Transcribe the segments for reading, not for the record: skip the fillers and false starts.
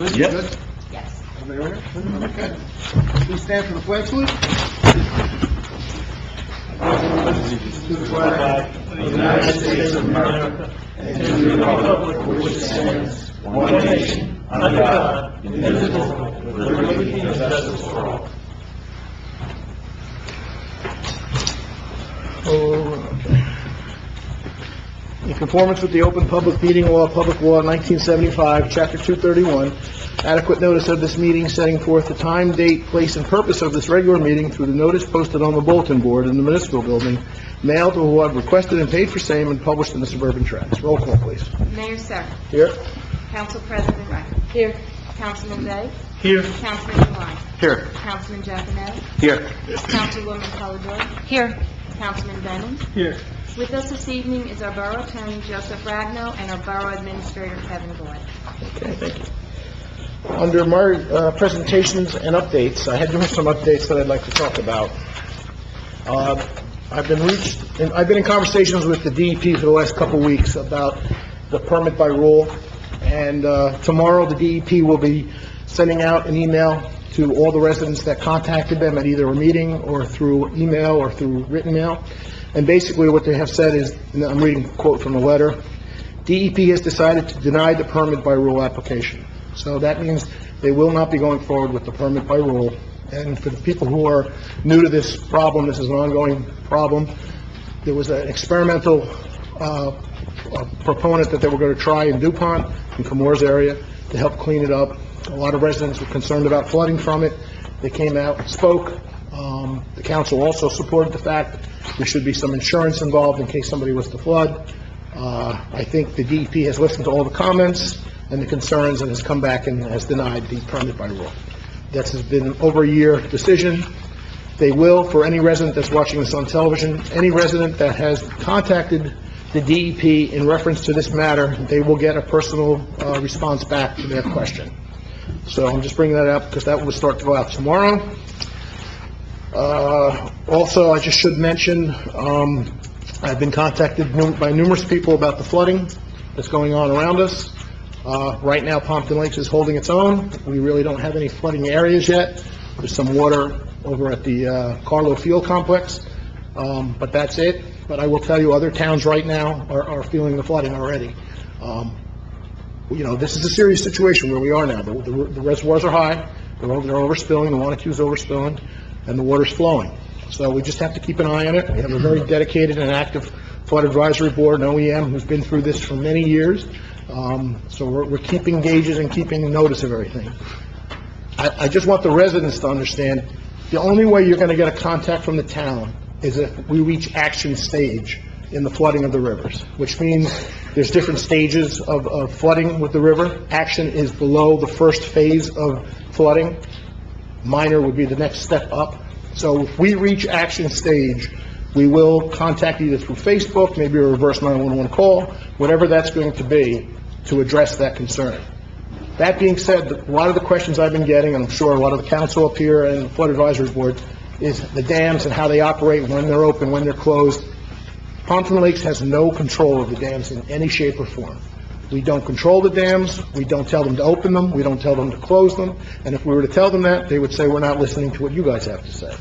Yep. Good? Yes. Everybody ready? Okay. Please stand for the flag salute. To the flag of the United States of America and to the republic for which it stands, one nation, under God, indivisible, with liberty and justice for all. In conformance with the Open Public Meeting Law, Public Law 1975, Chapter 231, adequate notice of this meeting setting forth the time, date, place, and purpose of this regular meeting through the notice posted on the bulletin board in the municipal building, mailed to who have requested and paid for same, and published in the Suburban Tracts. Roll call, please. Mayor Sir. Here. Council President Wright. Here. Councilman Day. Here. Councilman Devine. Here. Councilman Giaconetti. Here. Councilwoman Polidori. Here. Councilman Brennan. Here. With us this evening is our Borough Attorney Joseph Ragno and our Borough Administrator Kevin Boyd. Okay, thank you. Under my presentations and updates, I had some updates that I'd like to talk about. I've been in conversations with the DEP for the last couple of weeks about the permit by rule, and tomorrow the DEP will be sending out an email to all the residents that contacted them at either a meeting or through email or through written mail. And basically what they have said is, and I'm reading a quote from the letter, DEP has decided to deny the permit by rule application. So that means they will not be going forward with the permit by rule. And for the people who are new to this problem, this is an ongoing problem. There was an experimental proponent that they were going to try in DuPont, in Camorra's area, to help clean it up. A lot of residents were concerned about flooding from it. They came out and spoke. The council also supported the fact there should be some insurance involved in case somebody was to flood. I think the DEP has listened to all the comments and the concerns and has come back and has denied the permit by rule. That has been an over a year decision. They will, for any resident that's watching this on television, any resident that has contacted the DEP in reference to this matter, they will get a personal response back to their question. So I'm just bringing that up because that will start to go out tomorrow. Also, I just should mention, I've been contacted by numerous people about the flooding that's going on around us. Right now, Pompton Lakes is holding its own. We really don't have any flooding areas yet. There's some water over at the Carlo Field Complex, but that's it. But I will tell you, other towns right now are feeling the flooding already. You know, this is a serious situation where we are now. The reservoirs are high, they're overspilling, the Wanacue is overspilling, and the water's flowing. So we just have to keep an eye on it. We have a very dedicated and active flood advisory board, an OEM, who's been through this for many years. So we're keeping gauges and keeping notice of everything. I just want the residents to understand, the only way you're going to get a contact from the town is if we reach action stage in the flooding of the rivers, which means there's different stages of flooding with the river. Action is below the first phase of flooding. Minor would be the next step up. So if we reach action stage, we will contact either through Facebook, maybe a reverse 911 call, whatever that's going to be, to address that concern. That being said, a lot of the questions I've been getting, and I'm sure a lot of the council up here and the flood advisory board, is the dams and how they operate, when they're open, when they're closed. Pompton Lakes has no control of the dams in any shape or form. We don't control the dams, we don't tell them to open them, we don't tell them to close them, and if we were to tell them that, they would say, we're not listening to what you guys have to say.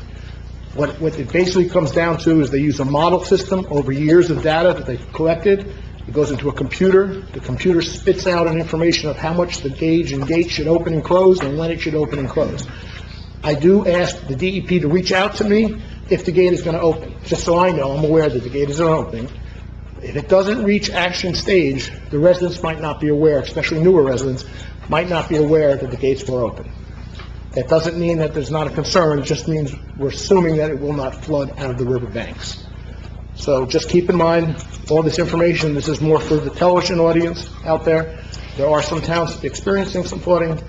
What it basically comes down to is they use a model system over years of data that they've collected. It goes into a computer. The computer spits out an information of how much the gauge and gate should open and close and when it should open and close. I do ask the DEP to reach out to me if the gate is going to open, just so I know, I'm aware that the gate isn't opening. If it doesn't reach action stage, the residents might not be aware, especially newer residents, might not be aware that the gates were open. That doesn't mean that there's not a concern, it just means we're assuming that it will not flood out of the river banks. So just keep in mind all this information. This is more for the television audience out there. There are some towns experiencing some flooding.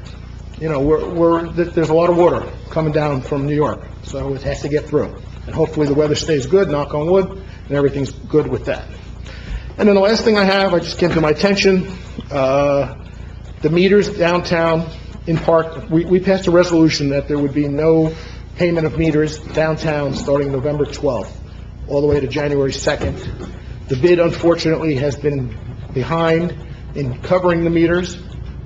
You know, there's a lot of water coming down from New York, so it has to get through. And hopefully the weather stays good, knock on wood, and everything's good with that. And then the last thing I just came to my attention, the meters downtown in Park, we passed a resolution that there would be no payment of meters downtown starting November 12th, all the way to January 2nd. The bid, unfortunately, has been behind in covering the meters,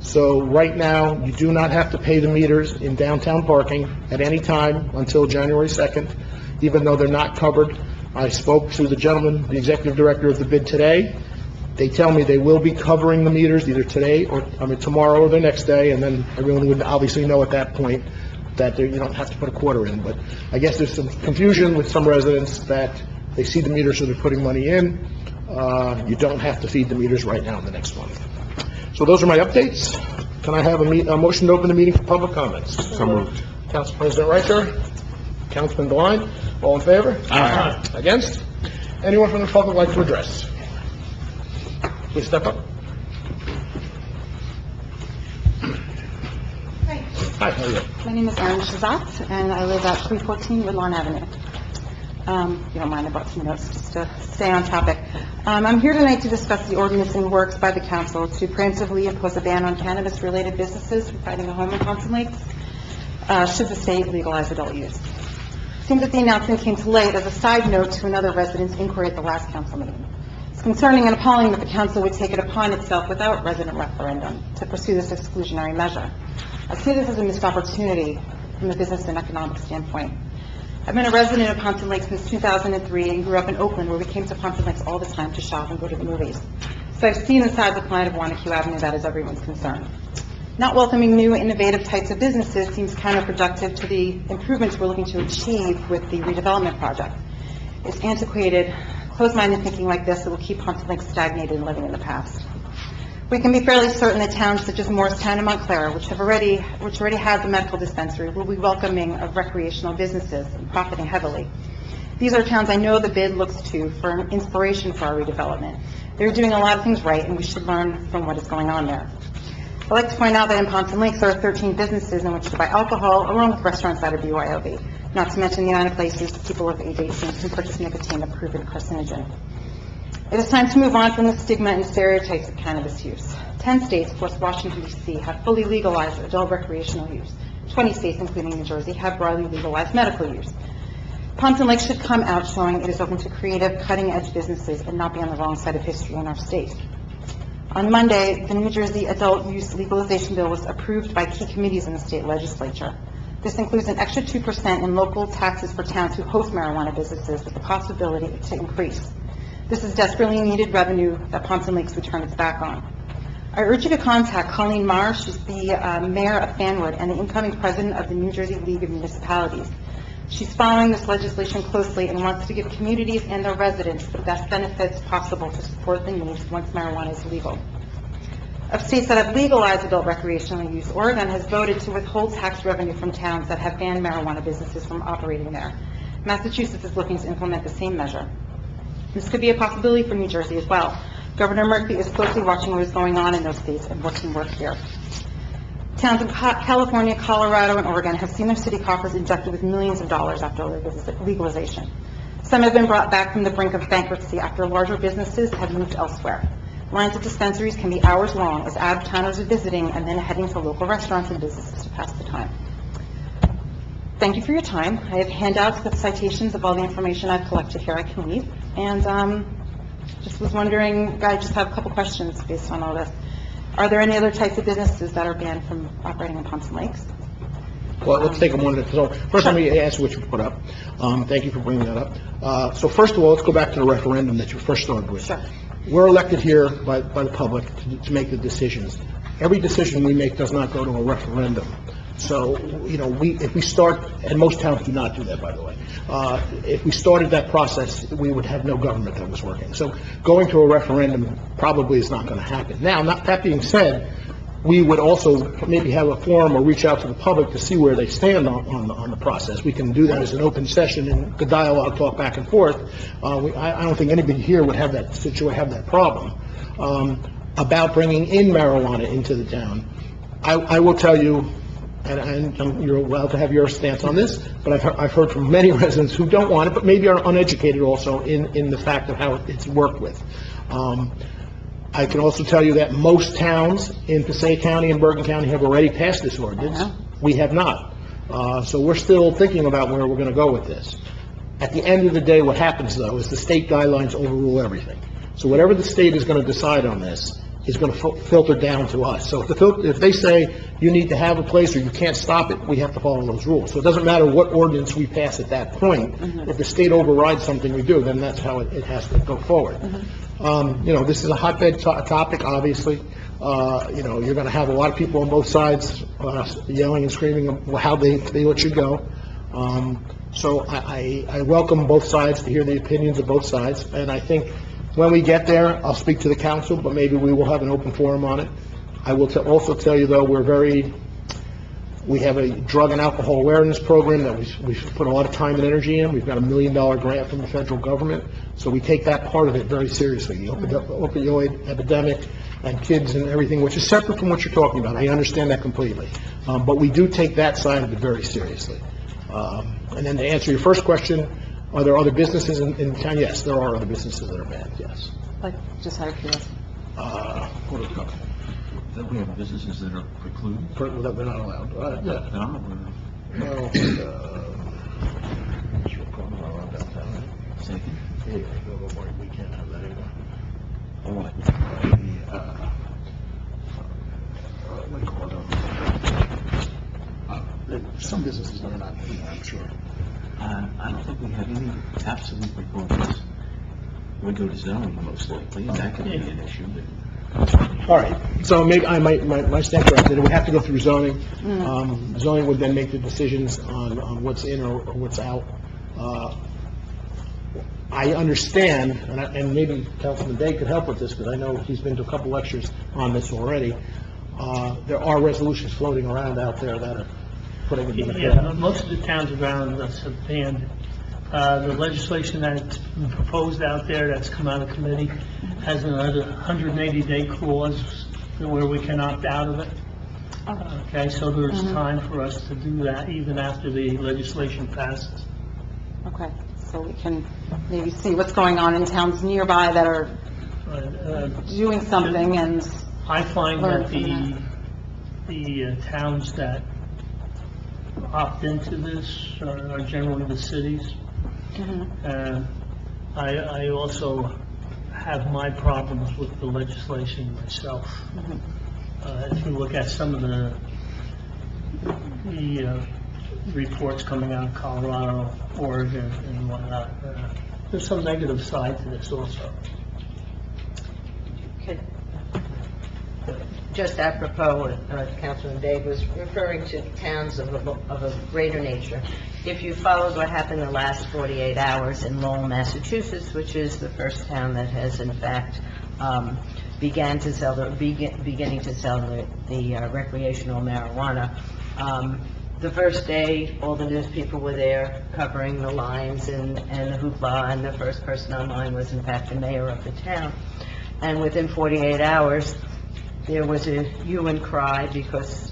So right now, you do not have to pay the meters in downtown parking at any time until January 2nd, even though they're not covered. I spoke to the gentleman, the executive director of the bid today. They tell me they will be covering the meters either today or, tomorrow or the next day, and then everyone would obviously know at that point that you don't have to put a quarter in. But I guess there's some confusion with some residents that they see the meters, so they're putting money in. You don't have to feed the meters right now in the next month. So those are my updates. Can I have a motion to open the meeting for public comments? So moved. Council President Reicher, Councilman Devine, all in favor? Aye. Against? Anyone from the public like to address? Please step up. Hi, how are you? My name is Erin Shazat, and I live at 314 Woodlawn Avenue. If you don't mind, I brought some notes just to stay on topic. I'm here tonight to discuss the ordinance in works by the council to preemptively impose a ban on cannabis-related businesses from finding a home in Pompton Lakes, should the state legalize adult use. It seems that the announcement came too late as a side note to another resident's inquiry at the last council meeting. It's concerning and appalling that the council would take it upon itself without resident referendum to pursue this exclusionary measure. I see this as a missed opportunity from a business and economic standpoint. I've been a resident of Pompton Lakes since 2003 and grew up in Oakland, where we came to Pompton Lakes all the time to shop and go to the movies. So I've seen inside the client of Wanacue Avenue. That is everyone's concern. Not welcoming new, innovative types of businesses seems counterproductive to the improvements we're looking to achieve with the redevelopment project. It's antiquated, closed-minded thinking like this that will keep Pompton Lakes stagnated and living in the past. We can be fairly certain that towns such as Morristown and Montclair, which already have the medical dispensary, will be welcoming of recreational businesses and profiting heavily. These are towns I know the bid looks to for inspiration for our redevelopment. They're doing a lot of things right, and we should learn from what is going on there. I'd like to point out that in Pompton Lakes there are 13 businesses in which to buy alcohol, along with restaurants that are BYOB, not to mention the amount of places people of age 18 can purchase nicotine, a proven carcinogen. It is time to move on from the stigma and stereotypes of cannabis use. 10 states, plus Washington, D.C., have fully legalized adult recreational use. 20 states, including New Jersey, have broadly legalized medical use. Pompton Lakes should come out showing it is open to creative, cutting-edge businesses and not be on the wrong side of history in our state. On Monday, the New Jersey adult use legalization bill was approved by key committees in the state legislature. This includes an extra 2% in local taxes for towns who host marijuana businesses with the possibility to increase. This is desperately needed revenue that Pompton Lakes would turn its back on. I urge you to contact Colleen Marr. She's the mayor of Fanwood and the incoming president of the New Jersey League of Municipalities. She's following this legislation closely and wants to give communities and their residents the best benefits possible to support the needs once marijuana is legal. Of states that have legalized adult recreational use, Oregon has voted to withhold tax revenue from towns that have banned marijuana businesses from operating there. Massachusetts is looking to implement the same measure. This could be a possibility for New Jersey as well. Governor Murphy is closely watching what is going on in those states and what can work here. Towns in California, Colorado, and Oregon have seen their city coffers injected with millions of dollars after legalization. Some have been brought back from the brink of bankruptcy after larger businesses have moved elsewhere. Lines of dispensaries can be hours long as out-of-towners are visiting and then heading to local restaurants and businesses to pass the time. Thank you for your time. I have handouts with citations of all the information I've collected here. I can leave. And just was wondering, I just have a couple questions based on all this. Are there any other types of businesses that are banned from operating in Pompton Lakes? Well, let's take them one at a time. First, let me ask what you put up. Thank you for bringing that up. So first of all, let's go back to the referendum that you first started with. Sure. We're elected here by the public to make the decisions. Every decision we make does not go to a referendum. So, if we start, and most towns do not do that, by the way, if we started that process, we would have no government that was working. So going to a referendum probably is not going to happen. Now, that being said, we would also maybe have a forum or reach out to the public to see where they stand on the process. We can do that as an open session and good dialogue, talk back and forth. I don't think anybody here would have that problem about bringing in marijuana into the town. I will tell you, and you're allowed to have your stance on this, but I've heard from many residents who don't want it, but maybe are uneducated also in the fact of how it's worked with. I can also tell you that most towns in Passaic County and Bergen County have already passed this ordinance. We have not. So we're still thinking about where we're going to go with this. At the end of the day, what happens, though, is the state guidelines overrule everything. So whatever the state is going to decide on this, is going to filter down to us. So if they say you need to have a place or you can't stop it, we have to follow those rules. So it doesn't matter what ordinance we pass at that point. If the state overrides something we do, then that's how it has to go forward. This is a hotbed topic, obviously. You're going to have a lot of people on both sides yelling and screaming how they feel it should go. So I welcome both sides to hear the opinions of both sides, and I think when we get there, I'll speak to the council, but maybe we will have an open forum on it. I will also tell you, though, we have a drug and alcohol awareness program that we put a lot of time and energy in. We've got $1 million grant from the federal government, so we take that part of it very seriously, the opioid epidemic and kids and everything, which is separate from what you're talking about. I understand that completely. But we do take that side of it very seriously. And then to answer your first question, are there other businesses in town? Yes, there are other businesses that are banned, yes. Like, just out of curiosity. What are the Don't we have businesses that are precluded? that we're not allowed? Yeah. That I'm aware of. Well, we're probably not allowed downtown, right? Second. Yeah, we can't have that anymore. All right. What do you call it? Some businesses are not, I'm sure. I don't think we have any absolute requirements. We go to zoning most likely, and that could be an issue, but All right, so maybe my stand corrected, it would have to go through zoning. Zoning would then make the decisions on what's in or what's out. I understand, and maybe Councilman Day could help with this, because I know he's been to a couple lectures on this already. There are resolutions floating around out there that are putting it in the Yeah, most of the towns around us have banned. The legislation that's been proposed out there, that's come out of committee, has another 180-day clause where we can opt out of it. Okay, so there's time for us to do that even after the legislation passes. Okay, so we can maybe see what's going on in towns nearby that are doing something and I find learn that from the towns that opt into this are generally the cities. I also have my problems with the legislation myself. If you look at some of the reports coming out of Colorado, Oregon, and whatnot, there's some negative side to this also. Just apropos, Councilman Dave was referring to towns of a greater nature. If you followed what happened the last 48 hours in Lowell, Massachusetts, which is the first town that has in fact beginning to sell the recreational marijuana. The first day, all the news people were there covering the lines and the hoopla, and the first person online was in fact the mayor of the town. And within 48 hours, there was a hue and cry because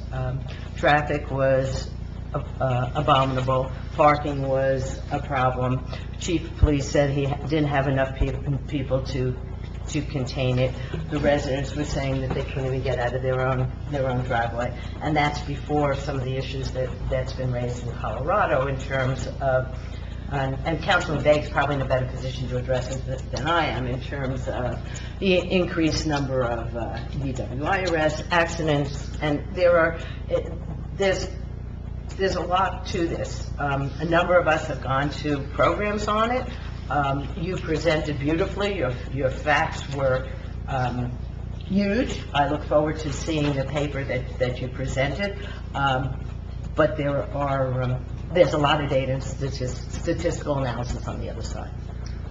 traffic was abominable, parking was a problem. Chief of Police said he didn't have enough people to contain it. The residents were saying that they couldn't even get out of their own driveway, and that's before some of the issues that's been raised in Colorado in terms of. And Councilman Beggs probably in a better position to address this than I am in terms of the increased number of DWI arrests, accidents, and there's a lot to this. A number of us have gone to programs on it. You presented beautifully. Your facts were huge. I look forward to seeing the paper that you presented. But there's a lot of data and statistical analysis on the other side.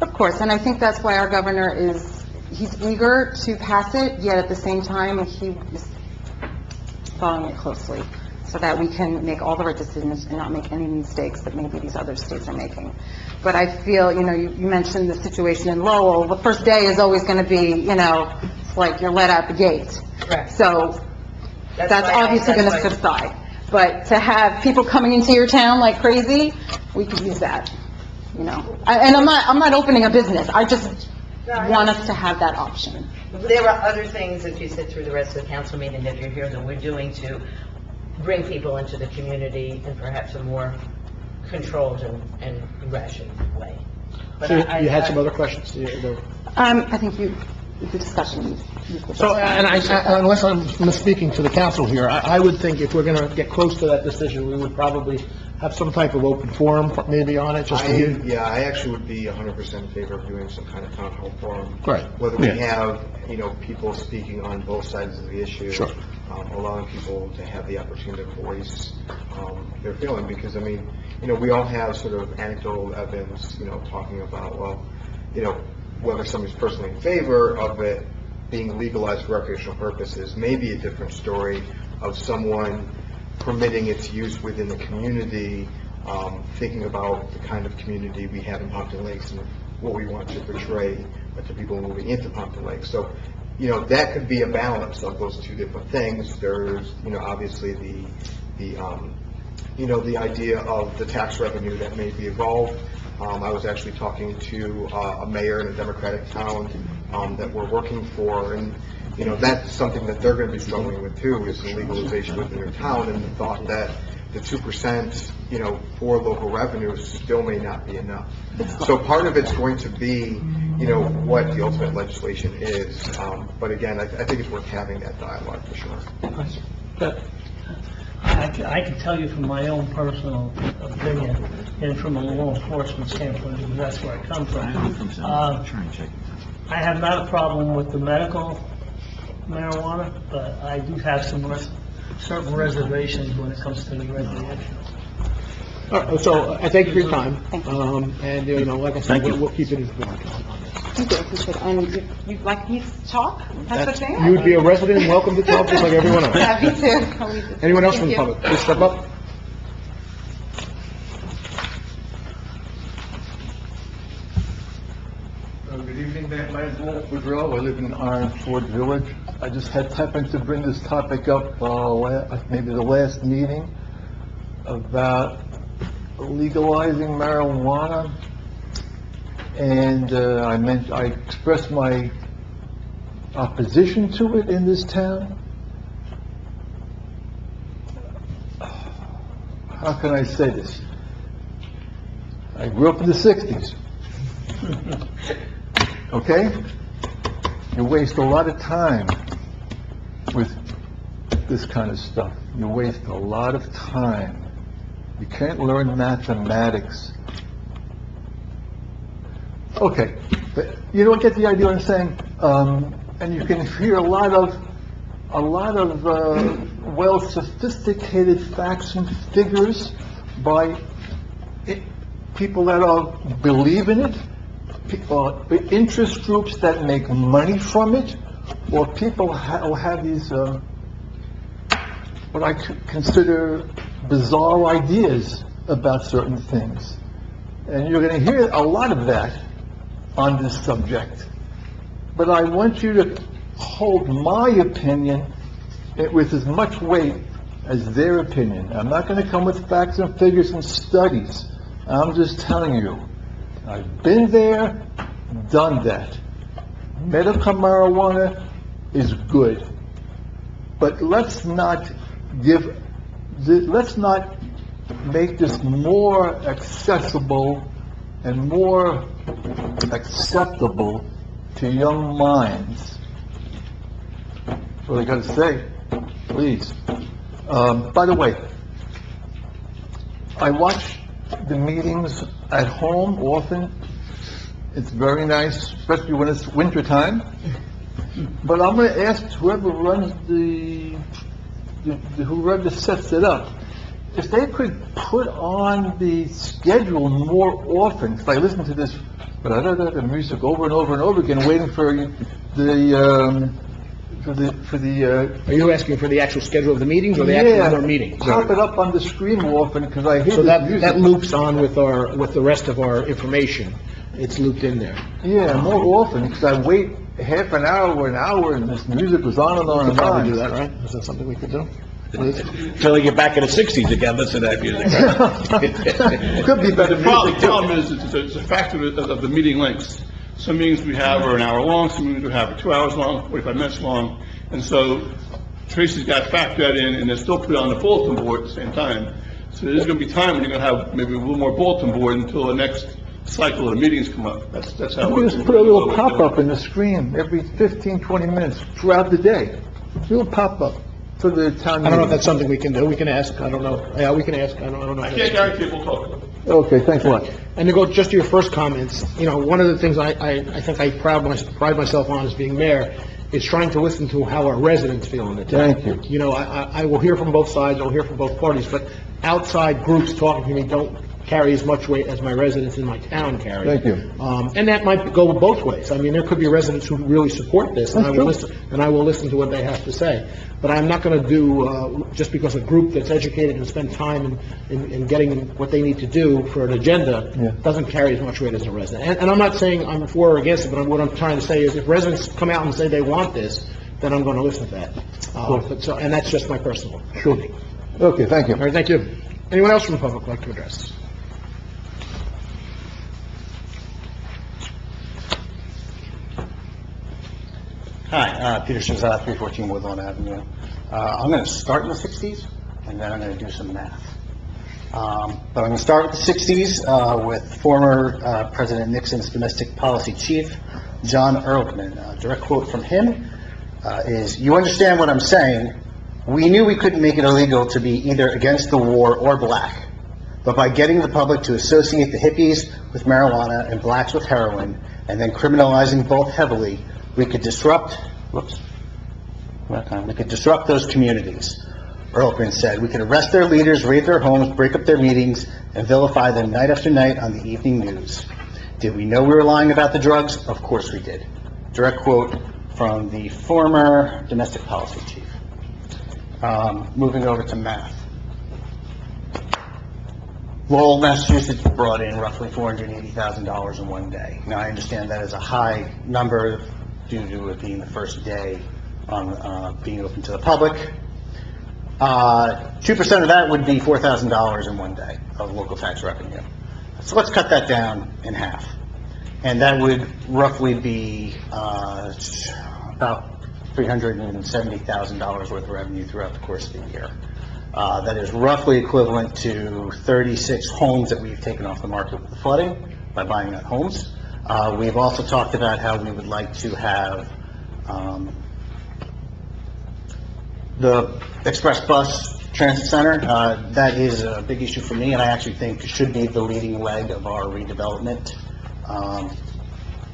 of course, and I think that's why our governor he's eager to pass it, yet at the same time, he is following it closely so that we can make all the right decisions and not make any mistakes that maybe these other states are making. But I feel, you mentioned the situation in Lowell. The first day is always going to be, it's like you're let out the gate. Correct. So that's obviously going to subside. But to have people coming into your town like crazy, we could use that, And I'm not opening a business. I just want us to have that option. There are other things, if you sit through the rest of the council meeting, that you're here, that we're doing to bring people into the community in perhaps a more controlled and rational way. But So you had some other questions? I think you the discussion. So, and unless I'm misspeaking to the council here, I would think if we're gonna get close to that decision, we would probably have some type of open forum maybe on it, just to hear. Yeah, I actually would be 100% in favor of doing some kind of town hall forum. Right. Whether we Yeah. have, people speaking on both sides of the issue. Sure. Allowing people to have the opportunity to voice their feeling, because, we all have sort of anecdotal evidence, talking about, well, whether somebody's personally in favor of it being legalized for recreational purposes may be a different story of someone permitting its use within the community, thinking about the kind of community we have in Pompton Lakes and what we want to portray to people moving into Pompton Lakes. So, that could be a balance of those two different things. There's, obviously the idea of the tax revenue that may be involved. I was actually talking to a mayor in a Democratic town that we're working for, and that's something that they're going to be struggling with too, is the legalization within their town, and the thought that the 2%, for local revenue still may not be enough. So part of it's going to be, what the ultimate legislation is. But again, I think it's worth having that dialogue for sure. I can tell you from my own personal opinion, and from a law enforcement standpoint, because that's where I come from. I have not a problem with the medical marijuana, but I do have some certain reservations when it comes to the recreational. All right, so I thank you for your time, and, like I said, we'll keep it as well. Thank you, I appreciate it. And you'd like me to talk? That's okay? You would be a resident and welcome to talk just like everyone else. Yeah, me too. I'll leave this. Anyone else from the Thank you. public, please step up. Good evening, my name is Wolf Woodrow. I live in Iron Ford Village. I just happened to bring this topic up maybe the last meeting about legalizing marijuana, and I expressed my opposition to it in this town. How can I say this? I grew up in the 60s. Okay? You waste a lot of time with this kind of stuff. You waste a lot of time. You can't learn mathematics. Okay, but you don't get the idea what I'm saying. And you can hear a lot of well-sophisticated facts and figures by people that believe in it, interest groups that make money from it, or people who have these what I consider bizarre ideas about certain things. And you're going to hear a lot of that on this subject. But I want you to hold my opinion with as much weight as their opinion. I'm not going to come with facts and figures and studies. I'm just telling you, I've been there, done that. Medical marijuana is good. But let's not make this more accessible and more acceptable to young minds. That's what I got to say, please. By the way, I watch the meetings at home often. It's very nice, especially when it's winter time. But I'm going to ask whoever runs whoever sets it up, if they could put on the schedule more often, because I listen to this the music over and over and over again, waiting for Are you asking for the actual schedule of the meetings or the actual meeting? Pop it up on the screen more often, because I hear So the music. that loops on with the rest of our information. It's looped in there. Yeah, more often, because I wait half an hour or an hour, and this music goes on and on We could and probably on. do that, right? Is that something we could do? Till they get back in the 60s again, listen to that music. Could be better The music, too. problem is, it's a factor of the meeting lengths. Some meetings we have are an hour long, some meetings we have are 2 hours long, 45 minutes long, and so Tracy's got to factor that in, and then still put it on the bulletin board at the same time. So there's going to be time when you're going to have maybe a little more bulletin board until the next cycle of meetings come up. That's how it We works. just put a little pop-up in the screen every 15, 20 minutes throughout the day. Little pop-up for the town I don't know if meeting. that's something we can do. We can ask, I don't know. Yeah, we can ask, I don't know. I can't guarantee it, we'll talk. Okay, thanks a lot. And to go just to your first comments, one of the things I think I pride myself on as being mayor is trying to listen to how our residents feel in the town. Thank you. I will hear from both sides, I'll hear from both parties, but outside groups talking to me don't carry as much weight as my residents in my town carry. Thank you. And that might go both ways. I mean, there could be residents who really support this, and I will That's listen to what they have to say. But I'm not going to do, just because a group that's educated and spent time in getting what they need to do for an agenda Yeah. doesn't carry as much weight as a resident. And I'm not saying I'm for or against it, but what I'm trying to say is if residents come out and say they want this, then I'm going to listen to that. And that's just my personal. Sure. Okay, thank you. All right, thank you. Anyone else from the public like to address? Hi, Peter Shazad, 314 Woodlawn Avenue. I'm going to start in the 60s, and then I'm going to do some math. But I'm going to start with the 60s with former President Nixon's domestic policy chief, John Ehrlichman. A direct quote from him is, "You understand what I'm saying? We knew we couldn't make it illegal to be either against the war or black. But by getting the public to associate the hippies with marijuana and blacks with heroin, and then criminalizing both heavily, we could disrupt those communities." Ehrlichman said, "We could arrest their leaders, raid their homes, break up their meetings, and vilify them night after night on the evening news. Did we know we were lying about the drugs? Of course we did." Direct quote from the former domestic policy chief. Moving over to math. Lowell, Massachusetts brought in roughly $480,000 in one day. Now, I understand that is a high number due to it being the first day on being open to the public. 2% of that would be $4,000 in one day of local tax revenue. So let's cut that down in half. And that would roughly be about $370,000 worth of revenue throughout the course of the year. That is roughly equivalent to 36 homes that we've taken off the market with the flooding by buying out homes. We've also talked about how we would like to have the express bus transit center. That is a big issue for me, and I actually think should be the leading leg of our redevelopment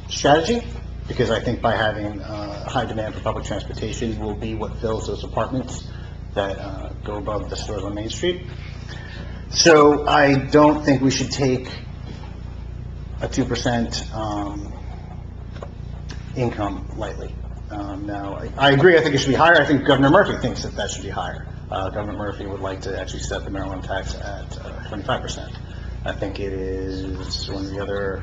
strategy, because I think by having high demand for public transportation will be what fills those apartments that go above the stores on Main Street. So I don't think we should take a 2% income lightly. Now, I agree, I think it should be higher. I think Governor Murphy thinks that that should be higher. Governor Murphy would like to actually set the marijuana tax at 25%. I think it is one of the other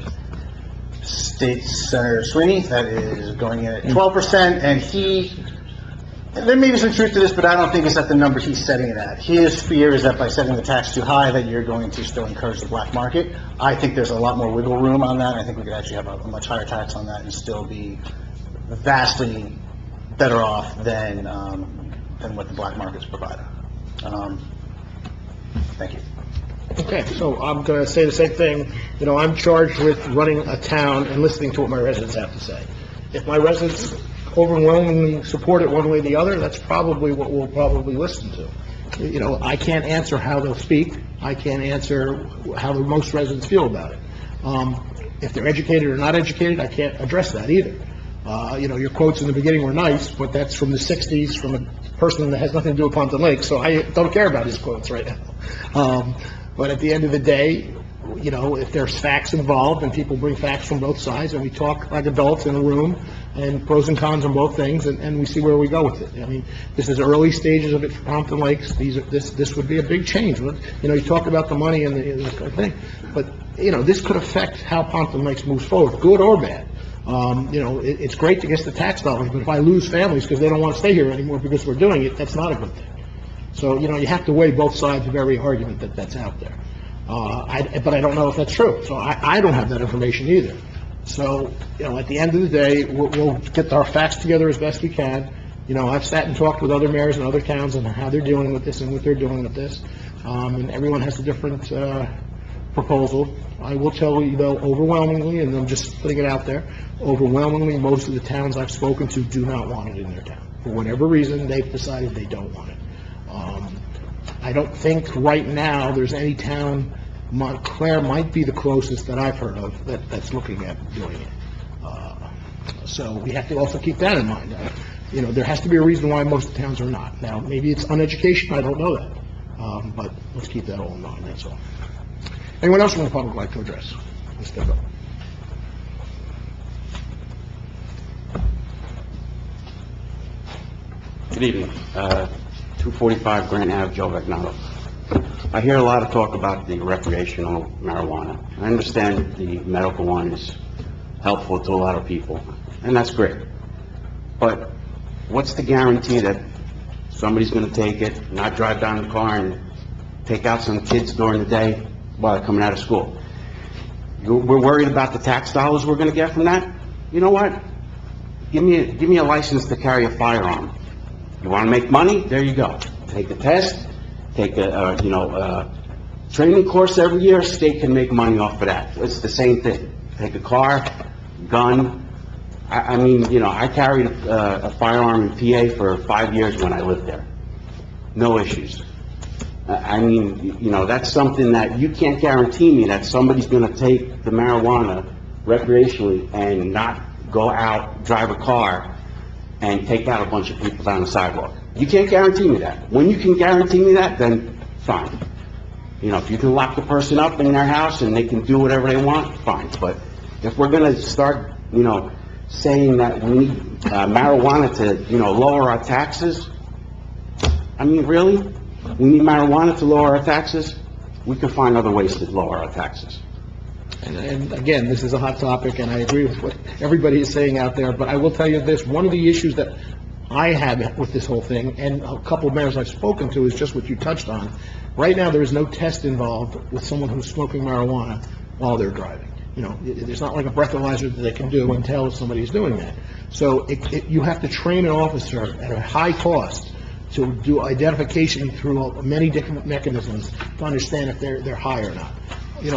states, Senator Sweeney, that is going in at 12%, and there may be some truth to this, but I don't think it's at the number he's setting it at. His fear is that by setting the tax too high, that you're going to still encourage the black market. I think there's a lot more wiggle room on that. I think we could actually have a much higher tax on that and still be vastly better off than what the black market's providing. Thank you. Okay, so I'm going to say the same thing. I'm charged with running a town and listening to what my residents have to say. If my residents overwhelmingly support it one way or the other, that's probably what we'll probably listen to. I can't answer how they'll speak. I can't answer how most residents feel about it. If they're educated or not educated, I can't address that either. Your quotes in the beginning were nice, but that's from the 60s, from a person that has nothing to do with Pompton Lake, so I don't care about his quotes right now. But at the end of the day, if there's facts involved and people bring facts from both sides and we talk like adults in a room and pros and cons on both things and we see where we go with it. I mean, this is early stages of it for Pompton Lakes. This would be a big change. You talk about the money and the thing, but, this could affect how Pompton Lakes moves forward, good or bad. It's great to get the tax dollars, but if I lose families because they don't want to stay here anymore because we're doing it, that's not a good thing. So, you have to weigh both sides of every argument that's out there. But I don't know if that's true. So I don't have that information either. So, at the end of the day, we'll get our facts together as best we can. I've sat and talked with other mayors in other towns and how they're dealing with this and what they're doing with this. And everyone has a different proposal. I will tell you, though, overwhelmingly, and I'm just putting it out there, overwhelmingly, most of the towns I've spoken to do not want it in their town. For whatever reason, they've decided they don't want it. I don't think right now there's any town, Montclair might be the closest that I've heard of that's looking at doing it. So we have to also keep that in mind. There has to be a reason why most towns are not. Now, maybe it's uneducation, I don't know that. But let's keep that all in mind, that's all. Anyone else from the public like to address? Let's step up. Good evening. 245 Grant Ave, Joe Vagnano. I hear a lot of talk about the recreational marijuana. I understand the medical one is helpful to a lot of people, and that's great. But what's the guarantee that somebody's going to take it, not drive down the car and take out some kids during the day while they're coming out of school? We're worried about the tax dollars we're going to get from that? You know what? Give me a license to carry a firearm. You want to make money? There you go. Take the test, take a training course every year. State can make money off of that. It's the same thing. Take a car, gun. I carried a firearm in PA for 5 years when I lived there. No issues. That's something that you can't guarantee me that somebody's going to take the marijuana recreationally and not go out, drive a car, and take out a bunch of people down the sidewalk. You can't guarantee me that. When you can guarantee me that, then fine. If you can lock the person up in their house and they can do whatever they want, fine. But if we're going to start, saying that we need marijuana to, lower our taxes, really? We need marijuana to lower our taxes? We can find other ways to lower our taxes. And again, this is a hot topic, and I agree with what everybody is saying out there, but I will tell you this, one of the issues that I have with this whole thing, and a couple of mayors I've spoken to, is just what you touched on. Right now, there is no test involved with someone who's smoking marijuana while they're driving. There's not like a breathalyzer that they can do and tell if somebody's doing that. So you have to train an officer at a high cost to do identification through many different mechanisms to understand if they're high or not.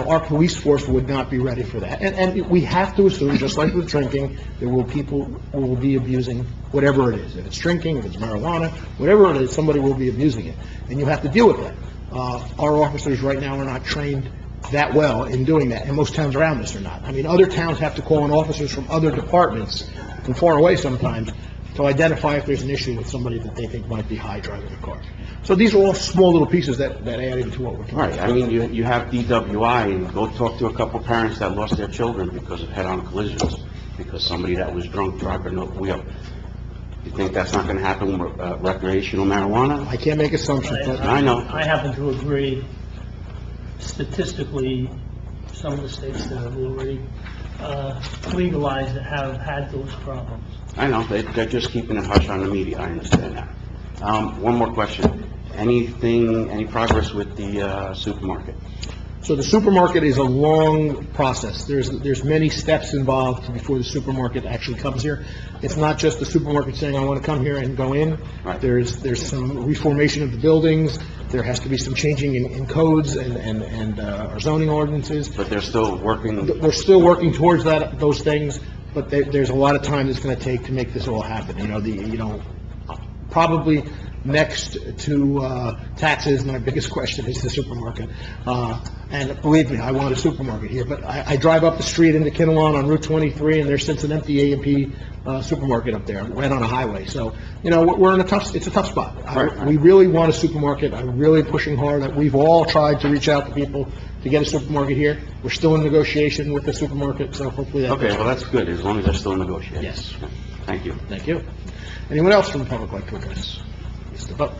Our police force would not be ready for that. And we have to assume, just like with drinking, there will people who will be abusing whatever it is. If it's drinking, if it's marijuana, whatever it is, somebody will be abusing it. And you have to deal with that. Our officers right now are not trained that well in doing that, and most towns around us are not. Other towns have to call in officers from other departments, from far away sometimes, to identify if there's an issue with somebody that they think might be high driving a car. So these are all small little pieces that add into what we're talking about. Right. You have DWI, and go talk to a couple parents that lost their children because of head-on collisions, because somebody that was drunk driving the wheel. You think that's not going to happen with recreational marijuana? I can't make assumptions, but I know. I happen to agree. Statistically, some of the states that have already legalized it have had those problems. I know, they're just keeping it hush on the media, I understand that. One more question. Any progress with the supermarket? So the supermarket is a long process. There's many steps involved before the supermarket actually comes here. It's not just the supermarket saying, I want to come here and go in. Right. There's some reformation of the buildings. There has to be some changing in codes and our zoning ordinances. But they're still working? We're still working towards those things, but there's a lot of time it's going to take to make this all happen. Probably next to taxes, my biggest question is the supermarket. And believe me, I want a supermarket here, but I drive up the street into Kinnelon on Route 23, and there sits an empty A&P supermarket up there, right on a highway. So, we're in it's a tough spot. Right. We really want a supermarket. I'm really pushing hard. We've all tried to reach out to people to get a supermarket here. We're still in negotiation with the supermarket, so hopefully that... Okay, well, that's good, as long as they're still negotiating. Yes. Thank you. Thank you. Anyone else from the public like to address? Mr. Buck.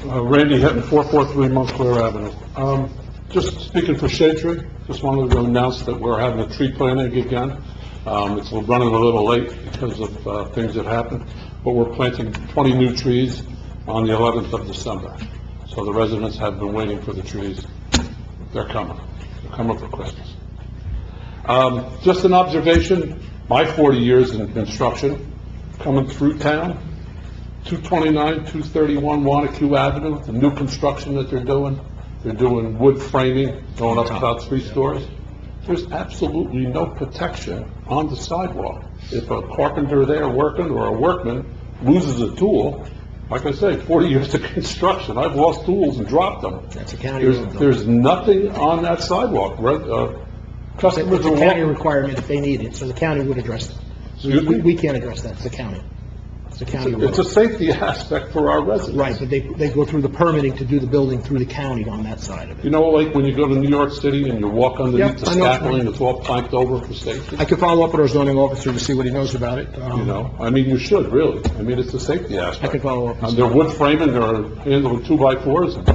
Randy Hinton, 443 Montclair Avenue. Just speaking for Shade Tree, just wanted to announce that we're having a tree planting again. It's running a little late because of things that happened, but we're planting 20 new trees on the 11th of December. So the residents have been waiting for the trees. They're coming. They're coming for Christmas. Just an observation, my 40 years in construction, coming through town, 229, 231 Wanacue Avenue, the new construction that they're doing wood framing going up about 3 stories. There's absolutely no protection on the sidewalk. If a carpenter there working or a workman loses a tool, like I say, 40 years of construction, I've lost tools and dropped them. That's a county road. There's nothing on that sidewalk. Customers It's a are county walking. requirement if they need it, so the county would address it. Excuse me? We can't address that, it's the county. It's a county road. It's a safety aspect for our residents. Right, but they go through the permitting to do the building through the county on that side of You it. know, like when you go to New York City and you walk underneath Yep, the I know. scaffolding, it's all planked over for safety? I could follow up with our zoning officer to see what he knows about it. You know, I mean, you should, really. I mean, it's a safety aspect. I could follow up. They're wood framing, they're handling 2x4s and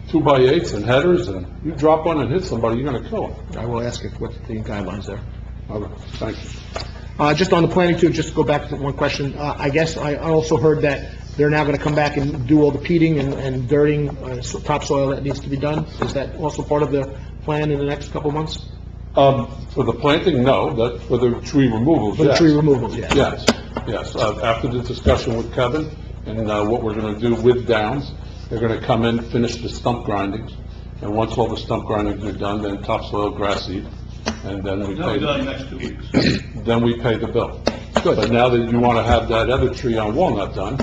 2x8s and headers, and you drop one and hit somebody, you're gonna kill them. I will ask what the guidelines there. Okay, thank you. Just on the planning too, just to go back to one question, I guess I also heard that they're now gonna come back and do all the peating and dirting, topsoil that needs to be done. Is that also part of the plan in the next couple of months? For the planting, no, but for the tree removals, For the yes. tree removals, yeah. Yes. After the discussion with Kevin and what we're gonna do with Downs, they're gonna come in, finish the stump grindings, and once all the stump grindings are done, then topsoil, grass seed, and then we They'll pay, be done next 2 weeks. then we pay the bill. But now that you wanna have that other tree on Walnut done,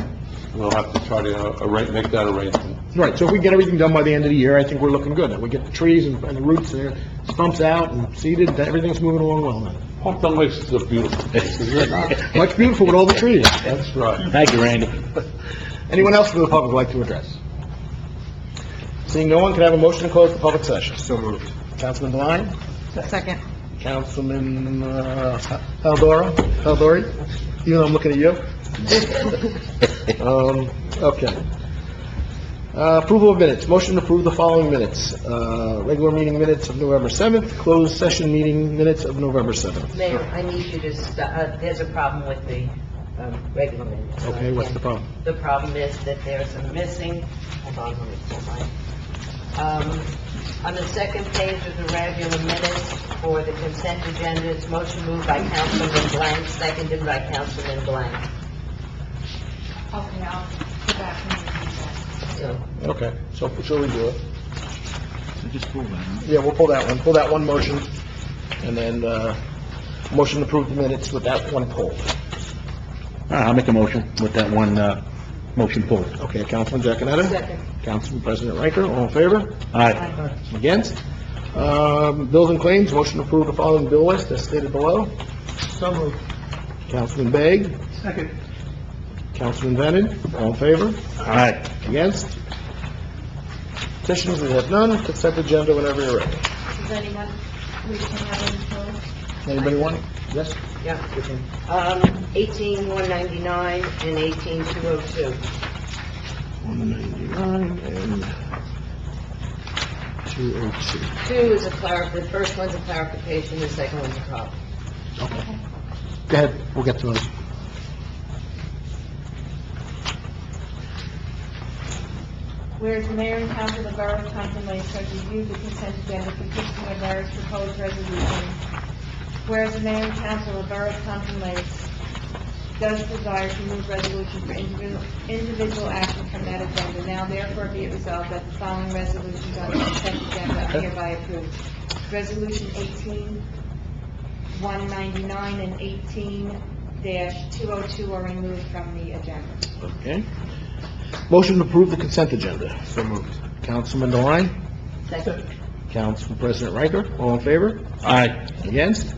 we'll have to try to make that arrangement. Right, so if we get everything done by the end of the year, I think we're looking good. We get the trees and the roots there, stumps out and seeded, everything's moving along well now. Pompton Lakes is a beautiful place, is it not? Much beautiful with all the trees. That's right. Thank you, Randy. Anyone else from the public like to address? Seeing no one, can I have a motion to close the public session? So moved. Councilman Devine? Second. Councilman, Haldori? Even though I'm looking at you? Okay. Approval of minutes. Motion to approve the following minutes. Regular meeting minutes of November 7th, closed session meeting minutes of November 7th. Mayor, I need you to stop, there's a problem with the regular minutes. Okay, what's the problem? The problem is that there's a missing, hold on, let me pull mine. On the second page of the regular minutes for the consent agenda, it's motion moved by Councilman Blank, seconded by Councilman Blank. Okay, I'll go back and read that. So, Okay, so shall we do it? Just pull that. Yeah, we'll pull that one motion, and then, motion to approve the minutes with that one pull. All right, I'll make a motion with that one, motion pulled. Okay, Councilman Giaconetti? second. Councilman President Riker, all in favor? Aye. Against? Bills and claims, motion to approve the following bill list as stated below. So moved. Councilman Begg? Second. Councilman Vennon, all in favor? Aye. Against? Petitions, we have none. Consent agenda whenever you're ready. Does anyone wish to have any polls? Anybody want it? Yes? Yeah. 18199 and 18202. 199 and 202. Two is the first one's a clarification, the second one's a problem. Okay. Go ahead, we'll get to those. Whereas the mayor and council of the borough of Pompton Lakes have reviewed the consent agenda consisting of various proposed resolutions. Whereas the mayor and council of the borough of Pompton Lakes does desire to move resolution for individual action from that agenda. Now therefore be it resolved that the following resolutions on the consent agenda are hereby approved. Resolution 18-199 and 18-202 are removed from the agenda. Okay. Motion to approve the consent agenda. So moved. Councilman Devine? Second. Council President Riker, all in favor? Aye. Against?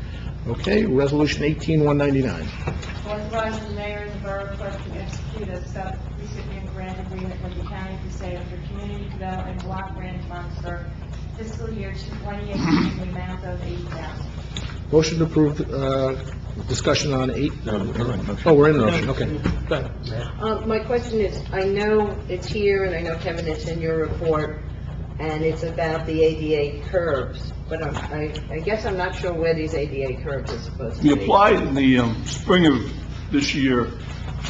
Okay, resolution 18-199. Authorize the mayor and the borough clerk to execute a sub-recipient grant agreement with the county of Passaic for community development block grant funds for fiscal year 2018 in the amount of $80,000. Motion to approve, discussion on 8, oh, we're in the motion, okay. Go ahead. My question is, I know it's here, and I know, Kevin, it's in your report, and it's about the ADA curbs, but I guess I'm not sure where these ADA curbs are supposed to be. We applied in the spring of this year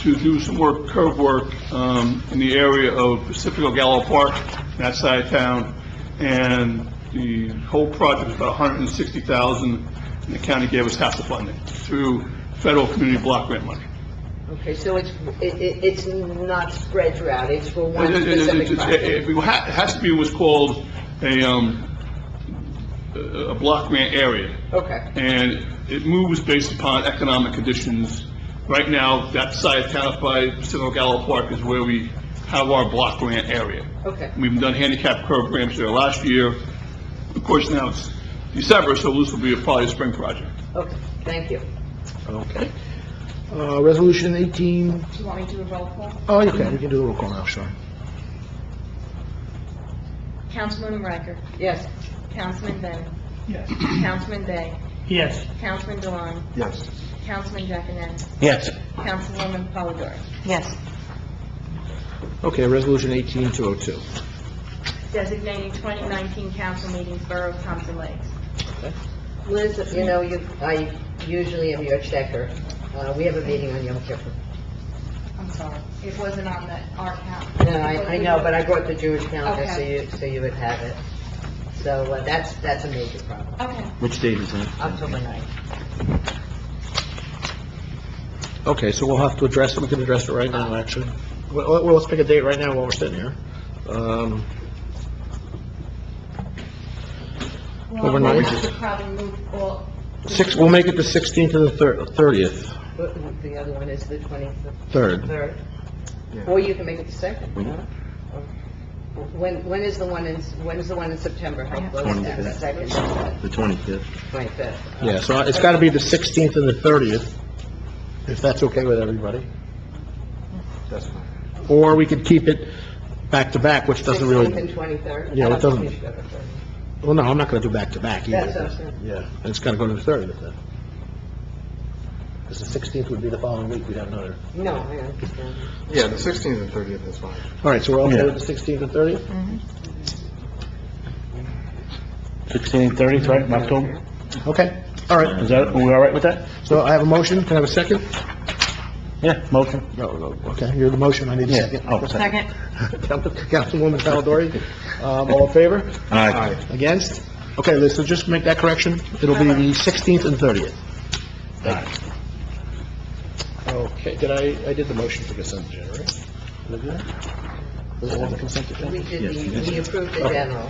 to do some curb work in the area of Pacifico Gallo Park, that side of town, and the whole project was about $160,000, and the county gave us half the funding through federal community block grant money. Okay, so it's not spread throughout, it's for one specific property? It has to be what's called a block grant area. Okay, And it moves based upon economic conditions. Right now, that side of town up by Pacific Gallo Park is where we have our block grant area. okay. We've done handicap programs there last year. Of course, now it's December, so this will be probably a spring project. Okay, thank you. Okay. Resolution 18, Do you want me to do a roll call? oh, you can do the roll call now, sure. Councilwoman Riker? Yes. Councilman Bennett? Yes. Councilman Day? Yes. Councilman Deline? Yes. Councilman Jacanese? Yes. Councilwoman Polidori? Yes. Okay, resolution 18-202. Designating 2019 council meetings, Borough of Pompton Lakes. Liz, you know, I usually am your checker. We have a meeting on Yom Kippur. I'm sorry, it wasn't on our count. No, I know, but I brought the Jewish calendar Okay. so you would have it. So that's a major problem. Okay. Which date is that? October 9th. Okay, so we'll have to address it, we can address it right now, actually. Well, let's pick a date right now while we're sitting here. Well, Overnight. we should probably move all. We'll make it the 16th to the 30th, The other one is the 23rd. 3rd. Or you can make it the 2nd. When is the one in September? How close is that? The 2nd? The 25th. 25th. Yeah, so it's got to be the 16th and the 30th, if that's okay with everybody. That's fine. Or we could keep it back-to-back, which doesn't 16th really, and 23rd? Yeah, it I don't think doesn't- we should go to 30th. well, no, I'm not going to do back-to-back either. That's what I'm saying. Yeah, and it's got to go to the 30th then. Because the 16th would be the following week, we'd have another. No, I understand. Yeah, the 16th and 30th is fine. All right, so we're okay Yeah. with the 16th and 30th? 16th, 30th, right, in October? Okay, all right. Is that, are we all right with that? So I have a motion, can I have a second? Yeah, motion. No, okay, you're the motion, I need a Yeah. second. Oh, second. Councilwoman Polidori, all in favor? Aye. Against? Okay, Liz, so just make that correction, it'll be the 16th and 30th. Aye. Okay, I did the motion for consent agenda, right? Did I do that? Was it on the consent agenda? We approved the general.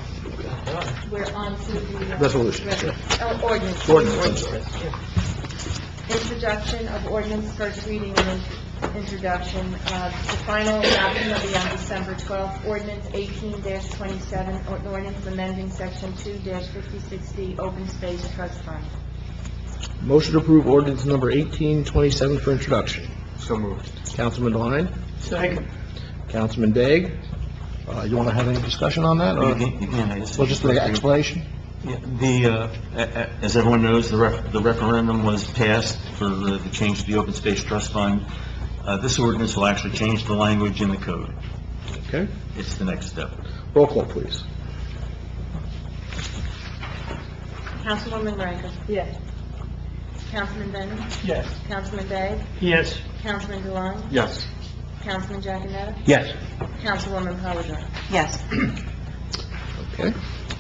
We're on to the. Resolution. Ordinance. Ordinance, I'm sorry. Introduction of ordinance, first reading and introduction. The final adoption will be on December 12th. Ordinance 18-27, ordinance amending section 2-56D, open space trust fund. Motion to approve ordinance number 1827 for introduction. So moved. Councilman Devine? Second. Councilman Day? You want to have any discussion on that, or, well, just an explanation? As everyone knows, the referendum was passed for the change to the open space trust fund. This ordinance will actually change the language in the code. Okay. It's the next step. Roll call, please. Councilwoman Riker? Yes. Councilman Bennett? Yes. Councilman Day? Yes. Councilman Deline? Yes. Councilman Jacanetta? Yes. Councilwoman Polidori? Yes. Okay.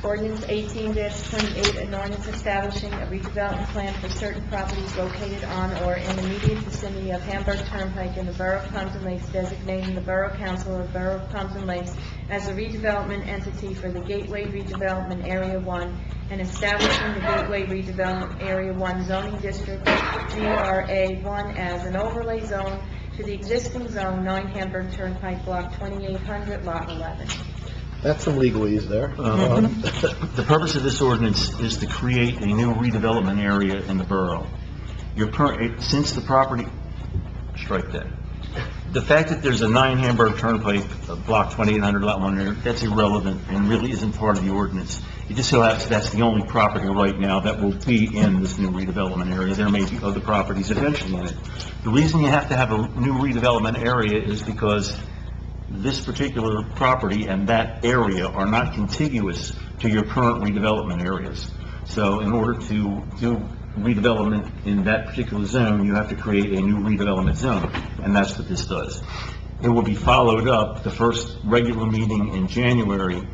Ordinance 18-28, an ordinance establishing a redevelopment plan for certain properties located on or in immediate vicinity of Hamburg Turnpike in the Borough of Pompton Lakes, designating the Borough Council of Borough of Pompton Lakes as a redevelopment entity for the Gateway Redevelopment Area 1, and establishing the Gateway Redevelopment Area 1 zoning district, GRA 1, as an overlay zone to the existing zone, 9 Hamburg Turnpike, Block 2800, Lot 11. That's some legalese there. The purpose of this ordinance is to create a new redevelopment area in the borough. Since the property, strike that. The fact that there's a 9 Hamburg Turnpike, Block 2800, Lot 1 there, that's irrelevant and really isn't part of the ordinance. It just so happens that's the only property right now that will be in this new redevelopment area. There may be other properties eventually in it. The reason you have to have a new redevelopment area is because this particular property and that area are not contiguous to your current redevelopment areas. So in order to do redevelopment in that particular zone, you have to create a new redevelopment zone, and that's what this does. It will be followed up, the first regular meeting in January,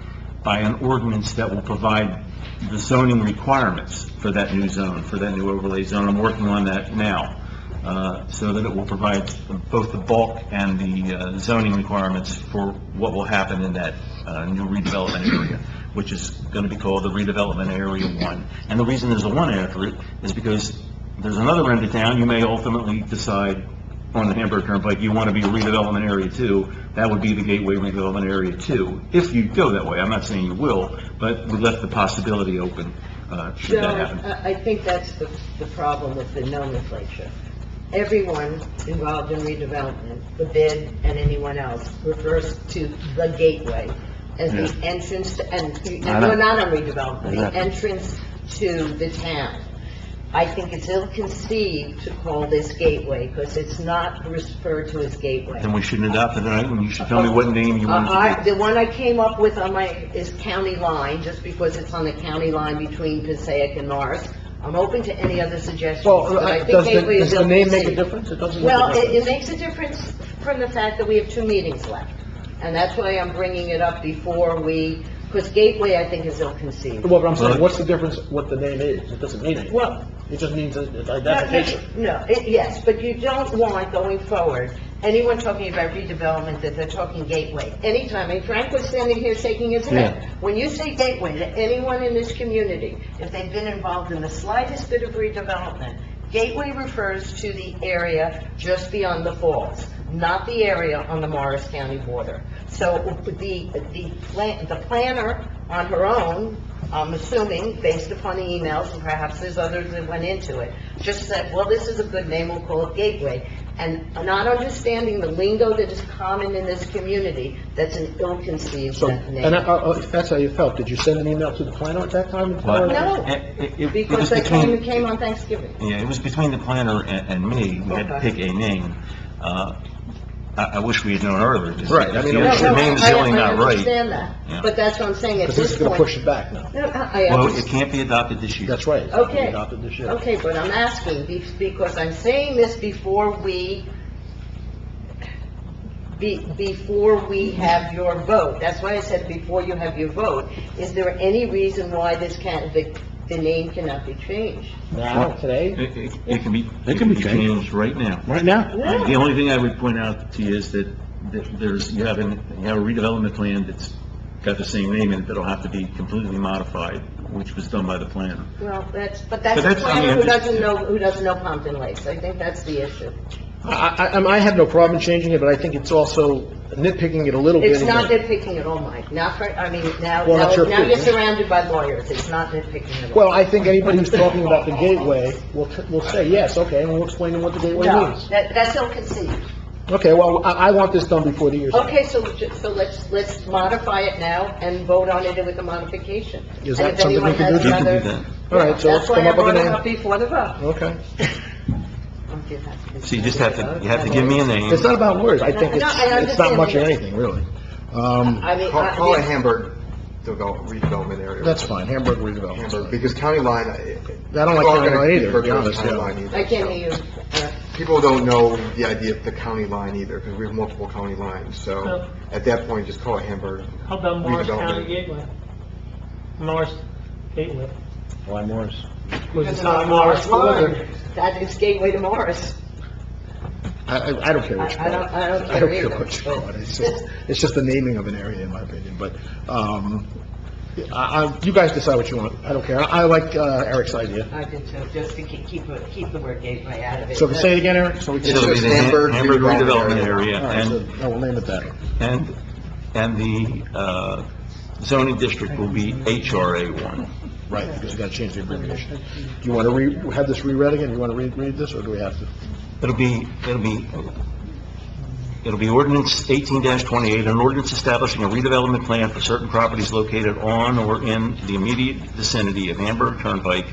by an ordinance that will provide the zoning requirements for that new zone, for that new overlay zone. I'm working on that now. so that it will provide both the bulk and the zoning requirements for what will happen in that new redevelopment area, which is going to be called the Redevelopment Area 1. And the reason there's a 1 after it is because there's another end of town, you may ultimately decide on the Hamburg Turnpike, you want to be a redevelopment area 2, that would be the Gateway Redevelopment Area 2, if you go that way. I'm not saying you will, but we left the possibility open, should that happen. I think that's the problem with the nomenclature. Everyone involved in redevelopment, the bid and anyone else, refers to the gateway as the entrance, and we're not on redevelopment, the entrance to the town. I think it's ill-conceived to call this gateway, because it's not referred to as gateway. Then we shouldn't adopt it tonight, and you should tell me what name you want to The one I came up with is county line, just because it's on the county line between Passaic and Norris. I'm open to any other suggestions, but I think gateway is does the name make a ill-conceived. difference? It doesn't make a Well, difference. it makes a difference from the fact that we have 2 meetings left. And that's why I'm bringing it up before because gateway, I think, is ill-conceived. Well, but I'm saying, what's the difference what the name is? It doesn't mean anything. Well, It just means it's identification. Yes, but you don't want, going forward, anyone talking about redevelopment, that they're talking gateway. Anytime, and Frank was standing here shaking his head. When you say gateway to anyone in this community, if they've been involved in the slightest bit of redevelopment, gateway refers to the area just beyond the falls, not the area on the Morris County border. So the planner on her own, I'm assuming, based upon the emails, and perhaps there's others that went into it, just said, well, this is a good name, we'll call it Gateway. And not understanding the lingo that is common in this community, that's an ill-conceived So, name. and if that's how you felt, did you send an email to the planner at that time? No, It because was that between- came on Thanksgiving. Yeah, it was between the planner and me. We had to Okay. pick a name. I wish we had known earlier. because Right, I mean, the No, name is really not I right. understand that, Yeah. but that's what I'm saying, at Because this this is going to push point. it back now. No, I Well, understand. it can't be adopted this year. That's right. It's not Okay. adopted this year. Okay, but I'm asking, because I'm saying this before we have your vote. That's why I said before you have your vote. Is there any reason why the name cannot be changed? Now, today, It can be changed right now. right now. Yeah. The only thing I would point out to you is that you have a redevelopment plan that's got the same name in it that'll have to be completely modified, which was done by the planner. Well, that's But the that's- I planner mean, who doesn't know Pompton Lakes. I think that's the issue. I have no problem changing it, but I think it's also nitpicking it a little bit. It's in not that- nitpicking at all, Mike. Now Well, that's your now you're opinion. surrounded by lawyers. It's not nitpicking at all. Well, I think anybody who's talking about the gateway will say, yes, okay, and we'll explain to them what the gateway No, means. that's ill-conceived. Okay, well, I want this done before the year's out. Okay, so let's modify it now and vote on it with a modification. Is And that if something we anyone can has do? You can do another- that. All right, so let's come up with a That's why I brought it name. up before the vote. Okay. So you just have to give me a name. It's not about words. I think No, I it's not much of understand. anything, really. I mean, Call it Hamburg redevelopment area. That's fine, Hamburg redevelopment. Hamburg, because county line. I don't like county line either, to be honest, yeah. I can't hear you. People don't know the idea of the county line either, because we have multiple county lines, so No. at that point, just call it Hamburg. How about Morris Redevelopment. County Gateway? Morris Gateway. Why Morris? Was It's it not not Morris line. Boulevard? That is Gateway to Morris. I don't care what you call I it. don't I don't care care either, what you call but- it. It's just the naming of an area, in my opinion, but, you guys decide what you want. I don't care. I like Eric's idea. I did too, just to keep the word gateway out of it. So say it again, Eric, so we can... It's It'll be just the Hamburg Hamburg redevelopment redevelopment area. area, All right, so and, I will name it that. and the zoning district will be HRA 1. Right, because you gotta change the abbreviation. Do you want to have this reread again? You want to read this, or do we have to? It'll be ordinance 18-28, an ordinance establishing a redevelopment plan for certain properties located on or in the immediate vicinity of Hamburg Turnpike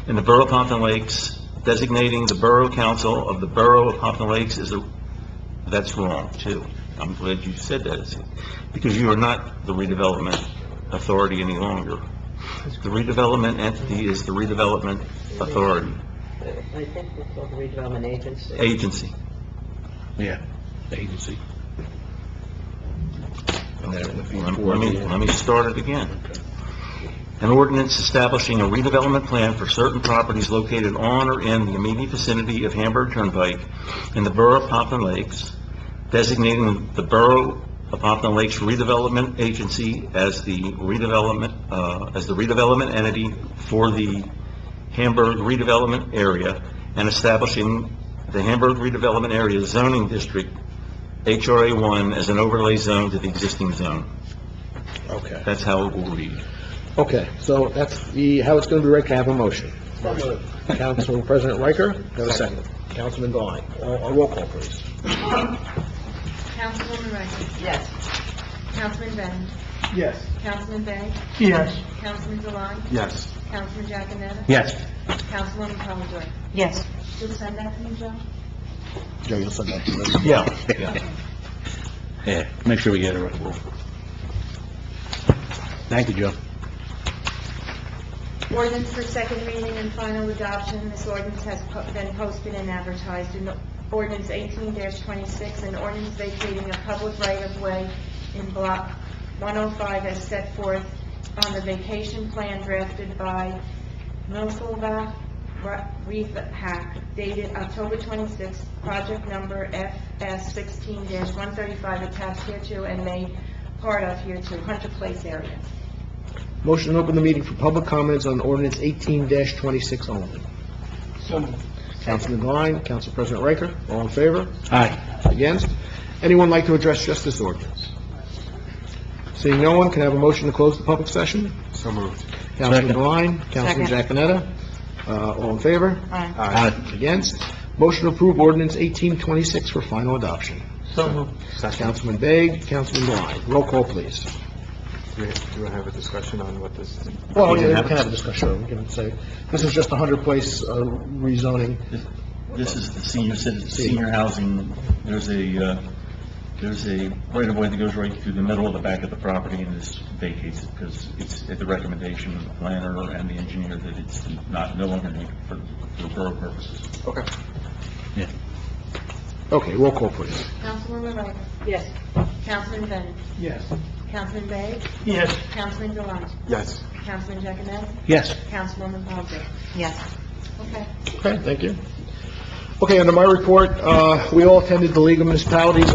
in the Borough of Pompton Lakes, designating the Borough Council of the Borough of Pompton Lakes that's wrong, too. I'm glad you said that, because you are not the redevelopment authority any longer. The redevelopment entity is the redevelopment authority, I think it's called the redevelopment agency. agency. Yeah, the agency. And then it would be Let me start it again. an ordinance establishing a redevelopment plan for certain properties located on or in the immediate vicinity of Hamburg Turnpike in the Borough of Pompton Lakes, designating the Borough of Pompton Lakes Redevelopment Agency as the redevelopment entity for the Hamburg redevelopment area, and establishing the Hamburg redevelopment area zoning district, HRA 1, as an overlay zone to the existing zone. Okay. That's how it will read. Okay, so that's how it's going to be read. Can I have a motion? Council President Riker, have a second. Councilman Devine, a roll call, please. Councilwoman Riker? Yes. Councilman Bennett? Yes. Councilman Bay? Yes. Councilman Devine? Yes. Councilman Giaconetti? Yes. Councilwoman Commodore? Yes. You'll send that to me, Joe? Joe, you'll send that to me. Yeah. Yeah, make sure we get it right. Thank you, Joe. Ordinance for second reading and final adoption. This ordinance has been posted and advertised in ordinance 18-26, an ordinance vacating a public right-of-way in block 105 as set forth on the vacation plan drafted by Milsilva Reef Hack, dated October 26, project number FS 16-135, attached hereto and made part of hereto, Hunter Place area. Motion to open the meeting for public comments on ordinance 18-26 only. Councilman Devine, Council President Riker, all in favor? Aye. Against? Anyone like to address just this ordinance? Seeing no one, can I have a motion to close the public session? So moved. Councilman Second. Devine, Councilman Giaconetti, all in favor? Aye. Against? Motion to approve ordinance 18-26 for final adoption. So moved. Councilman Bay, Councilman Devine, roll call, please. Do we have a discussion on what this? Well, yeah, we can have a discussion. We can say, this is just a 100-place rezoning. This is the senior housing. There's a right-of-way that goes right through the middle of the back of the property, and this vacates it because it's at the recommendation of the planner and the engineer that it's no longer needed for borough purposes. Okay. Yeah. Okay, roll call, please. Councilwoman Riker? Yes. Councilman Bennett? Yes. Councilman Bay? Yes. Councilman Devine? Yes. Councilman Giaconetti? Yes. Councilwoman Commodore? Yes. Okay. Okay, thank you. Okay, under my report, we all attended the League of Municipalities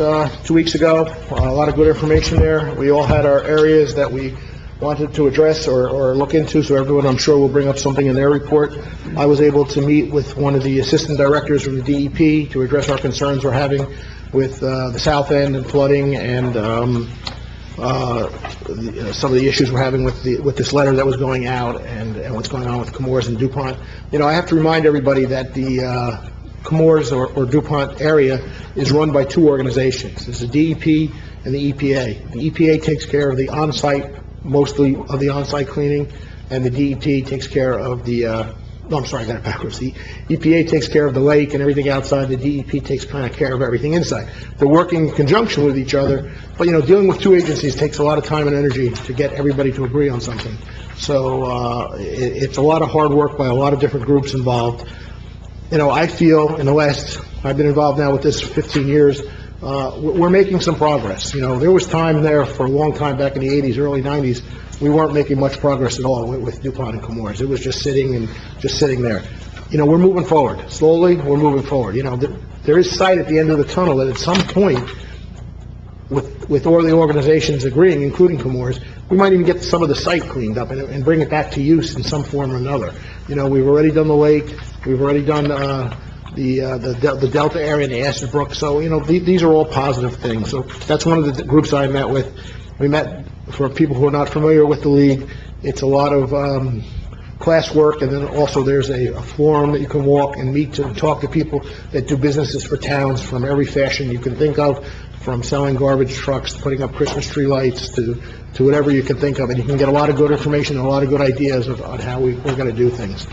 2 weeks ago. A lot of good information there. We all had our areas that we wanted to address or look into, so everyone, I'm sure, will bring up something in their report. I was able to meet with one of the assistant directors from the DEP to address our concerns we're having with the south end and flooding and some of the issues we're having with this letter that was going out and what's going on with Comores and DuPont. You know, I have to remind everybody that the Comores or DuPont area is run by two organizations. There's the DEP and the EPA. The EPA takes care of the on-site, mostly of the on-site cleaning, and the DEP takes care of the, no, I'm sorry, I got it backwards. The EPA takes care of the lake and everything outside. The DEP takes kind of care of everything inside. They're working in conjunction with each other, but, you know, dealing with two agencies takes a lot of time and energy to get everybody to agree on something. So it's a lot of hard work by a lot of different groups involved. You know, I feel I've been involved now with this for 15 years, we're making some progress. You know, there was time there for a long time back in the 80s, early 90s, we weren't making much progress at all with DuPont and Comores. It was just sitting there. You know, we're moving forward. Slowly, we're moving forward. You know, there is sight at the end of the tunnel that at some point, with all the organizations agreeing, including Comores, we might even get some of the site cleaned up and bring it back to use in some form or another. You know, we've already done the lake, we've already done the Delta area and the Acid Brook, so, you know, these are all positive things. So that's one of the groups I met with. We met, for people who are not familiar with the league, it's a lot of class work, and then also there's a forum that you can walk and meet and talk to people that do businesses for towns from every fashion you can think of, from selling garbage trucks to putting up Christmas tree lights to whatever you can think of, and you can get a lot of good information and a lot of good ideas on how we're going to do things.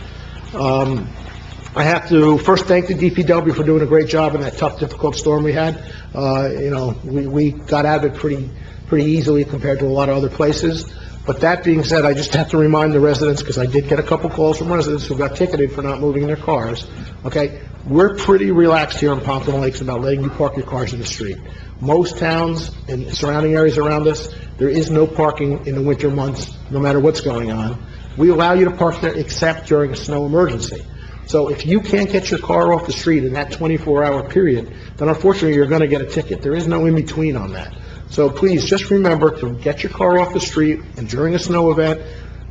I have to first thank the DPW for doing a great job in that tough, difficult storm we had. You know, we got out of it pretty easily compared to a lot of other places. But that being said, I just have to remind the residents, because I did get a couple calls from residents who got ticketed for not moving their cars, okay? We're pretty relaxed here in Pompton Lakes about letting you park your cars in the street. Most towns and surrounding areas around us, there is no parking in the winter months, no matter what's going on. we allow you to park there except during a snow emergency. So if you can't get your car off the street in that 24-hour period, then unfortunately, you're going to get a ticket. There is no in-between on that. So please, just remember to get your car off the street, and during a snow event,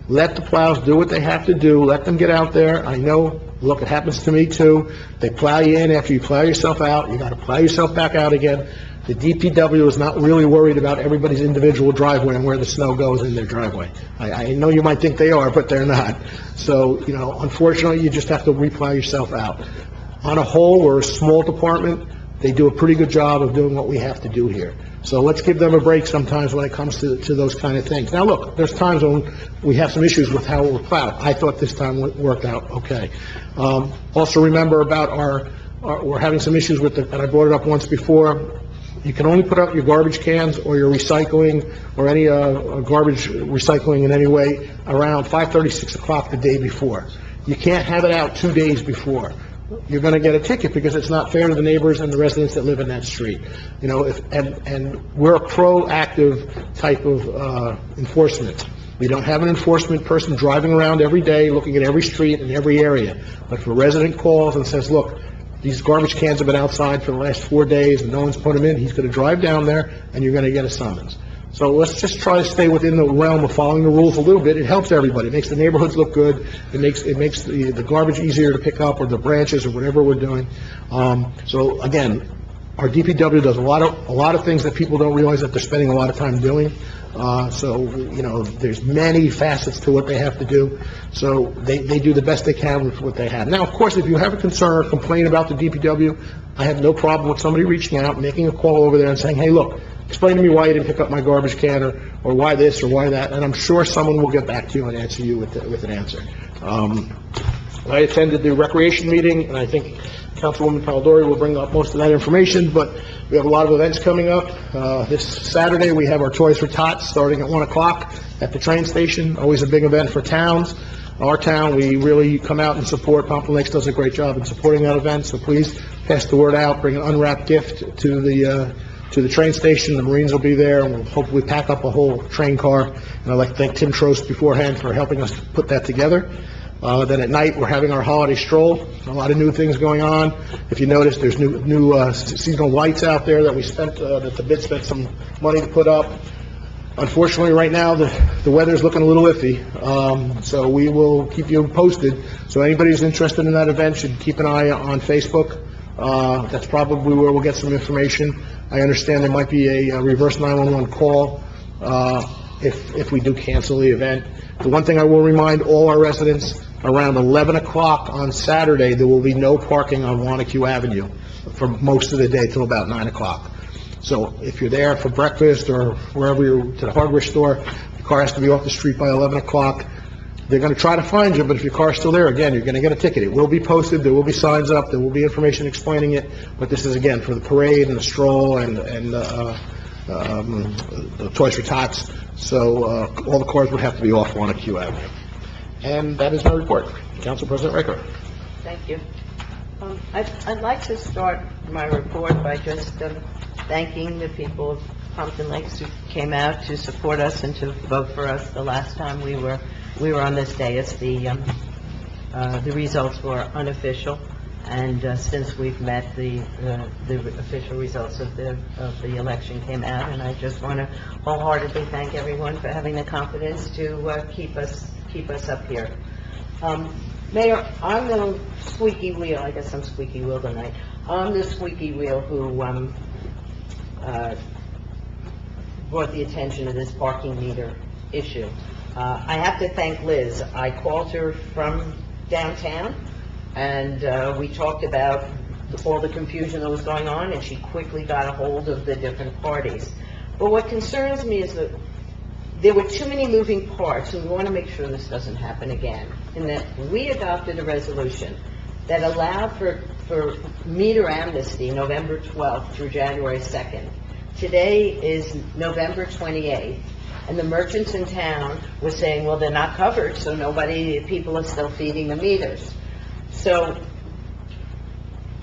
let the plows do what they have to do. Let them get out there. I know, look, it happens to me too. They plow you in after you plow yourself out. You got to plow yourself back out again. The DPW is not really worried about everybody's individual driveway and where the snow goes in their driveway. I know you might think they are, but they're not. So, unfortunately, you just have to replow yourself out. On a whole, we're a small department. They do a pretty good job of doing what we have to do here. So let's give them a break sometimes when it comes to those kind of things. Now, look, there's times when we have some issues with how we're plowed. I thought this time worked out okay. Also remember about we're having some issues with and I brought it up once before. You can only put up your garbage cans or your recycling or any garbage recycling in any way around 5:30, 6 o'clock the day before. You can't have it out 2 days before. You're going to get a ticket because it's not fair to the neighbors and the residents that live in that street. And we're a proactive type of enforcement. We don't have an enforcement person driving around every day looking at every street and every area. But if a resident calls and says, look, these garbage cans have been outside for the last 4 days and no one's put them in, he's going to drive down there and you're going to get a summons. So let's just try to stay within the realm of following the rules a little bit. It helps everybody. It makes the neighborhoods look good. It makes the garbage easier to pick up, or the branches, or whatever we're doing. So again, our DPW does a lot of things that people don't realize that they're spending a lot of time doing. There's many facets to what they have to do. So they do the best they can with what they have. Now, of course, if you have a concern or complaint about the DPW, I have no problem with somebody reaching out, making a call over there and saying, hey, look, explain to me why you didn't pick up my garbage can, or why this or why that, and I'm sure someone will get back to you and answer you with an answer. I attended the recreation meeting, and I think Councilwoman Palidori will bring up most of that information, but we have a lot of events coming up. This Saturday, we have our Toys for Tots starting at 1 o'clock at the train station, always a big event for towns. Our town, we really come out and support. Pompton Lakes does a great job in supporting that event, so please pass the word out, bring an unwrapped gift to the train station. The Marines will be there, and we'll hopefully pack up a whole train car. And I'd like to thank Tim Trost beforehand for helping us put that together. Then at night, we're having our holiday stroll. A lot of new things going on. If you notice, there's new seasonal lights out there that the bid spent some money to put up. Unfortunately, right now, the weather's looking a little iffy, so we will keep you posted. So anybody who's interested in that event should keep an eye on Facebook. That's probably where we'll get some information. I understand there might be a reverse 911 call if we do cancel the event. The one thing I will remind all our residents, around 11 o'clock on Saturday, there will be no parking on Wanacue Avenue for most of the day till about 9 o'clock. So if you're there for breakfast or wherever you're to the hardware store, the car has to be off the street by 11 o'clock. They're going to try to find you, but if your car's still there, again, you're going to get a ticket. It will be posted, there will be signs up, there will be information explaining it, but this is, again, for the parade and the stroll and the Toys for Tots. So all the cars would have to be off Wanacue Avenue. And that is my report. Council President Riker. Thank you. I'd like to start my report by just thanking the people of Pompton Lakes who came out to support us and to vote for us the last time we were on this dais. The results were unofficial, and since we've met, the official results of the election came out, and I just want to wholeheartedly thank everyone for having the confidence to keep us up here. Mayor, I'm the squeaky wheel. I guess I'm squeaky wheel tonight. I'm the squeaky wheel who brought the attention to this parking meter issue. I have to thank Liz. I called her from downtown, and we talked about all the confusion that was going on, and she quickly got a hold of the different parties. But what concerns me is that there were too many moving parts, and we want to make sure this doesn't happen again, in that we adopted a resolution that allowed for meter amnesty November 12th through January 2nd. Today is November 28th, and the merchants in town were saying, well, they're not covered, so people are still feeding the meters. So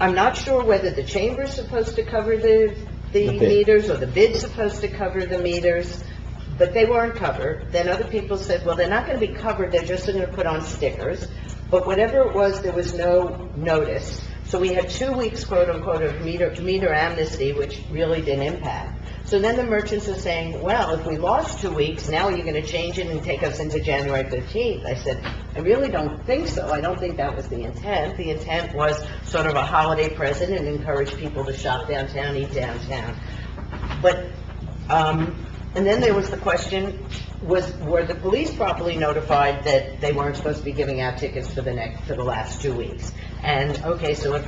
I'm not sure whether the chamber's supposed to cover the meters or the bid's supposed to cover the meters, but they weren't covered. Then other people said, well, they're not going to be covered, they're just going to put on stickers. But whatever it was, there was no notice. So we had 2 weeks, quote unquote, of meter amnesty, which really didn't impact. So then the merchants are saying, well, if we lost 2 weeks, now you're going to change it and take us into January 15th. I said, I really don't think so. I don't think that was the intent. The intent was sort of a holiday present and encourage people to shop downtown, eat downtown. But, and then there was the question, were the police properly notified that they weren't supposed to be giving out tickets for the last 2 weeks? And, okay, so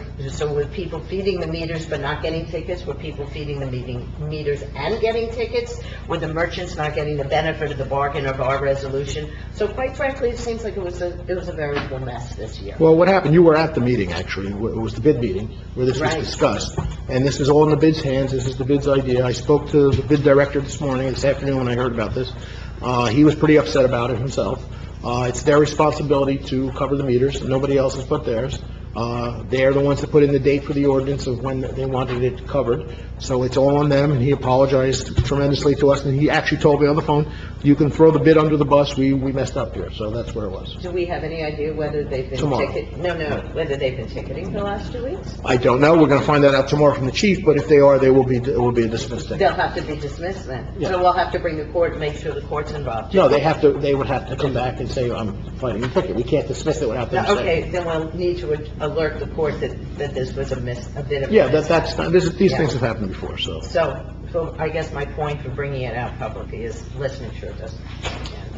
were people feeding the meters but not getting tickets? Were people feeding the meters and getting tickets? Were the merchants not getting the benefit of the bargain of our resolution? So quite frankly, it seems like it was a veritable mess this year. Well, what happened, you were at the meeting, actually. It was the bid meeting where this was Right. discussed. And this is all in the bid's hands. This is the bid's idea. I spoke to the bid director this afternoon, when I heard about this. He was pretty upset about it himself. It's their responsibility to cover the meters. Nobody else has put theirs. They're the ones that put in the date for the ordinance of when they wanted it covered. So it's all on them, and he apologized tremendously to us, and he actually told me on the phone, you can throw the bid under the bus, we messed up here. So that's where it was. Do we have any idea whether they've been Tomorrow. whether they've been ticketing for the last 2 weeks? I don't know. We're going to find that out tomorrow from the chief, but if they are, it will be a dismissed ticket. They'll have to be dismissed then. Yeah. So we'll have to bring the court and make sure the court's involved. No, they would have to come back and say, I'm fighting the ticket. We can't dismiss it without them saying. Okay, then we'll need to alert the court that this was a bit of a Yeah, mess. these Yeah. things have happened before, so. So I guess my point for bringing it out publicly is, let's make sure it doesn't.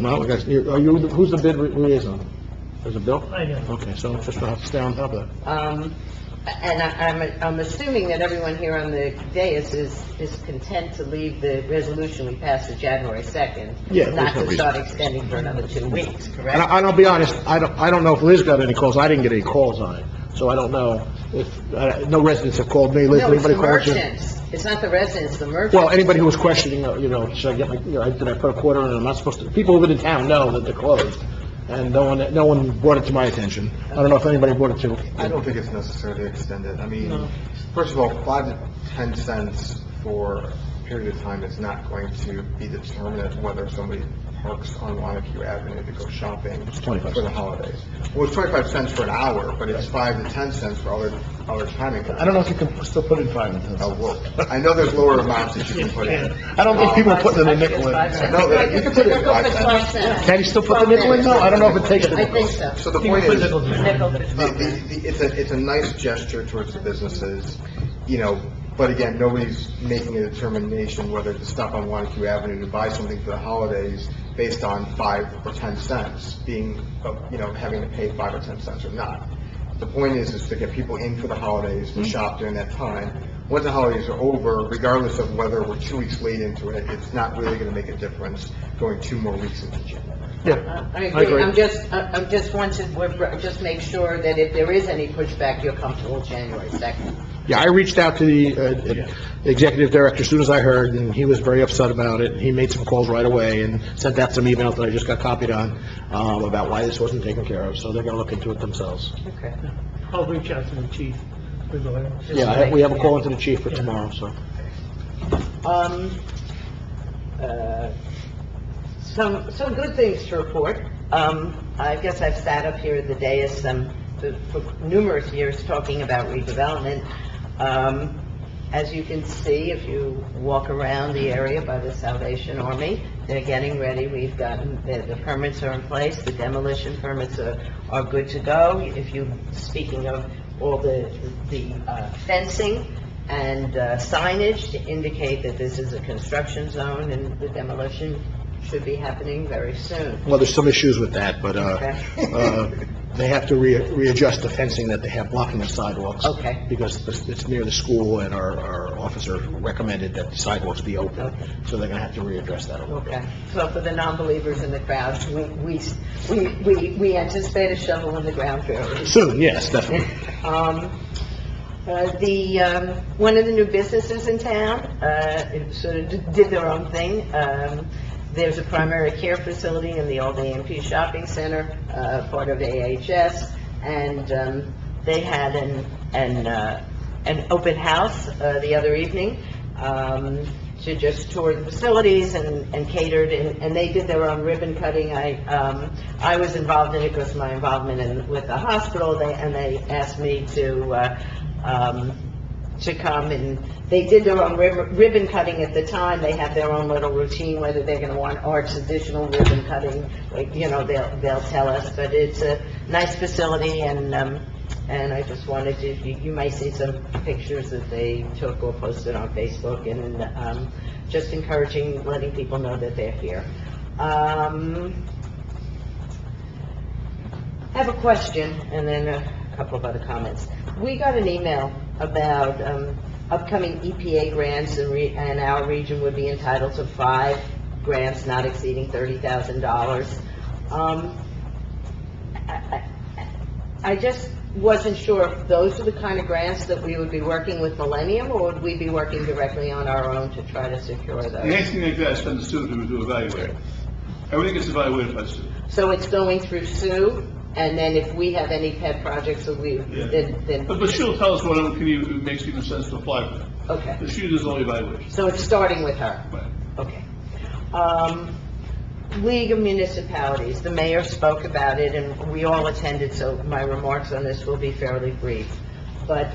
Well, I guess, who's the bid liaison? Is it Bill? I know. Okay, so just gonna have to stay on top of that. And I'm assuming that everyone here on the dais is content to leave the resolution we passed to January 2nd. Yeah, there's Not no to reason. start extending for another 2 weeks, And correct? I'll be honest, I don't know if Liz got any calls. I didn't get any calls on it, so I don't know if, no residents have called me. Liz, No, it's the anybody called you? merchants. It's not the residents, the merchants. Well, anybody who was questioning, should I get did I put a quarter in? I'm not supposed to, people who live in town know that they're closed. And no one brought it to my attention. I don't know if anybody brought it to. I don't think it's necessary to extend it. I mean, No. first of all, 5 to 10 cents for a period of time is not going to be determinant whether somebody parks on Wanacue Avenue to go shopping It's 25 for the holidays. Well, it's 25 cents for an hour, but it's 5 to 10 cents for other timing. I don't know if you can still put in 5 and 10 Oh, cents. well, I know there's lower amounts that you can put in. I don't think people are putting in a nickel in. No, you can put in 5 cents. Can you still put the nickel in? No, I don't know if it takes the I nickel. think so. So the point is, Nickel to 12 it's a nice gesture towards the businesses, but again, nobody's making a determination whether to stop on Wanacue Avenue to buy something for the holidays based on 5 or 10 cents being, having to pay 5 or 10 cents or not. The point is to get people in for the holidays, to shop during that time. Once the holidays are over, regardless of whether we're 2 weeks late into it, it's not really going to make a difference going 2 more weeks into June. Yeah, I agree. I'm just wanted, just make sure that if there is any pushback, you're comfortable with January 2nd. yeah, I reached out to the executive director as soon as I heard, and he was very upset about it. He made some calls right away and sent out some emails that I just got copied on, about why this wasn't taken care of, so they're gonna look into it themselves. Okay. I'll reach out to the chief regarding. Yeah, we have a call into the chief for tomorrow, so. Some good things to report. I guess I've sat up here at the dais for numerous years talking about redevelopment. As you can see, if you walk around the area by the Salvation Army, they're getting ready. We've gotten, the permits are in place, the demolition permits are good to go. Speaking of all the fencing and signage to indicate that this is a construction zone and the demolition should be happening very soon. Well, there's some issues with that, but, Okay. they have to readjust the fencing that they have blocking the sidewalks. Okay. Because it's near the school, and our officer recommended that the sidewalks be open. Okay. So they're gonna have to readdress that a little bit. Okay, so for the non-believers in the crowd, we anticipate a shovel in the ground fairly Soon, yes, definitely. One of the new businesses in town, sort of did their own thing. There's a primary care facility in the old A&P Shopping Center, part of AHS, and they had an open house the other evening. to just tour the facilities and catered, and they did their own ribbon cutting. I was involved in it because of my involvement with the hospital, and they asked me to come, and they did their own ribbon cutting at the time. They have their own little routine, whether they're going to want arts additional ribbon cutting, like, they'll tell us, but it's a nice facility, and I just wanted to, you might see some pictures that they took or posted on Facebook, and just encouraging, letting people know that they're here. I have a question, and then a couple of other comments. We got an email about upcoming EPA grants, and our region would be entitled to 5 grants not exceeding $30,000. I just wasn't sure if those are the kind of grants that we would be working with Millennium, or would we be working directly on our own to try to secure those? Anything like that is done to Sue to evaluate. Everything gets evaluated by Sue. So it's going through Sue, and then if we have any pet projects that we, then... But she'll tell us what it makes even sense to apply for. Okay. But she does all the evaluation. So it's starting with her? Right. Okay. League of Municipalities, the mayor spoke about it, and we all attended, so my remarks on this will be fairly brief. But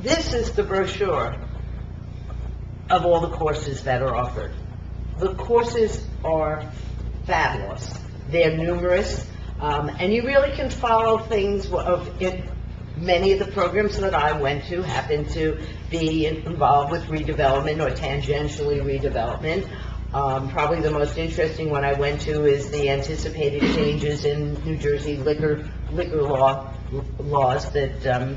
this is the brochure of all the courses that are offered. The courses are fabulous. They're numerous, and you really can follow things of it. Many of the programs that I went to happen to be involved with redevelopment or tangentially redevelopment. Probably the most interesting one I went to is the anticipated changes in New Jersey liquor laws that,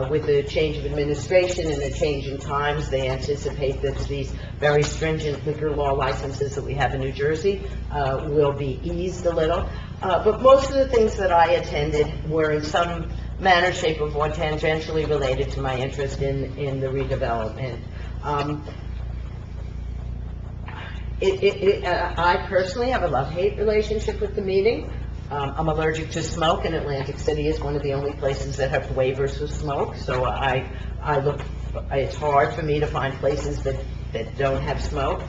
with the change of administration and the change in times, they anticipate that these very stringent liquor law licenses that we have in New Jersey will be eased a little. But most of the things that I attended were in some manner, shape, or form tangentially related to my interest in the redevelopment. I personally have a love-hate relationship with the meeting. I'm allergic to smoke, and Atlantic City is one of the only places that have waivers for smoke, so it's hard for me to find places that don't have smoke.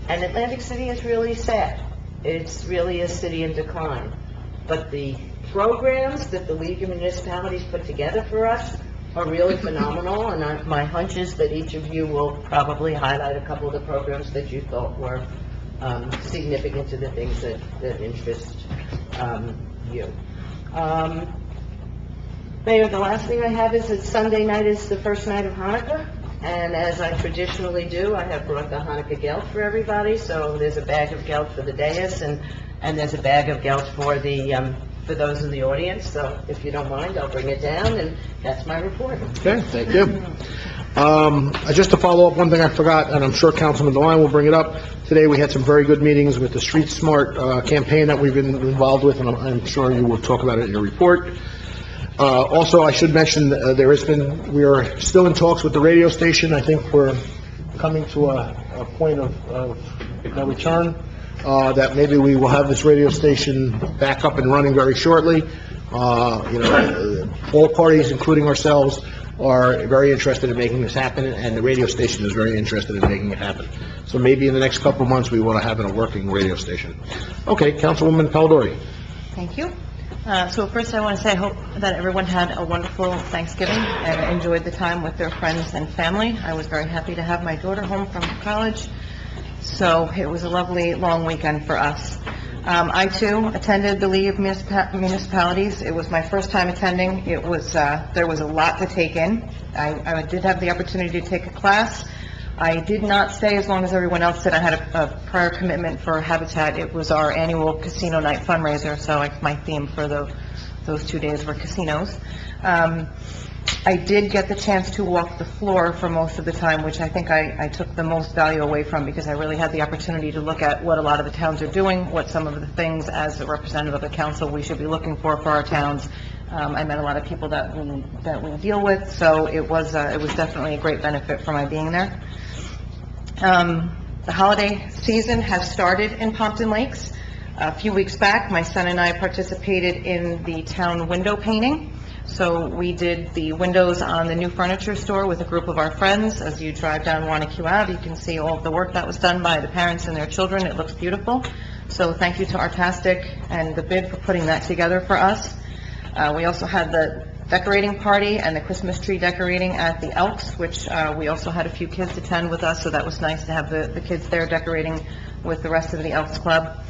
And Atlantic City is really sad. It's really a city in decline. But the programs that the League of Municipalities put together for us are really phenomenal, and my hunch is that each of you will probably highlight a couple of the programs that you thought were significant to the things that interest you. Mayor, the last thing I have is that Sunday night is the first night of Hanukkah, and as I traditionally do, I have brought the Hanukkah gelt for everybody. So there's a bag of gelt for the dais, and there's a bag of gelt for the for those in the audience. So if you don't mind, I'll bring it down, and that's my report. Okay, thank you. Just to follow up, one thing I forgot, and I'm sure Councilman DeLine will bring it up. Today, we had some very good meetings with the Street Smart campaign that we've been involved with, and I'm sure you will talk about it in your report. Also, I should mention, we are still in talks with the radio station. I think we're coming to a point of no return, that maybe we will have this radio station back up and running very shortly. All parties, including ourselves, are very interested in making this happen, and the radio station is very interested in making it happen. So maybe in the next couple of months, we want to have a working radio station. Okay, Councilwoman Palladori. Thank you. So first I want to say I hope that everyone had a wonderful Thanksgiving and enjoyed the time with their friends and family. I was very happy to have my daughter home from college, so it was a lovely long weekend for us. I too attended the League of Municipalities. It was my first time attending. It was there was a lot to take in. I did have the opportunity to take a class. I did not stay as long as everyone else did. I had a prior commitment for Habitat. It was our annual casino night fundraiser, so my theme for those 2 days were casinos. I did get the chance to walk the floor for most of the time, which I think I took the most value away from, because I really had the opportunity to look at what a lot of the towns are doing, what some of the things as a representative of the council we should be looking for our towns. I met a lot of people that we deal with, so it was definitely a great benefit for my being there. The holiday season has started in Pompton Lakes. A few weeks back, my son and I participated in the town window painting. So we did the windows on the new furniture store with a group of our friends. As you drive down Wanacue Ave, you can see all of the work that was done by the parents and their children. It looks beautiful. So thank you to Artastic and the bid for putting that together for us. We also had the decorating party and the Christmas tree decorating at the Elks, which we also had a few kids attend with us, so that was nice to have the kids there decorating with the rest of the Elks Club.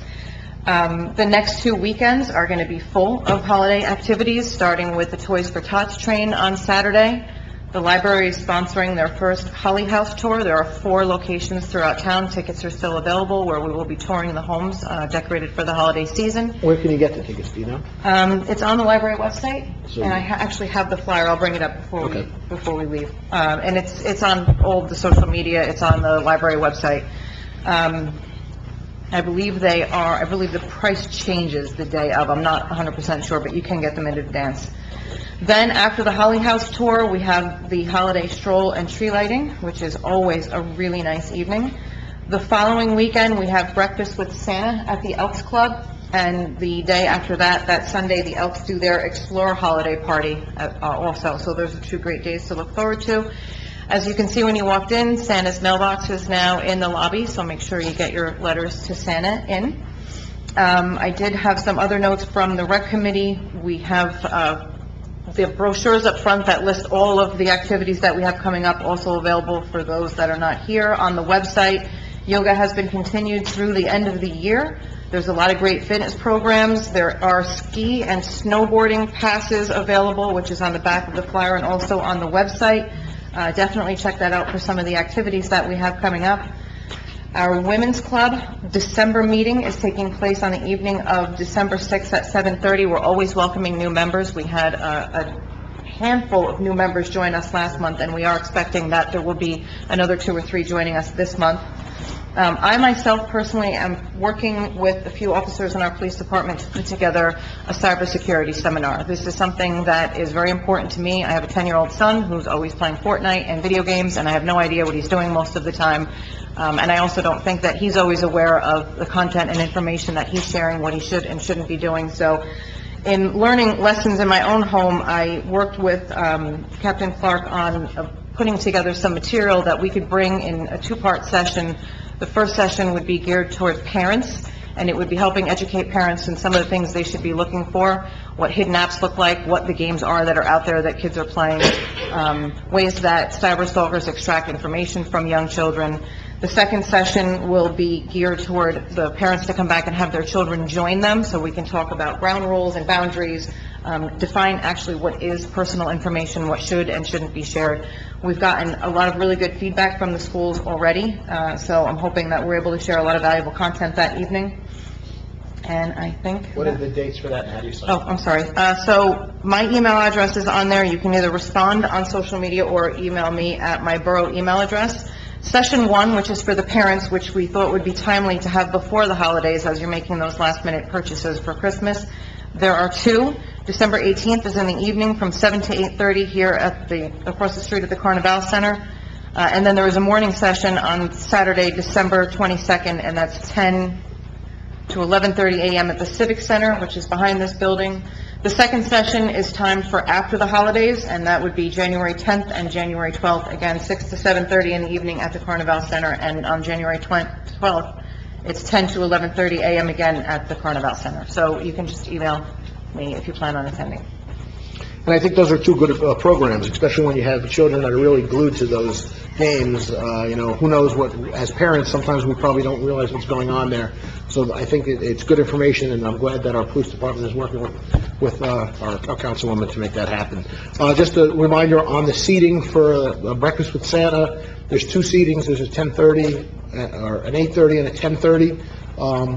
The next 2 weekends are going to be full of holiday activities, starting with the Toys for Tots train on Saturday. The library is sponsoring their first Holly House tour. There are 4 locations throughout town. Tickets are still available, where we will be touring the homes decorated for the holiday season. Where can you get the tickets, do you know? It's on the library website, So- and I actually have the flyer. I'll bring it up Okay. before we leave. And it's on all the social media. It's on the library website. I believe the price changes the day of. I'm not 100% sure, but you can get them in advance. Then, after the Holly House tour, we have the holiday stroll and tree lighting, which is always a really nice evening. The following weekend, we have breakfast with Santa at the Elks Club, and the day after that, that Sunday, the Elks do their Explore holiday party also. So those are 2 great days to look forward to. As you can see when you walked in, Santa's mailbox is now in the lobby, so make sure you get your letters to Santa in. I did have some other notes from the rec committee. We have the brochures up front that list all of the activities that we have coming up, also available for those that are not here on the website. Yoga has been continued through the end of the year. There's a lot of great fitness programs. There are ski and snowboarding passes available, which is on the back of the flyer and also on the website. Definitely check that out for some of the activities that we have coming up. Our Women's Club December meeting is taking place on the evening of December 6th at 7:30. We're always welcoming new members. We had a handful of new members join us last month, and we are expecting that there will be another 2 or 3 joining us this month. I myself personally am working with a few officers in our police department to put together a cybersecurity seminar. This is something that is very important to me. I have a 10-year-old son who's always playing Fortnite and video games, and I have no idea what he's doing most of the time. And I also don't think that he's always aware of the content and information that he's sharing, what he should and shouldn't be doing. So in learning lessons in my own home, I worked with Captain Clark on putting together some material that we could bring in a 2-part session. The first session would be geared toward parents, and it would be helping educate parents in some of the things they should be looking for, what hidden apps look like, what the games are that are out there that kids are playing, ways that cyberstalkers extract information from young children. The second session will be geared toward the parents to come back and have their children join them, so we can talk about ground rules and boundaries, define actually what is personal information, what should and shouldn't be shared. We've gotten a lot of really good feedback from the schools already, so I'm hoping that we're able to share a lot of valuable content that evening. And I think... What are the dates for that, and how do you sign Oh, up? I'm sorry. So my email address is on there. You can either respond on social media or email me at my borough email address. Session 1, which is for the parents, which we thought would be timely to have before the holidays as you're making those last-minute purchases for Christmas. There are 2. December 18th is in the evening from 7 to 8:30 here at across the street at the Carnival Center. And then there is a morning session on Saturday, December 22nd, and that's 10 to 11:30 a.m. at the Civic Center, which is behind this building. The second session is timed for after the holidays, and that would be January 10th and January 12th, again, 6 to 7:30 in the evening at the Carnival Center, and on January 12th, it's 10 to 11:30 a.m. again at the Carnival Center. So you can just email me if you plan on attending. And I think those are 2 good programs, especially when you have children that are really glued to those games. Who knows what, as parents, sometimes we probably don't realize what's going on there. So I think it's good information, and I'm glad that our police department is working with our councilwoman to make that happen. Just a reminder on the seating for Breakfast with Santa, there's 2 seatings. There's a 10:30, or an 8:30 and a 10:30.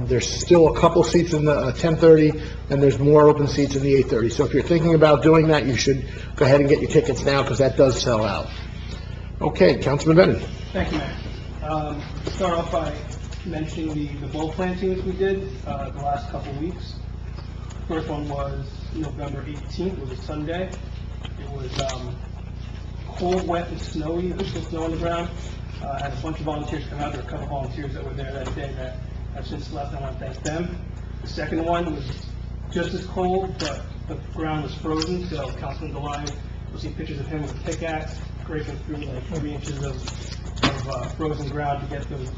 There's still a couple seats in the 10:30, and there's more open seats in the 8:30. So if you're thinking about doing that, you should go ahead and get your tickets now, because that does sell out. Okay, Councilman Bennett. Thank you, Mayor. Start off by mentioning the bulb plantings we did the last couple weeks. First one was November 18th. It was a Sunday. It was cold, wet, and snowy. There was still snow on the ground. I had a bunch of volunteers come out. There were a couple volunteers that were there that day that have since left. I want to thank them. The second one was just as cold, but the ground was frozen, so Councilman Deline, you'll see pictures of him with a pickaxe, breaking through like 3 inches of frozen ground to get those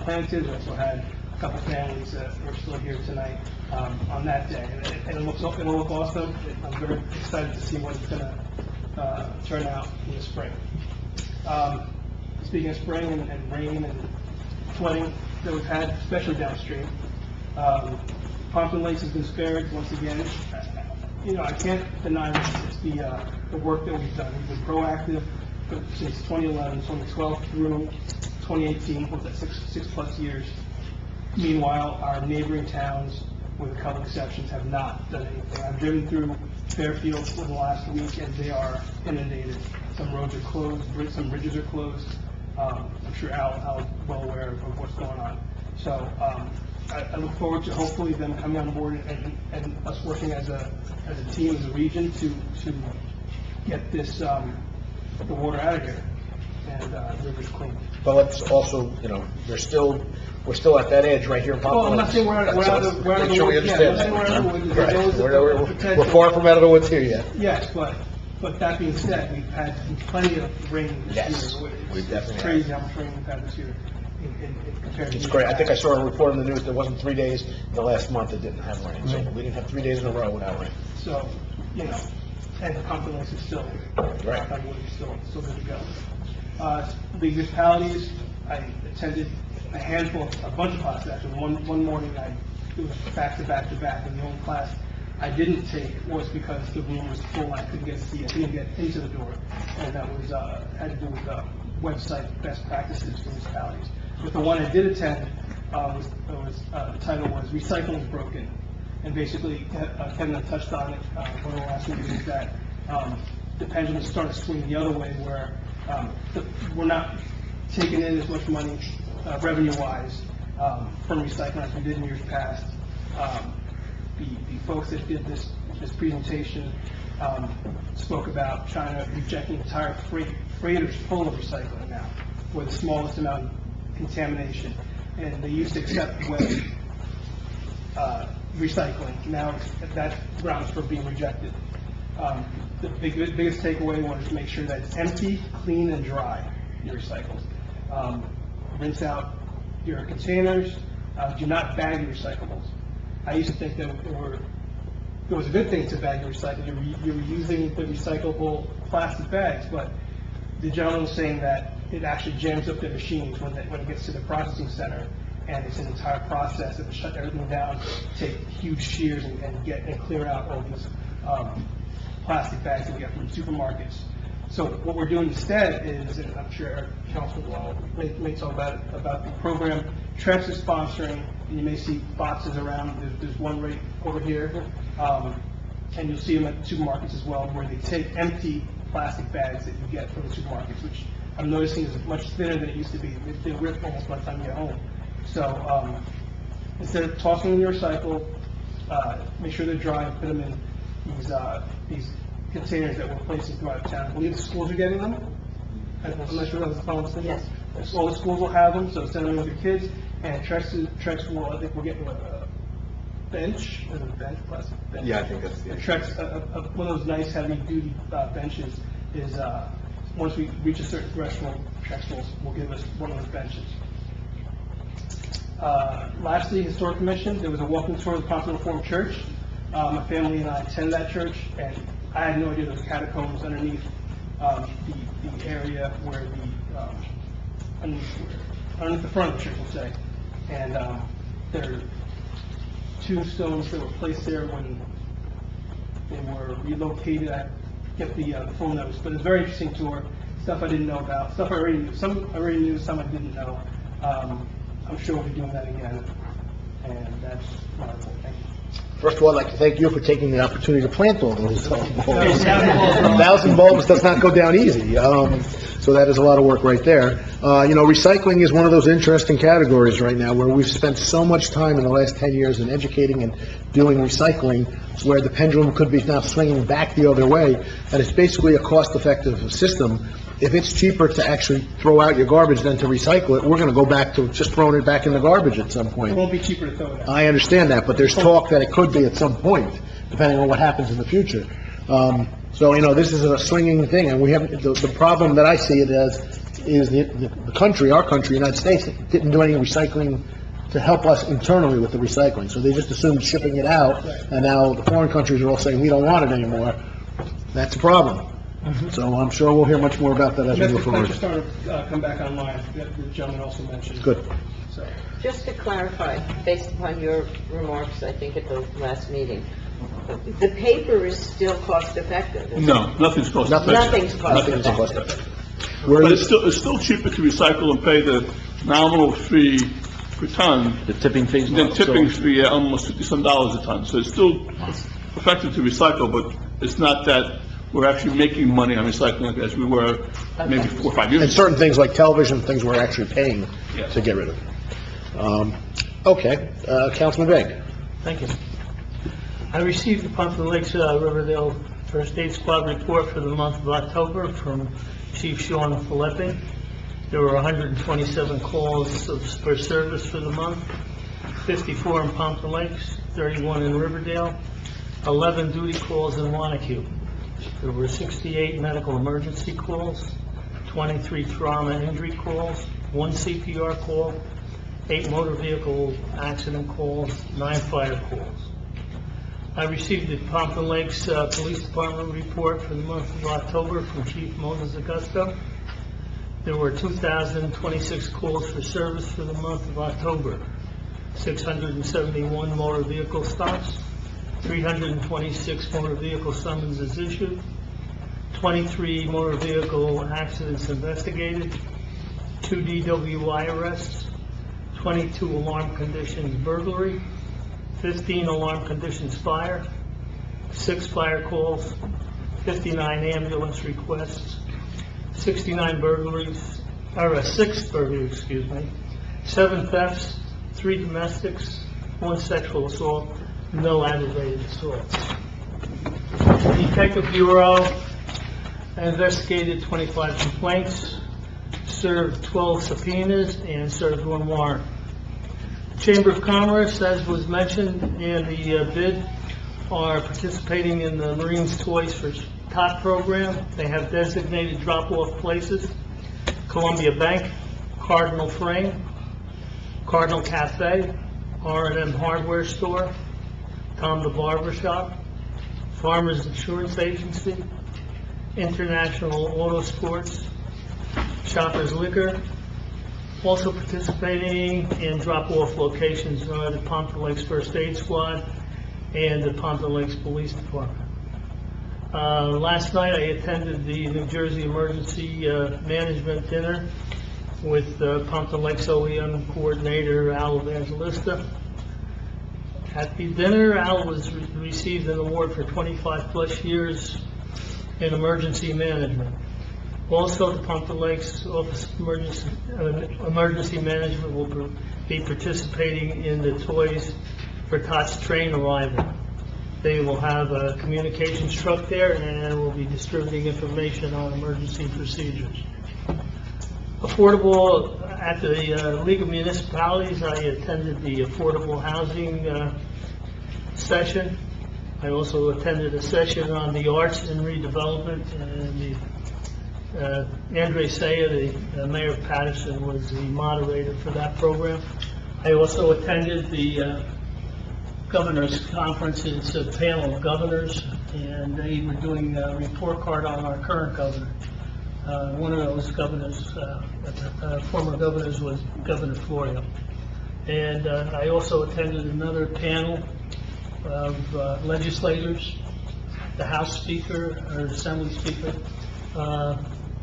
planted. We also had a couple families that were still here tonight on that day. And it'll look awesome. I'm very excited to see what it's going to turn out in the spring. Speaking of spring and rain and flooding that we've had, especially downstream, Pompton Lakes has been spared once again. You know, I can't deny it's the work that we've done. We've been proactive since 2011, 2012 through 2018, what's that, six plus years. Meanwhile, our neighboring towns, with a couple exceptions, have not done anything. I've driven through Fairfield in the last week, and they are inundated. Some roads are closed, some bridges are closed. I'm sure Al is well aware of what's going on. So I look forward to hopefully them coming on board and us working as a team, as a region, to get this the water out of here and rivers clean. But let's also, you know, we're still at that edge right here in Pompton. Well, I'm not saying we're out of the Make sure we woods. understand Yeah, we're out of the woods. Right. There was a potential- We're far from out of the woods here yet. Yes, but that being said, we've had plenty of rain this Yes, year. we definitely It's crazy how much rain we've had this year in compared to. It's great. I think I saw a report in the news, there wasn't 3 days in the last month that didn't have rain. So we didn't have 3 days in a row without rain. So, you know, and the Pompton Lakes is still, Right. still good to go. The municipalities, I attended a bunch of classes actually. One morning it was back to back to back, and the only class I didn't take was because the room was full. I couldn't get a seat. I couldn't get into the door, and that was had to do with website best practices for municipalities. But the one I did attend the title was "Recycling is Broken," and basically Kevin touched on it one of the last meetings, that the pendulum started to swing the other way, where we're not taking in as much money revenue-wise from recycling as we did in years past. The folks that did this presentation spoke about China rejecting entire freighters full of recycling now, for the smallest amount of contamination. And they used to accept wet recycling. Now that's grounds for being rejected. The biggest takeaway was to make sure that it's empty, clean, and dry, your recycles. Rinse out your containers. Do not bag your recyclables. I used to think that it was a good thing to bag your recyclables. You were using the recyclable plastic bags, but the gentleman was saying that it actually jams up the machines when it gets to the processing center, and it's an entire process of shut everything down, take huge shears and clear out all these plastic bags that we get from supermarkets. So what we're doing instead is, and I'm sure our council may talk about the program Trex is sponsoring, and you may see boxes around. There's one right over here, and you'll see them at supermarkets as well, where they take empty plastic bags that you get from the supermarkets, which I'm noticing is much thinner than it used to be. They rip almost by the time you get home. So instead of tossing them in your recycle, make sure they're dry and put them in these containers that we're placing throughout town. I believe the schools are getting them. I'm not sure that was the policy. Yes. All the schools will have them, so send them with your kids. And Trex will, I think we're getting a bench, plastic bench. Yeah, I think that's the Trex, one of those nice heavy-duty benches is, once we reach a certain threshold, Trex will give us one of those benches. Lastly, Historic Commission, there was a walking tour of the Pompton Reformed Church. My family and I attended that church, and I had no idea there was catacombs underneath the area where underneath the front of the church, we'll say. And there are tombstones that were placed there when they were relocated. I get the full notes, but it's a very interesting tour. Stuff I didn't know about, stuff I already knew. Some I already knew, some I didn't know. I'm sure we'll be doing that again, and that's my report. Thank you. First of all, I'd like to thank you for taking the opportunity to plant all those bulbs. 1,000 bulbs does not go down easy, so that is a lot of work right there. Recycling is one of those interesting categories right now where we've spent so much time in the last 10 years in educating and doing recycling, where the pendulum could be now swinging back the other way, and it's basically a cost-effective system. If it's cheaper to actually throw out your garbage than to recycle it, we're going to go back to just throwing it back in the garbage at some point. It won't be cheaper to throw it out. I understand that, but there's talk that it could be at some point. depending on what happens in the future. So, this is a swinging thing, and we haven't, the problem that I see it as is the country, our country, United States, didn't do any recycling to help us internally with the recycling. So they just assumed shipping it out, and now the foreign countries are all saying, we don't want it anymore. That's a problem. So I'm sure we'll hear much more about that as we That's move the plan forward. to start, come back online, that the gentleman also mentioned. Good. So, Just to clarify, based upon your remarks, I think at the last meeting, the paper is still cost effective. isn't it? No, nothing's cost effective. Nothing's cost Nothing is effective. cost effective. But it's still cheaper to recycle and pay the nominal fee per ton The tipping fees. than tipping fee at almost $50-some a ton. So it's still effective to recycle, but it's not that we're actually making money on recycling as we were maybe 4 or 5 years And ago. certain things like television, things we're actually paying Yes. to get rid of. Okay, Councilman Begg. Thank you. I received the Pompton Lakes Riverdale First Aid Squad report for the month of October from Chief Sean Filippi. There were 127 calls for service for the month, 54 in Pompton Lakes, 31 in Riverdale, 11 duty calls in Wanacue. There were 68 medical emergency calls, 23 trauma injury calls, 1 CPR call, 8 motor vehicle accident calls, 9 fire calls. I received the Pompton Lakes Police Department report for the month of October from Chief Moses Augusto. There were 2,026 calls for service for the month of October, 671 motor vehicle stops, 326 motor vehicle summonses issued, 23 motor vehicle accidents investigated, 2 DWI arrests, 22 alarm conditions burglary, 15 alarm conditions fire, 6 fire calls, 59 ambulance requests, 69 burglaries, or 6 burglaries, 7 thefts, 3 domestics, 1 sexual assault, no aggravated assaults. The Detective Bureau investigated 25 complaints, served 12 subpoenas, and served 1 warrant. Chamber of Commerce, as was mentioned in the bid, are participating in the Marines Toys for Tot program. They have designated drop-off places: Columbia Bank, Cardinal Frame, Cardinal Cafe, R&M Hardware Store, Tom the Barber Shop, Farmers Insurance Agency, International Auto Sports, Shoppers Liquor. Also participating in drop-off locations are the Pompton Lakes First Aid Squad and the Pompton Lakes Police Department. Last night I attended the New Jersey Emergency Management Dinner with Pompton Lakes OEM Coordinator Al Evangelista. At the dinner, Al received an award for 25 plus years in emergency management. Also, the Pompton Lakes Office of Emergency Management will be participating in the Toys for Tots train arrival. They will have a communications truck there and will be distributing information on emergency procedures. Affordable, at the League of Municipalities, I attended the affordable housing session. I also attended a session on the arts and redevelopment, and Andre Saya, the mayor of Patterson, was the moderator for that program. I also attended the governor's conference. It's a panel of governors, and they were doing a report card on our current governor. One of those governors, former governors, was Governor Florio. And I also attended another panel of legislators, the House Speaker, or Assembly Speaker,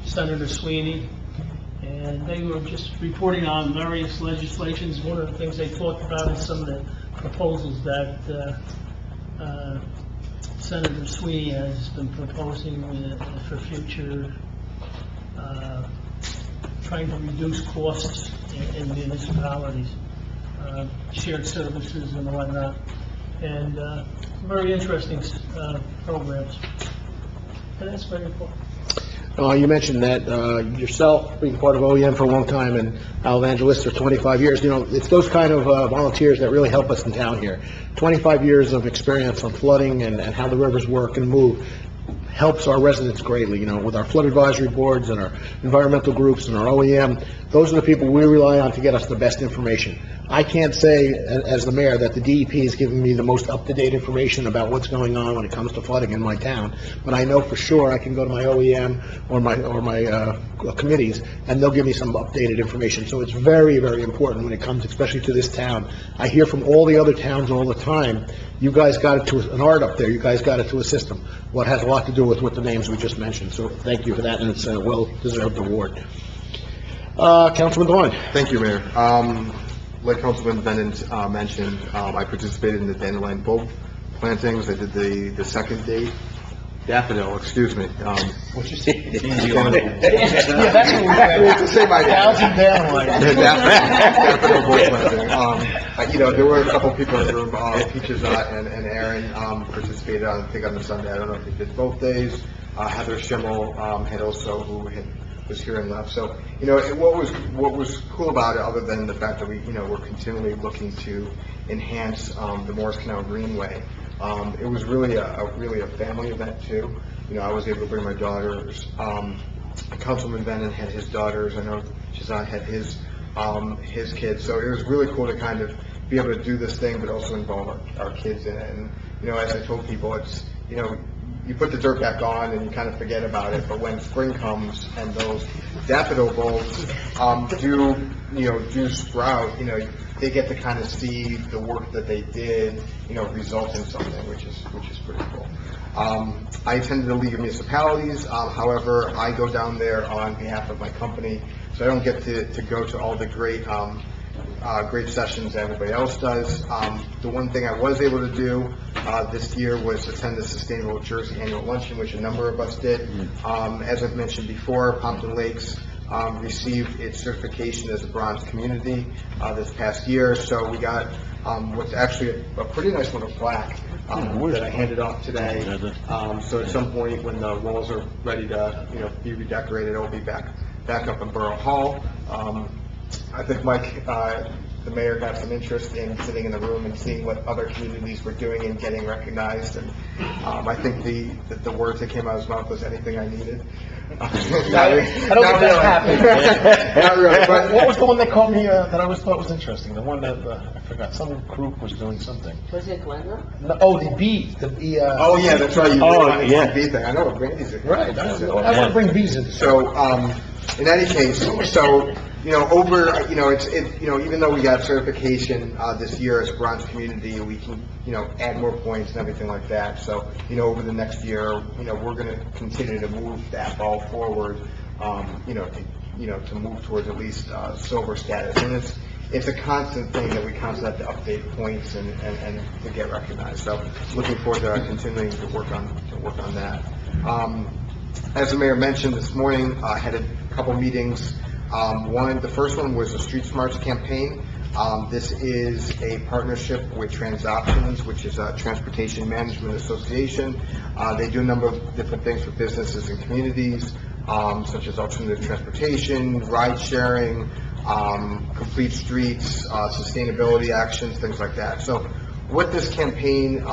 Senator Sweeney, and they were just reporting on various legislations. One of the things they talked about is some of the proposals that Senator Sweeney has been proposing for future, trying to reduce costs in municipalities, shared services and whatnot, and very interesting programs. And that's very important. You mentioned that yourself, being part of OEM for a long time, and Al Evangelista for 25 years. You know, it's those kind of volunteers that really help us in town here. 25 years of experience on flooding and how the rivers work and move helps our residents greatly, you know, with our flood advisory boards and our environmental groups and our OEM. Those are the people we rely on to get us the best information. I can't say, as the mayor, that the DEP is giving me the most up-to-date information about what's going on when it comes to flooding in my town, but I know for sure I can go to my OEM or my committees, and they'll give me some updated information. So it's very, very important when it comes, especially to this town. I hear from all the other towns all the time, you guys got it to an art up there, you guys got it to a system. Well, it has a lot to do with the names we just mentioned, so thank you for that, and it's a well-deserved award. Councilman Devine. Thank you, Mayor. Like Councilman Bennett mentioned, I participated in the dandelion bulb plantings. I did the second date. Daffodil, excuse me. What you say? Yeah, that's what we have to say. My daffodil bulb planting. You know, there were a couple people in the room. Peaches and Aaron participated on, I think, on the Sunday. I don't know if they did both days. Heather Schimmel had also, who was here and left. So, you know, what was cool about it, other than the fact that we're continually looking to enhance the Morris Canal Greenway. It was really a family event too. You know, I was able to bring my daughters. Councilman Bennett had his daughters. I know Shazad had his kids. So it was really cool to kind of be able to do this thing, but also involve our kids in it. And you know, as I told people, it's, you know, you put the dirt back on and you kind of forget about it, but when spring comes and those daffodil bulbs do sprout, you know, they get to kind of see the work that they did, you know, result in something, which is pretty cool. I attended the League of Municipalities. However, I go down there on behalf of my company, so I don't get to go to all the great sessions everybody else does. The one thing I was able to do this year was attend the Sustainable Jersey Annual Luncheon, which a number of us did. As I've mentioned before, Pompton Lakes received its certification as a bronze community this past year, so we got what's actually a pretty nice little plaque that I handed off today. So at some point when the walls are ready to be redecorated, it'll be back up in Borough Hall. I think Mike, the mayor, got some interest in sitting in the room and seeing what other communities were doing and getting recognized. And I think the words that came out of his mouth was anything I needed. I don't think that happened. Not really. But what was the one that called me that I always thought was interesting? The one that I forgot. Some group was doing something. Was it Glenda? No, oh, the bee. Oh yeah, that's right. Yeah. The bee thing. I know what Brandy's in. Right. I want to bring bees in. So in any case, so. Even though we got certification this year as a bronze community, we can, add more points and everything like that. So, over the next year, we're going to continue to move that ball forward, to move towards at least silver status. And it's a constant thing that we constantly have to update points and to get recognized. So, looking forward to continuing to work on that. As the mayor mentioned this morning, I had a couple meetings. The first one was the Street Smarts campaign. This is a partnership with Transoptions, which is a transportation management association. They do a number of different things for businesses and communities, such as alternative transportation, ride sharing, complete streets, sustainability actions, things like that. So what this campaign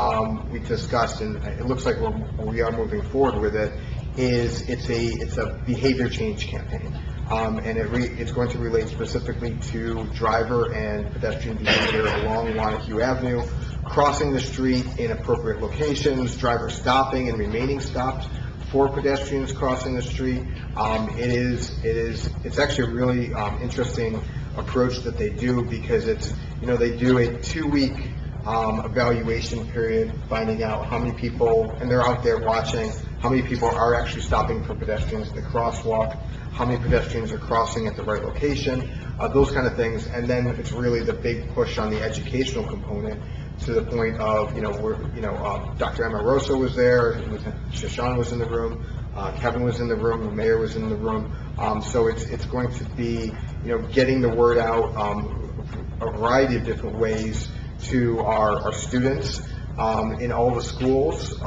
we discussed, and it looks like we are moving forward with it, is it's a behavior change campaign. And it's going to relate specifically to driver and pedestrian behavior along Wanacue Avenue, crossing the street in appropriate locations, driver stopping and remaining stopped for pedestrians crossing the street. It's actually a really interesting approach that they do, because they do a 2-week evaluation period, finding out how many people, and they're out there watching, how many people are actually stopping for pedestrians in the crosswalk, how many pedestrians are crossing at the right location, those kind of things. And then it's really the big push on the educational component, to the point of, Dr. Emma Rosa was there, Shashan was in the room, Kevin was in the room, the mayor was in the room. So it's going to be, getting the word out a variety of different ways to our students in all the schools.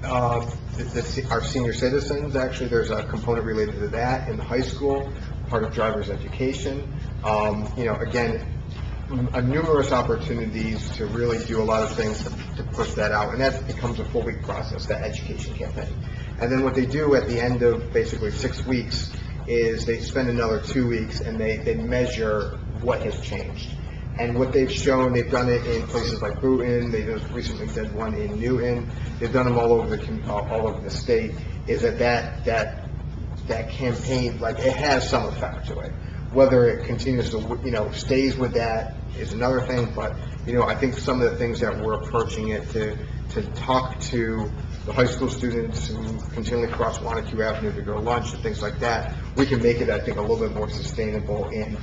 Our senior citizens, actually, there's a component related to that in the high school, part of driver's education. Again, numerous opportunities to really do a lot of things to push that out, and that becomes a 4-week process, that education campaign. And then what they do at the end of basically 6 weeks is they spend another 2 weeks and they measure what has changed. And what they've shown, they've done it in places like Bruton, they just recently did one in Newton, they've done them all over the state, is that campaign, like, it has some effect to it. Whether it continues to, stays with that is another thing, but, I think some of the things that we're approaching it to talk to the high school students who continually cross Wanacue Avenue to go to lunch and things like that, we can make it, I think, a little bit more sustainable in,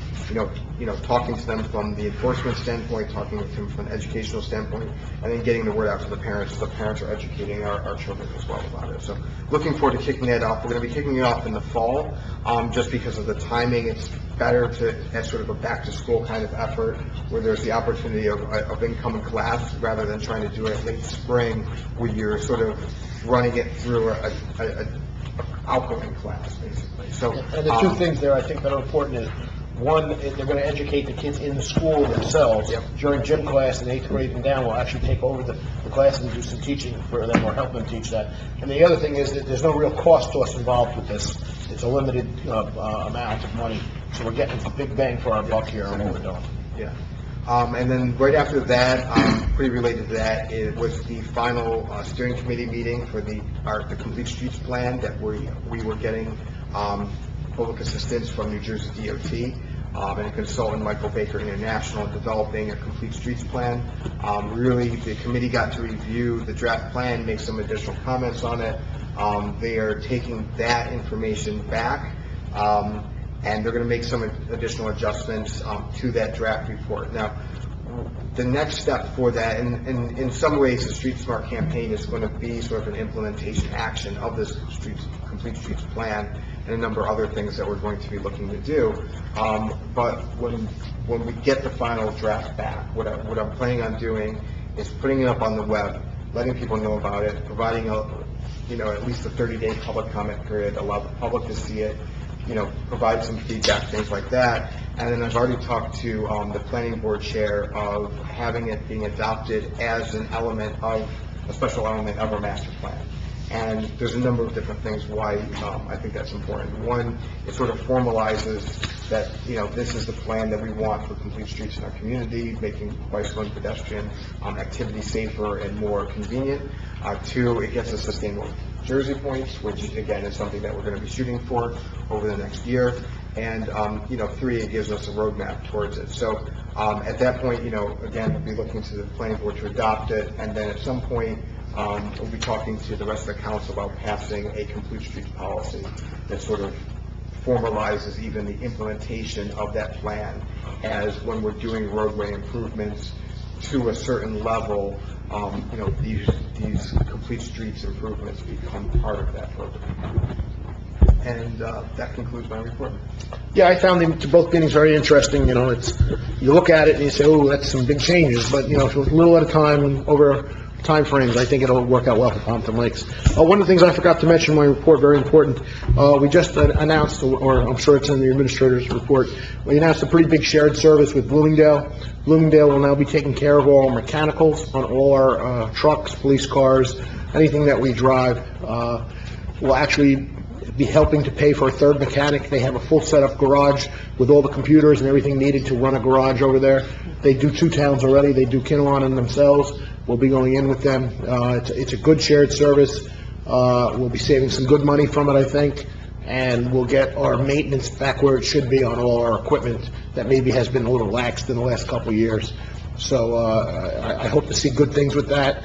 talking to them from the enforcement standpoint, talking to them from an educational standpoint, and then getting the word out to the parents, so the parents are educating our children as well about it. So looking forward to kicking that off. We're going to be kicking it off in the fall, just because of the timing. It's better to have sort of a back-to-school kind of effort where there's the opportunity of incoming class rather than trying to do it late spring where you're sort of running it through a outgoing class, basically. So, And the two things there I think that are important is, one, they're going to educate the kids in the school themselves. During gym class in 8th grade and down, we'll actually take over the class and do some teaching for them or help them teach that. And the other thing is that there's no real cost to us involved with this. It's a limited amount of money, so we're getting a big bang for our buck here on what we're doing. Yeah. And then right after that, pretty related to that, it was the final steering committee meeting for the Complete Streets Plan that we were getting public assistance from New Jersey DOT and a consultant, Michael Baker International, in developing a Complete Streets Plan. Really, the committee got to review the draft plan, make some additional comments on it. They are taking that information back, and they're going to make some additional adjustments to that draft report. Now, the next step for that, and in some ways the Street Smart campaign is going to be sort of an implementation action of this Complete Streets Plan and a number of other things that we're going to be looking to do. But when we get the final draft back, what I'm planning on doing is putting it up on the web, letting people know about it, providing at least a 30-day public comment period, allow the public to see it, provide some feedback, things like that. And then I've already talked to the planning board chair of having it being adopted as an element of, a special element of our master plan. And there's a number of different things why I think that's important. One, it sort of formalizes that, this is the plan that we want for complete streets in our community, making bicycle and pedestrian activity safer and more convenient. Two, it gets us sustainable Jersey points, which again is something that we're going to be shooting for over the next year. And, three, it gives us a roadmap towards it. So at that point, again, we'll be looking to the planning board to adopt it, and then at some point, we'll be talking to the rest of the council about passing a complete streets policy that sort of formalizes even the implementation of that plan, as when we're doing roadway improvements to a certain level, these complete streets improvements become part of that program. And that concludes my report. Yeah, I found both meetings very interesting. You look at it and you say, oh, that's some big changes, but, if it's a little at a time and over time frames, I think it'll work out well for Pompton Lakes. One of the things I forgot to mention in my report, very important, we just announced, or I'm sure it's in the administrator's report, we announced a pretty big shared service with Bloomingdale. Bloomingdale will now be taking care of all our mechanicals on all our trucks, police cars, anything that we drive. We'll actually be helping to pay for a third mechanic. They have a full setup garage with all the computers and everything needed to run a garage over there. They do 2 towns already. They do Kinnelon themselves. We'll be going in with them. It's a good shared service. We'll be saving some good money from it, I think, and we'll get our maintenance back where it should be on all our equipment that maybe has been a little laxed in the last couple of years. So I hope to see good things with that.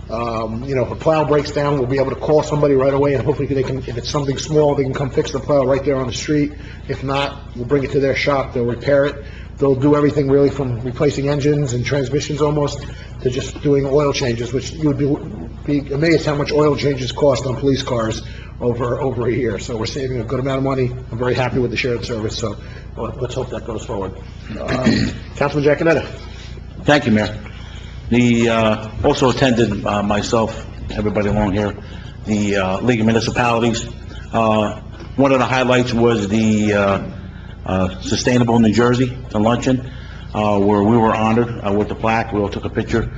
If a plow breaks down, we'll be able to call somebody right away, and hopefully they can, if it's something small, they can come fix the plow right there on the street. If not, we'll bring it to their shop, they'll repair it. They'll do everything really from replacing engines and transmissions almost to just doing oil changes, which you would be amazed how much oil changes cost on police cars over a year. So we're saving a good amount of money. I'm very happy with the shared service, so let's hope that goes forward. Councilman Giaconetti. Thank you, Mayor. Also attended myself everybody along here, the League of Municipalities. One of the highlights was the Sustainable New Jersey, the luncheon, where we were honored with the plaque. We all took a picture.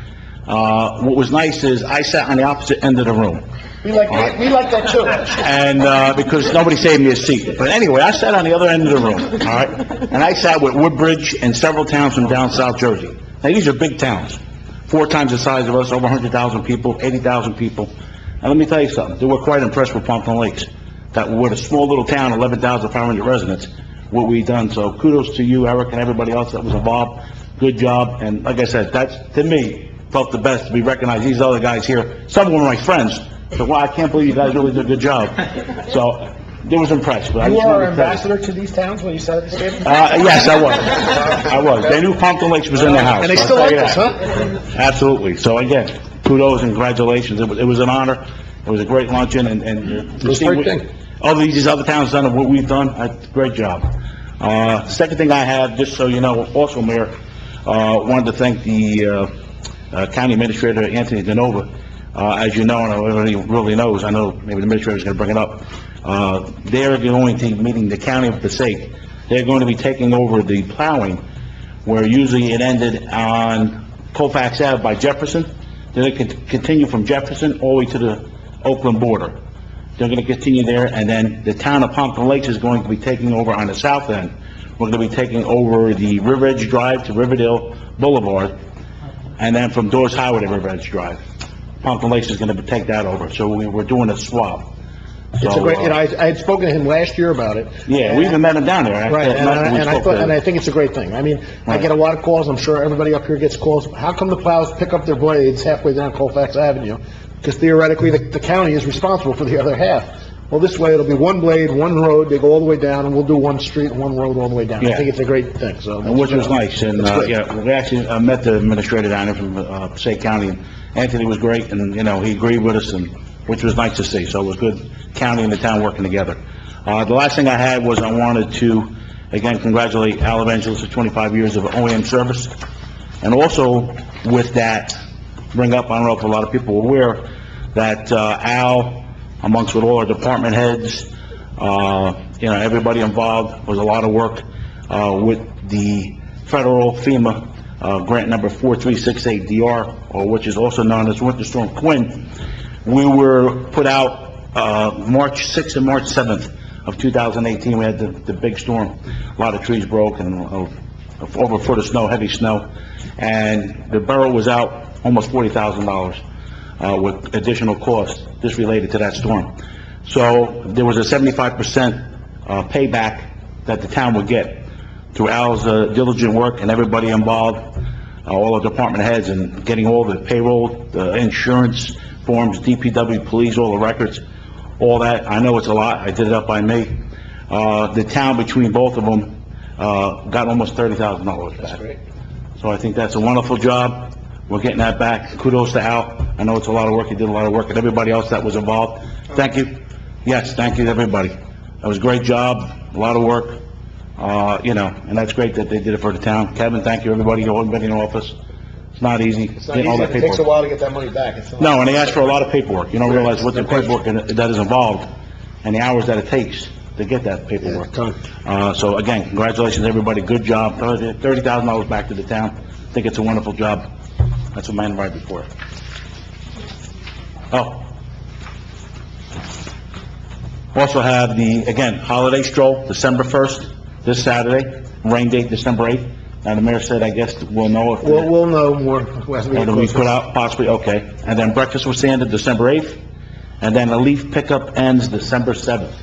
What was nice is I sat on the opposite end of the room. We like that too. And, because nobody saved me a seat. But anyway, I sat on the other end of the room, all right? And I sat with Woodbridge and several towns from down South Jersey. Now, these are big towns, 4 times the size of us, over 100,000 people, 80,000 people. And let me tell you something, they were quite impressed with Pompton Lakes, that we're a small little town, 11,500 residents, what we've done. So kudos to you, Eric, and everybody else that was involved. Good job. And like I said, that's, to me, felt the best to be recognized. These other guys here, some of them were my friends. So, wow, I can't believe you guys really did a good job. So, they was impressed. But I You just were wanted our to tell you. ambassador to these towns when you sat at the table? Yes, I was. I was. They knew Pompton Lakes was in the house. And they I'll still tell like you us, that. huh? Absolutely. So again, kudos and congratulations. It was an honor. It was a great luncheon and It was a great thing. all these other towns done what we've done. Great job. Second thing I have, just so you know, also, Mayor, wanted to thank the County Administrator, Anthony DeNova. As you know, and everybody really knows, I know maybe the administrator's going to bring it up, they're going to be meeting the County of Passaic. They're going to be taking over the plowing, where usually it ended on Colfax Ave by Jefferson. They're going to continue from Jefferson all the way to the Oakland border. They're going to continue there, and then the town of Pompton Lakes is going to be taking over on the south end. We're going to be taking over the River Edge Drive to Riverdale Boulevard, and then from Dawes Highway to River Edge Drive. Pompton Lakes is going to take that over, so we're doing a swap. It's a So, great, I had spoken to him last year about it. Yeah, we even met him down there. Right, and I think it's a great thing. I mean, I Right. get a lot of calls, I'm sure everybody up here gets calls. How come the plows pick up their blades halfway down Colfax Avenue? Because theoretically, the county is responsible for the other half. Well, this way, it'll be one blade, one road, they go all the way down, and we'll do one street, one road all the way down. I Yeah. think it's a great thing, so. And which was nice, and, That's good. yeah, we actually met the administrator down there from, Passaic County, and Anthony was great, and, you know, he agreed with us, and, which was nice to see, so it was good, county and the town working together. The last thing I had was I wanted to, again, congratulate Al Evangelos for 25 years of OEM service, and also with that, bring up, I don't know if a lot of people are aware, that, Al, amongst with all our department heads, you know, everybody involved, was a lot of work, with the federal FEMA, grant number 4368DR, or which is also known as Winter Storm Quinn. We were put out, March 6th and March 7th of 2018. We had the big storm. A lot of trees broke and, over a foot of snow, heavy snow. And the borough was out almost $40,000, with additional costs, just related to that storm. So there was a 75% payback that the town would get through Al's diligent work and everybody involved, all the department heads, and getting all the payroll, the insurance forms, DPW, police, all the records, all that. I know it's a lot. I did it up by me. The town, between both of them, got almost $30,000 back. That's great. So I think that's a wonderful job. We're getting that back. Kudos to Al. I know it's a lot of work. He did a lot of work, and everybody else that was involved. Thank you. Yes, thank you to everybody. That was a great job, a lot of work, you know, and that's great that they did it for the town. Kevin, thank you, everybody, everybody in the office. It's not easy. It's not getting all easy, that it takes a paperwork. while to get that money back. It's not- No, and they asked for a lot of paperwork. You don't realize what the paperwork that is involved, and the hours that it takes to get that paperwork. So again, congratulations, everybody. Good job. $30,000 back to the town. I think it's a wonderful job. That's what mine right before. Oh. Also have the, again, holiday stroll, December 1st, this Saturday, rain date, December 8th. And the mayor said, I guess we'll know if... We'll know more as we get Or do we closer. put out, possibly, okay. And then breakfast with Santa, December 8th. And then the leaf pickup ends December 7th.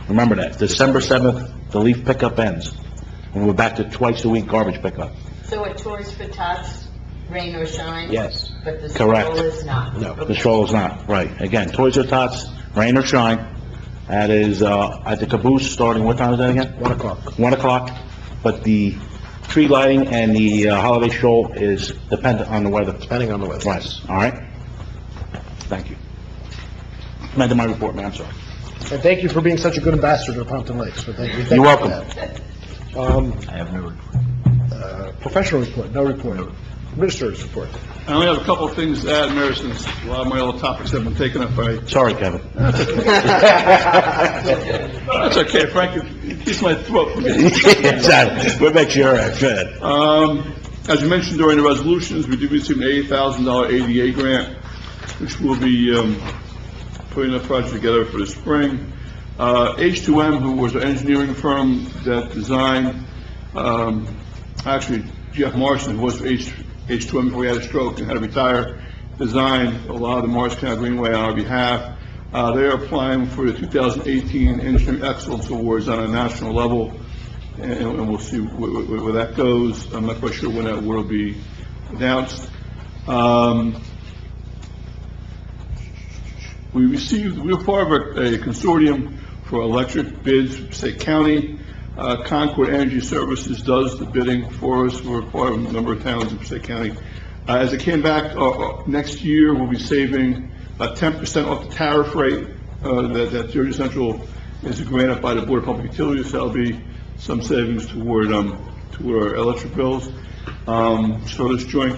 Remember that, December 7th, the leaf pickup ends. And we're back to twice a week garbage pickup. So a Toys for Tots, rain or shine? Yes. But the Correct. stroll is not? No, the stroll is not, right. Again, Toys R Tots, rain or shine. That is, at the caboose, starting, what time is that again? 1 o'clock. 1 o'clock. But the tree lighting and the holiday stroll is dependent on the weather. Depending on the weather. Right, all right? Thank you. End of my report, ma'am, I'm sorry. And thank you for being such a good ambassador to Pompton Lakes. So thank you. You're welcome. that. I have no report. Professional report, no report. Administrator's report. I only have a couple of things to add, Mayor, since a lot of my other topics have been taken up by... Sorry, Kevin. That's okay, Frank, it keeps my throat from getting... Exactly. What makes you all right? Go ahead. As you mentioned during the resolutions, we did receive an $80,000 ADA grant, which we'll be putting a project together for the spring. H2M, who was an engineering firm that designed, actually, Jeff Morrison, who was for H2M before he had a stroke and had to retire, designed a lot of the Morris County Greenway on our behalf. They are applying for the 2018 Engineering Excellence Awards on a national level, and we'll see where that goes. I'm not quite sure when that award will be announced. We were part of a consortium for electric bids for Passaic County. Concord Energy Services does the bidding for us. We're part of a number of towns in Passaic County. As it came back, next year we'll be saving 10% off the tariff rate that Jersey Central is granted by the Board of Public Utilities. So that'll be some savings toward our electric bills. So this joint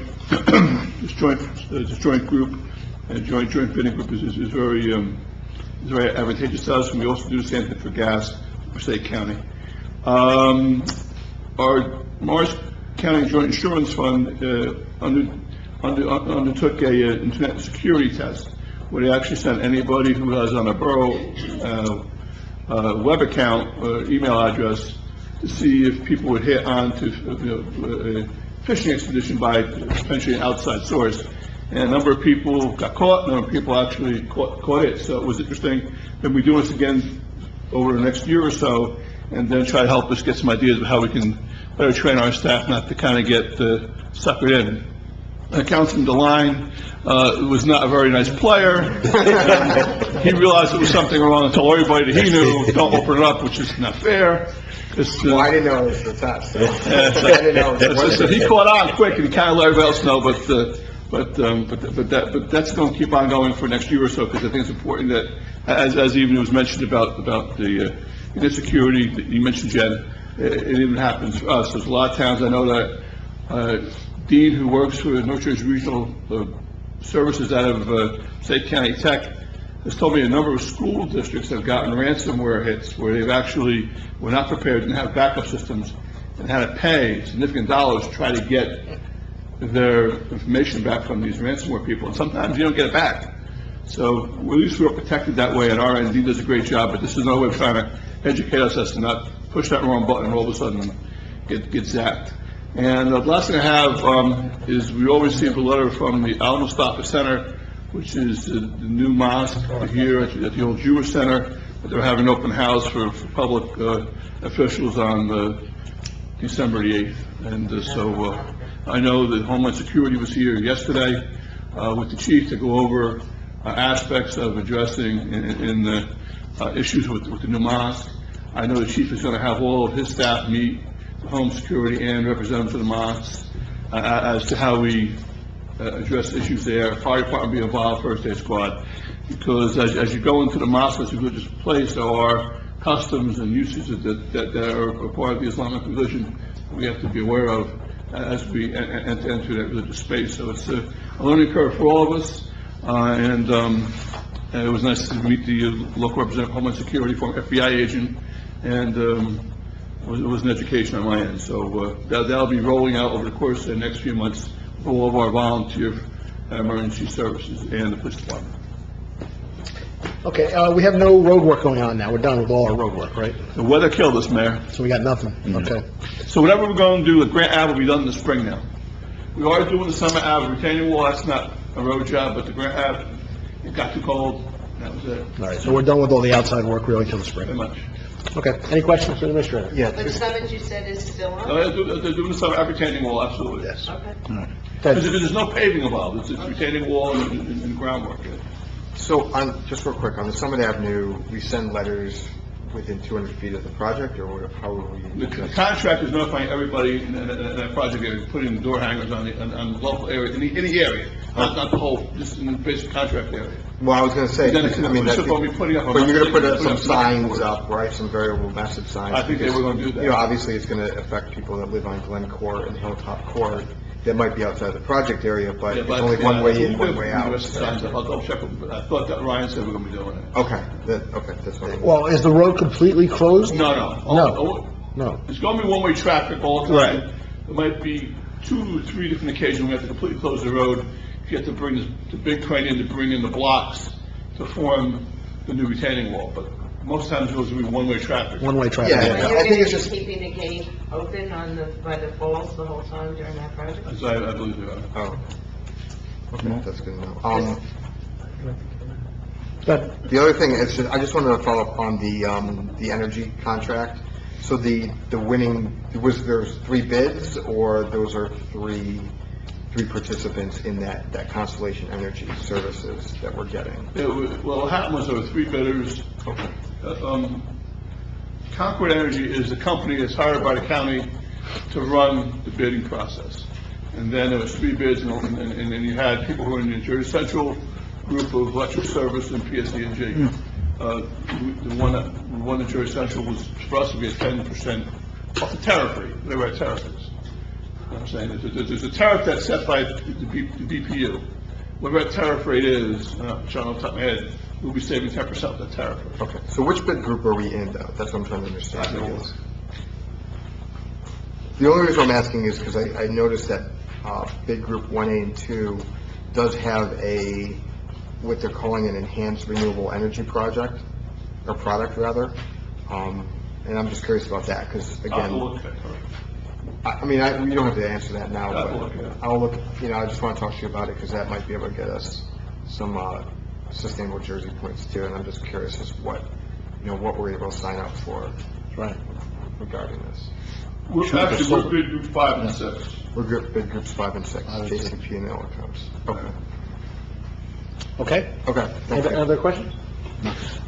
group and joint bidding group is very advantageous to us, and we also do the same thing for gas for Passaic County. Our Morris County Joint Insurance Fund undertook a internet security test, where they actually sent anybody who has on a borough web account or email address to see if people would hit on to a fishing expedition by potentially an outside source. And a number of people got caught, a number of people actually caught it. So it was interesting. And we're doing this again over the next year or so, and then try to help us get some ideas of how we can better train our staff not to kind of get suckered in. Councilman DeLine was not a very nice player. He realized there was something wrong and told everybody that he knew, don't open it up, which is not fair. Well, I didn't know it was the test. So. So he caught on quick, and he kind of let everybody else know, but that's going to keep on going for next year or so, because I think it's important that, as even was mentioned about the insecurity that you mentioned, Jen, it even happens for us. There's a lot of towns, I know that Dean, who works for North Jersey Regional Services out of Passaic County Tech, has told me a number of school districts have gotten ransomware hits where they've actually were not prepared, didn't have backup systems, and had to pay significant dollars to try to get their information back from these ransomware people, and sometimes you don't get it back. So at least we're protected that way, and our ND does a great job, but this is another way of trying to educate us as to not push that wrong button and all of a sudden get zapped. And the last thing I have is we always receive a letter from the Alamo Stopper Center, which is the new mosque here at the old Jewish Center. They're having an open house for public officials on December the 8th. And so I know that Homeland Security was here yesterday with the chief to go over aspects of addressing in the issues with the new mosque. I know the chief is going to have all of his staff meet the Home Security and representatives of the mosques as to how we address issues there. Fire department be involved, first aid squad, because as you go into the mosque, as a religious place, there are customs and usages that are a part of the Islamic religion we have to be aware of as we enter that religious space. So it's a learning curve for all of us, and it was nice to meet the local representative of Homeland Security, former FBI agent, and it was an education on my end. So that'll be rolling out over the course of the next few months for all of our volunteer emergency services and the police department. Okay, we have no road work going on now. We're done with all our road work, right? The weather killed us, Mayor. So we got nothing. Okay. So whatever we're going to do, the Grant Ave will be done in the spring now. We are doing the Summer Ave retaining wall. That's not a road job, but the Grant Ave, it got too cold. That was it. All right, so we're done with all the outside work really until the spring. Very much. Okay, any questions for the administrator? Yeah. But Summit, you said, is still on? They're doing the Summer Ave retaining wall, absolutely. Yes. Okay. Because there's no paving involved. It's retaining wall and groundwork. So, just real quick, on the Summit Avenue, we send letters within 200 feet of the project, or how are we? The contract is notifying everybody in that project area, putting the door hangers on the local area, in the area, not the whole, just in the basic contract area. Well, I was going to say, Then I mean, we're supposed to be putting up a... but you're going to put up some signs signs up, right, some variable message signs? I think they were going to do that. You know, obviously, it's going to affect people that live on Glen Court and Hilltop Court, that might be outside the project area, but Yeah, it's but, only yeah, one way we in, one do- way we out. do have signs up. I'll double check, but I thought that Ryan said we're gonna be doing it. Okay, that's what. Well, is the road completely closed? No. No. No. It's gonna be one-way traffic all the Right. time. There might be 2 or 3 different occasions we have to completely close the road. You have to bring the big crane in to bring in the blocks to form the new retaining wall, but most times it will be one-way traffic. One-way traffic. Yeah, Are I you think going it's to just- be keeping the gate open by the falls the whole time during that project? As I believe they are. Oh. Okay, that's good to know. But The other thing is, I just wanted to follow up on the energy contract. So the winning, there's 3 bids, or those are three participants in that Constellation Energy services that we're getting? Well, what happened was there were 3 bidders. Concord Energy is the company that's hired by the county to run the bidding process. And then there was 3 bids, and then you had people who were in the Jersey Central group of electric service and PSD&G. The one that won the Jersey Central was, for us, to be at 10% off the tariff rate. They were at tariff rates. You know what I'm saying? There's a tariff that's set by the BPU. Whatever that tariff rate is, John, off the top of my head, we'll be saving 10% of that tariff rate. Okay, so which bid group are we in, though? That's what I'm trying to understand. The only reason I'm asking is because I noticed that bid group 1A and 2 does have what they're calling an enhanced renewable energy project, or product, rather. And I'm just curious about that, because, I'll have to again, look at it. I mean, you don't have to answer that now, I'll but look at it. I'll look, I just want to talk to you about it, because that might be able to get us some sustainable Jersey points too, and I'm just curious as what we're able to sign up for. Right. Regarding this. We're bid group 5 and 6. We're bid groups 5 and 6, JCP and Ellicott. Okay. Okay? Okay. Thank you. Other questions?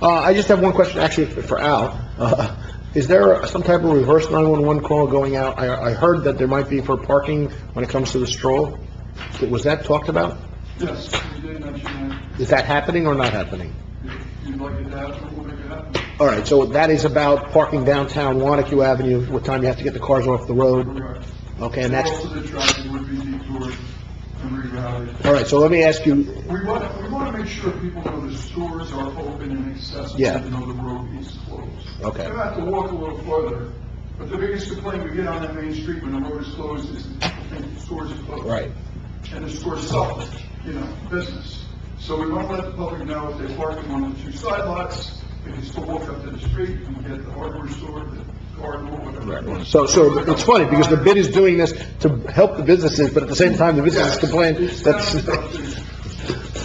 I just have one question, actually, for Al. Is there some type of reverse 911 call going out? I heard that there might be for parking when it comes to the stroll. Was that talked about? Yes, we did mention that. Is that happening or not happening? If you'd like it to happen, we'll make it happen. All right, so that is about parking downtown Wanacue Avenue, what time you have to get the cars off the road? Correct. Okay, and that's, Also, the traffic would be detoured and rerouted. all right, so let me ask you, We want to make sure people know the stores are open and accessible, Yeah. even though the road is closed. Okay. They have to walk a little further, but the biggest complaint we get on that main street when the road is closed is that people think the stores are closed. right, And the stores suffer, business. So we want to let the public know if they're parking on the 2 side lots, they can still walk up to the street and get the hardware store, the cardinal, whatever. so it's funny, because the bid is doing this to help the businesses, but at the same time, the businesses complain It's that's... down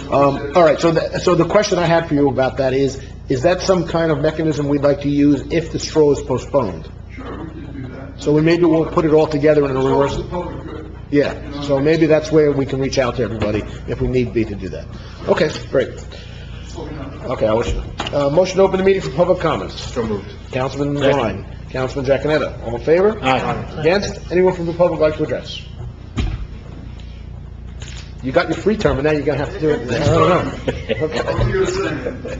to- All right, so the question I had for you about that is that some kind of mechanism we'd like to use if the stroll is postponed? Sure, we can do that. So maybe we'll put it all together in a As long as reverse... the public good. Yeah, so maybe that's where we can reach out to everybody if we need be to do that. Okay, great. So we know. Okay, motion to open the meeting for public comments. So moved. Councilman Ryan, Councilman Giacoletto, all in favor? Aye. Against? Anyone from the public like to address? You got your free term, and now you're gonna have to do it. I don't know. I was gonna say,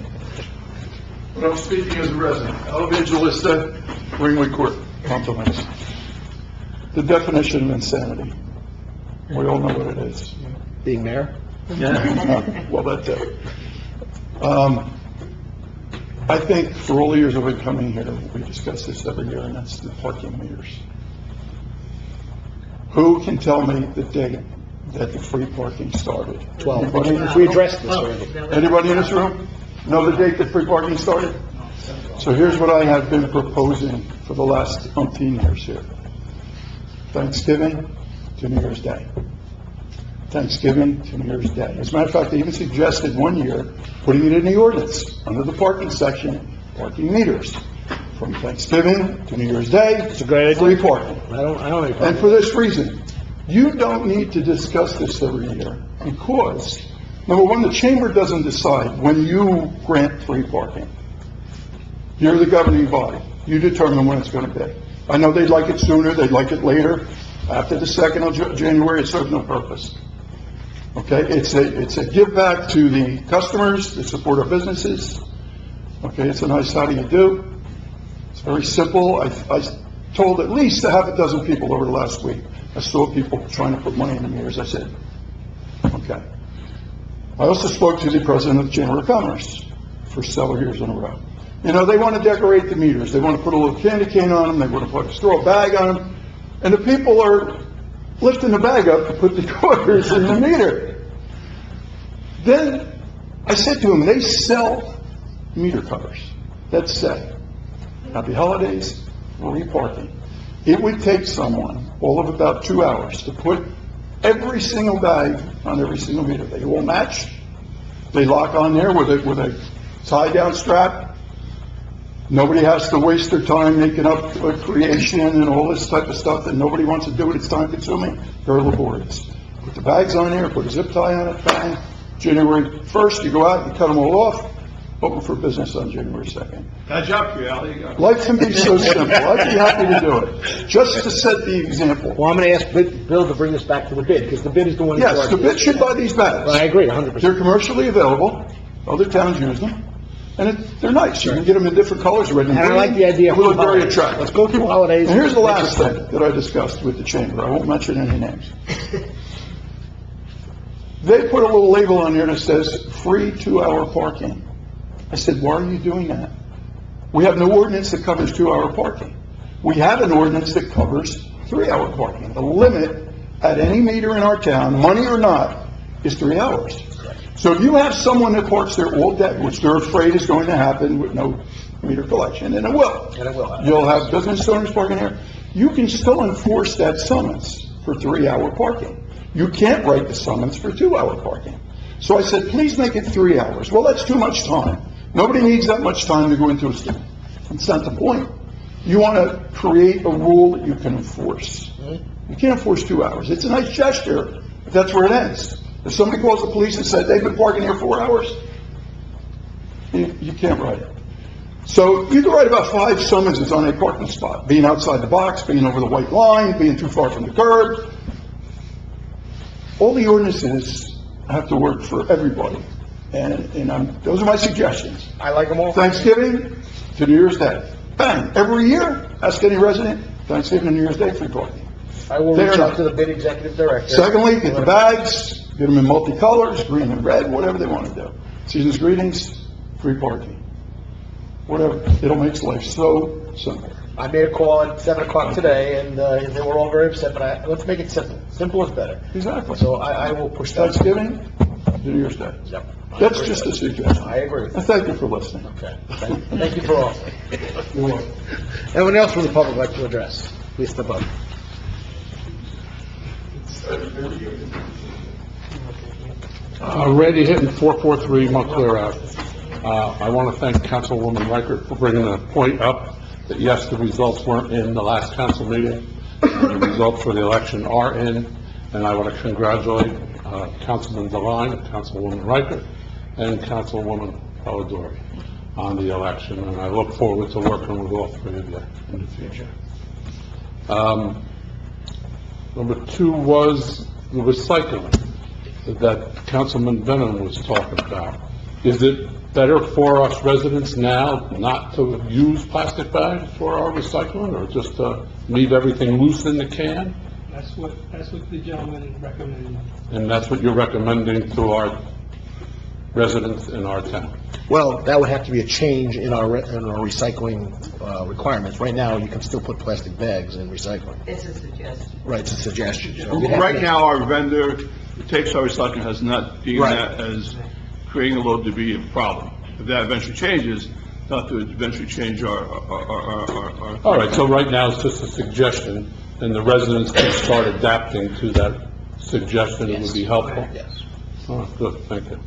but I'm speaking as a resident. Evangelista, Ringwood Court, Pompton. The definition of insanity. We all know what it is. Being mayor? Well, that's it. I think for all the years I've been coming here, we discuss this every year, and that's the parking meters. Who can tell me the date that the free parking started? 12. Anybody in this We room? addressed this already. Anybody in this room know the date that free parking started? So here's what I have been proposing for the last umpteen years here. Thanksgiving to New Year's Day. Thanksgiving to New Year's Day. As a matter of fact, they even suggested one year putting it in the ordinance, under the parking section, parking meters. From Thanksgiving to New Year's Day, It's a great idea. free parking. I don't have any And problem. for this reason, you don't need to discuss this every year, because, number one, the chamber doesn't decide when you grant free parking. You're the governing body. You determine when it's going to be. I know they'd like it sooner, they'd like it later. After the 2nd of January, it serves no purpose. Okay, it's a give back to the customers that support our businesses. Okay, it's a nice how do you do. It's very simple. I told at least a half a dozen people over the last week. I saw people trying to put money in the meters. I said, okay. I also spoke to the president of the Chamber of Commerce for several years in a row. You know, they want to decorate the meters. They want to put a little candy cane on them. They want to put a straw bag on them. And the people are lifting the bag up to put the quarters in the meter. Then I said to them, they sell meter covers that say, happy holidays, free parking. It would take someone all of about 2 hours to put every single bag on every single meter. They all match. They lock on there with a tie-down strap. Nobody has to waste their time making up a creation and all this type of stuff that nobody wants to do it. It's time-consuming. Very laborious. Put the bags on there, put a zip tie on it, bang. January 1st, you go out, you cut them all off, open for business on January 2nd. Good job for you, Al. You go. Life can be so simple. I'd be happy to do it. Just to set the example. Well, I'm going to ask Bill to bring us back to the bid, because the bid is the one... Yes, the bid should buy these bags. I agree, 100%. They're commercially available. Other towns use them. And they're nice. You can get them in different colors, red and green. And I like the idea of They look two very holidays. attractive. Let's go through holidays. And here's the last thing that I discussed with the chamber. I won't mention any names. They put a little label on there that says, free 2-hour parking. I said, why are you doing that? We have no ordinance that covers 2-hour parking. We have an ordinance that covers 3-hour parking. The limit at any meter in our town, money or not, is 3 hours. So if you have someone that parks there all day, which they're afraid is going to happen with no meter collection, and it will. You'll have business owners parking there. You can still enforce that summons for 3-hour parking. You can't write the summons for 2-hour parking. So I said, please make it 3 hours. Well, that's too much time. Nobody needs that much time to go into a store. That's not the point. You want to create a rule that you can enforce. You can't enforce 2 hours. It's a nice gesture, but that's where it ends. If somebody calls the police and said they've been parking here 4 hours, you can't write it. So you can write about 5 summonses on a parking spot. Being outside the box, being over the white line, being too far from the curb. All the ordinances have to work for everybody. And those are my suggestions. I like them all. Thanksgiving to New Year's Day. Bang. Every year, ask any resident, Thanksgiving and New Year's Day, free parking. I will Fair reach out enough. to the bid executive director. Secondly, get the bags, get them in multicolors, green and red, whatever they want to do. Season's greetings, free parking. Whatever. It'll make life so simple. I made a call at 7 o'clock today, and they were all very upset, but let's make it simple. Simple is better. Exactly. So I will push that. Thanksgiving to New Year's Day. Yep. That's just a suggestion. I agree. And thank you for listening. Okay. Thank you for all. Anyone else from the public like to address? Please step up. Randy Hitton, 443 Montclair Ave. I want to thank Councilwoman Reichert for bringing the point up that yes, the results weren't in the last council meeting. The results for the election are in, and I want to congratulate Councilman Devine, Councilwoman Reichert, and Councilwoman Polidori on the election, and I look forward to working with all three of you in the future. Number 2 was the recycling that Councilman Benham was talking about. Is it better for us residents now not to use plastic bags for our recycling, or just to leave everything loose in the can? That's what the gentleman recommended. And that's what you're recommending to our residents in our town? Well, that would have to be a change in our recycling requirements. Right now, you can still put plastic bags in recycling. It's a suggestion. Right, it's a suggestion. So we'd have Right to- now, our vendor who takes our recycling has not deemed Right. that as creating a load to be a problem. If that eventually changes, not to eventually change our All right, so right now it's just a suggestion, and the residents can start adapting to that suggestion. It would be helpful? Yes. Oh, good, thank you.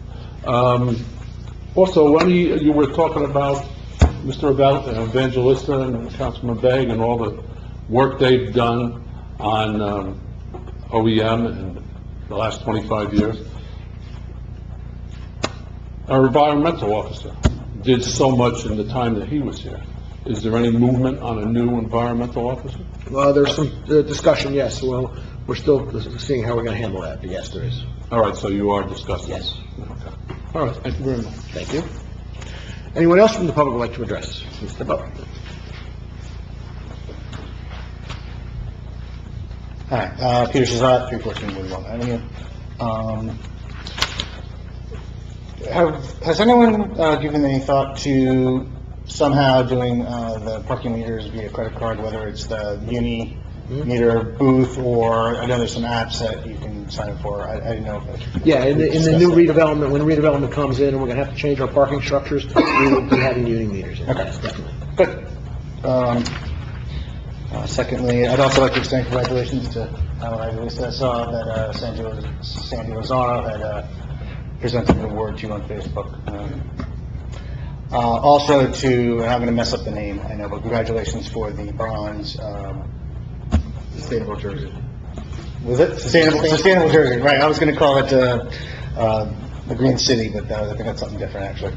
Also, when you were talking about Mr. Evangelista and Councilman Begg and all the work they've done on OEM in the last 25 years. Our environmental officer did so much in the time that he was here. Is there any movement on a new environmental officer? Well, there's some discussion, yes. Well, we're still seeing how we're going to handle that, but yes, there is. All right, so you are discussing? Yes. Okay. All right, thank you very much. Thank you. Anyone else from the public would like to address? Please step up. Hi, Peter Shazat, 314 Woodlawn Avenue. Has anyone given any thought to somehow doing the parking meters via credit card, whether it's the Uni meter booth, or I know there's some apps that you can sign up for. I didn't know if... Yeah, in the new redevelopment, when redevelopment comes in and we're gonna have to change our parking structures, we will be having Uni meters in, yes, definitely. Good. Secondly, I'd also like to extend congratulations to Alan Iglesias. I saw that Sandy Lazaro had presented an award to you on Facebook. Also to, I'm going to mess up the name, I know, but congratulations for the bronze Sustainable Jersey. Was it? Sustainable Jersey, right. I was going to call it the Green City, but I think that's something different, actually.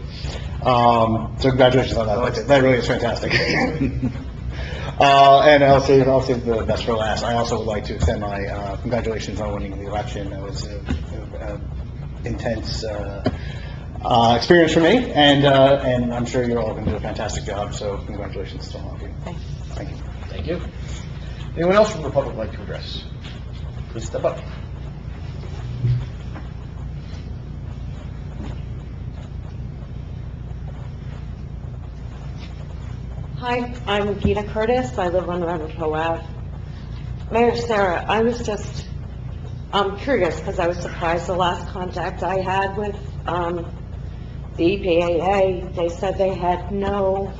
So congratulations on that. That really is fantastic. And I'll save the best for last. I also would like to extend my congratulations on winning the election. That was an intense experience for me, and I'm sure you're all going to do a fantastic job, so congratulations to all of you. Thank you. Thank you. Anyone else from the public like to address? Please step up. Hi, I'm Gita Curtis. I live on Ramapo Ave. Mayor Sarah, I was just curious because I was surprised the last contact I had with the EPAA, they said they had no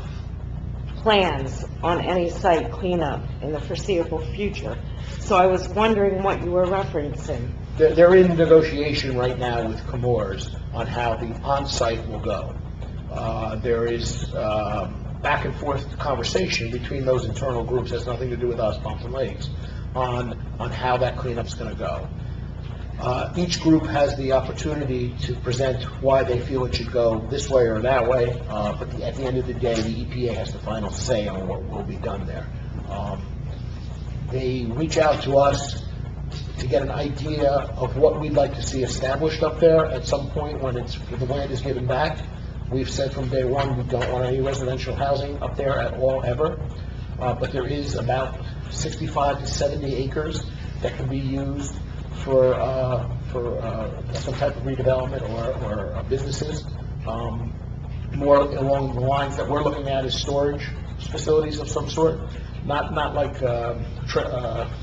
plans on any site cleanup in the foreseeable future. So I was wondering what you were referencing. They're in negotiation right now with Comores on how the on-site will go. There is back and forth conversation between those internal groups, has nothing to do with us, Pompton Lakes, on how that cleanup's going to go. Each group has the opportunity to present why they feel it should go this way or that way, but at the end of the day, the EPA has the final say on what will be done there. They reach out to us to get an idea of what we'd like to see established up there at some point when the land is given back. We've said from day one we don't want any residential housing up there at all, ever. But there is about 65 to 70 acres that can be used for some type of redevelopment or businesses. More along the lines that we're looking at is storage facilities of some sort. Not like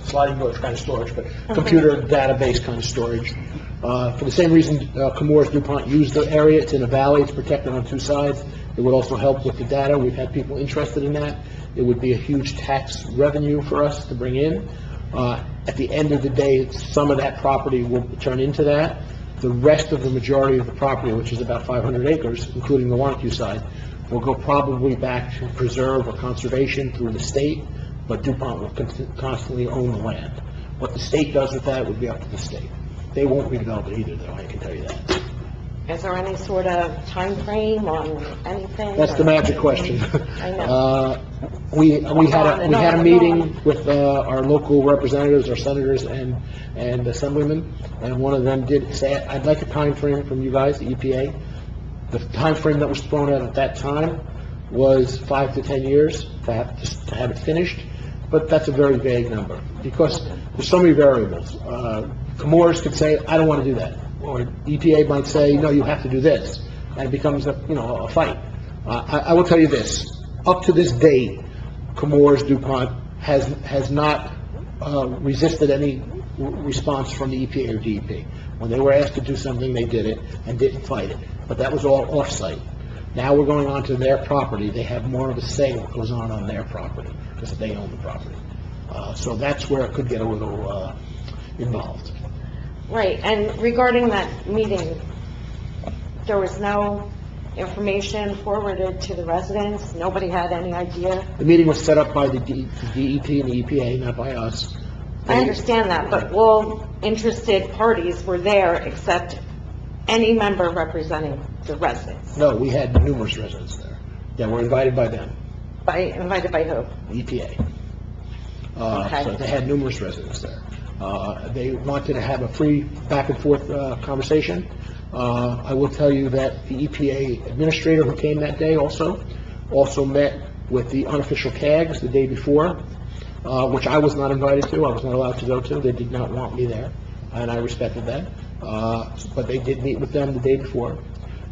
sliding doors kind of storage, but computer database kind of storage. For the same reason Comores DuPont used the area. It's in a valley. It's protected on two sides. It would also help with the data. We've had people interested in that. It would be a huge tax revenue for us to bring in. At the end of the day, some of that property will turn into that. The rest of the majority of the property, which is about 500 acres, including the Wanacue side, will go probably back to preserve or conservation through the state, but DuPont will constantly own the land. What the state does with that would be up to the state. They won't redevelop it either, though, I can tell you that. Is there any sort of time frame on anything? That's the magic question. I know. We had a meeting with our local representatives, our senators and assemblymen, and one of them did say, I'd like a time frame from you guys, the EPA. The time frame that was thrown out at that time was 5 to 10 years to have it finished, but that's a very vague number because there's so many variables. Comores could say, I don't want to do that. Or EPA might say, no, you have to do this. And it becomes a fight. I will tell you this. Up to this date, Comores DuPont has not resisted any response from the EPA or DEP. When they were asked to do something, they did it and didn't fight it. But that was all off-site. Now we're going on to their property. They have more of a say what goes on their property because they own the property. So that's where it could get a little involved. Right, and regarding that meeting, there was no information forwarded to the residents? Nobody had any idea? The meeting was set up by the DEP and the EPA, not by us. I understand that, but all interested parties were there except any member representing the residents. No, we had numerous residents there that were invited by them. Invited by who? The EPA. Okay. So they had numerous residents there. They wanted to have a free back and forth conversation. I will tell you that the EPA administrator who came that day also met with the unofficial CAGs the day before. which I was not invited to, I was not allowed to go to. They did not want me there, and I respected that. But they did meet with them the day before.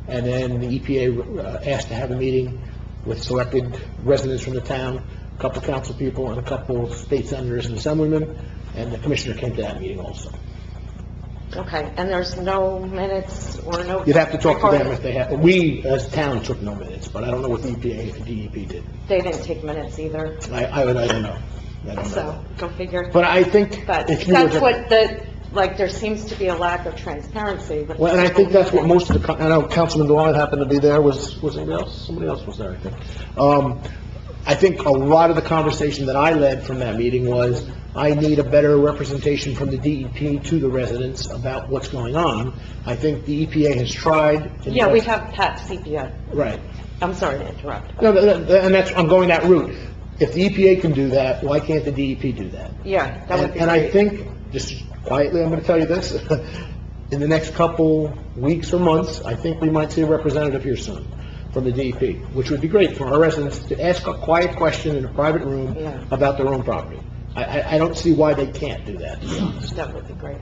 And then the EPA asked to have a meeting with selected residents from the town, a couple council people, and a couple state senators and assemblymen, and the commissioner came to that meeting also. Okay, and there's no minutes or no... You'd have to talk to them if they have, we, as a town, took no minutes, but I don't know what the EPA and DEP did. They didn't take minutes either, I don't know. I don't know. so go figure. But I think But if you were that's to... what the, like, there seems to be a lack of transparency with... Well, and I think that's what most of the, I know Councilman Dewan happened to be there, was anybody else? Somebody else was there, I think. I think a lot of the conversation that I led from that meeting was, I need a better representation from the DEP to the residents about what's going on. I think the EPA has tried. Yeah, we have Pat CPA. Right. I'm sorry to interrupt. No, and that's, I'm going that route. If the EPA can do that, why can't the DEP do that? Yeah, that would be And I great. think, just quietly, I'm going to tell you this, in the next couple weeks or months, I think we might see a representative here soon from the DEP, which would be great for our residents to ask a quiet question in a private room Yeah. about their own property. I don't see why they can't do that, to be honest. That would be great.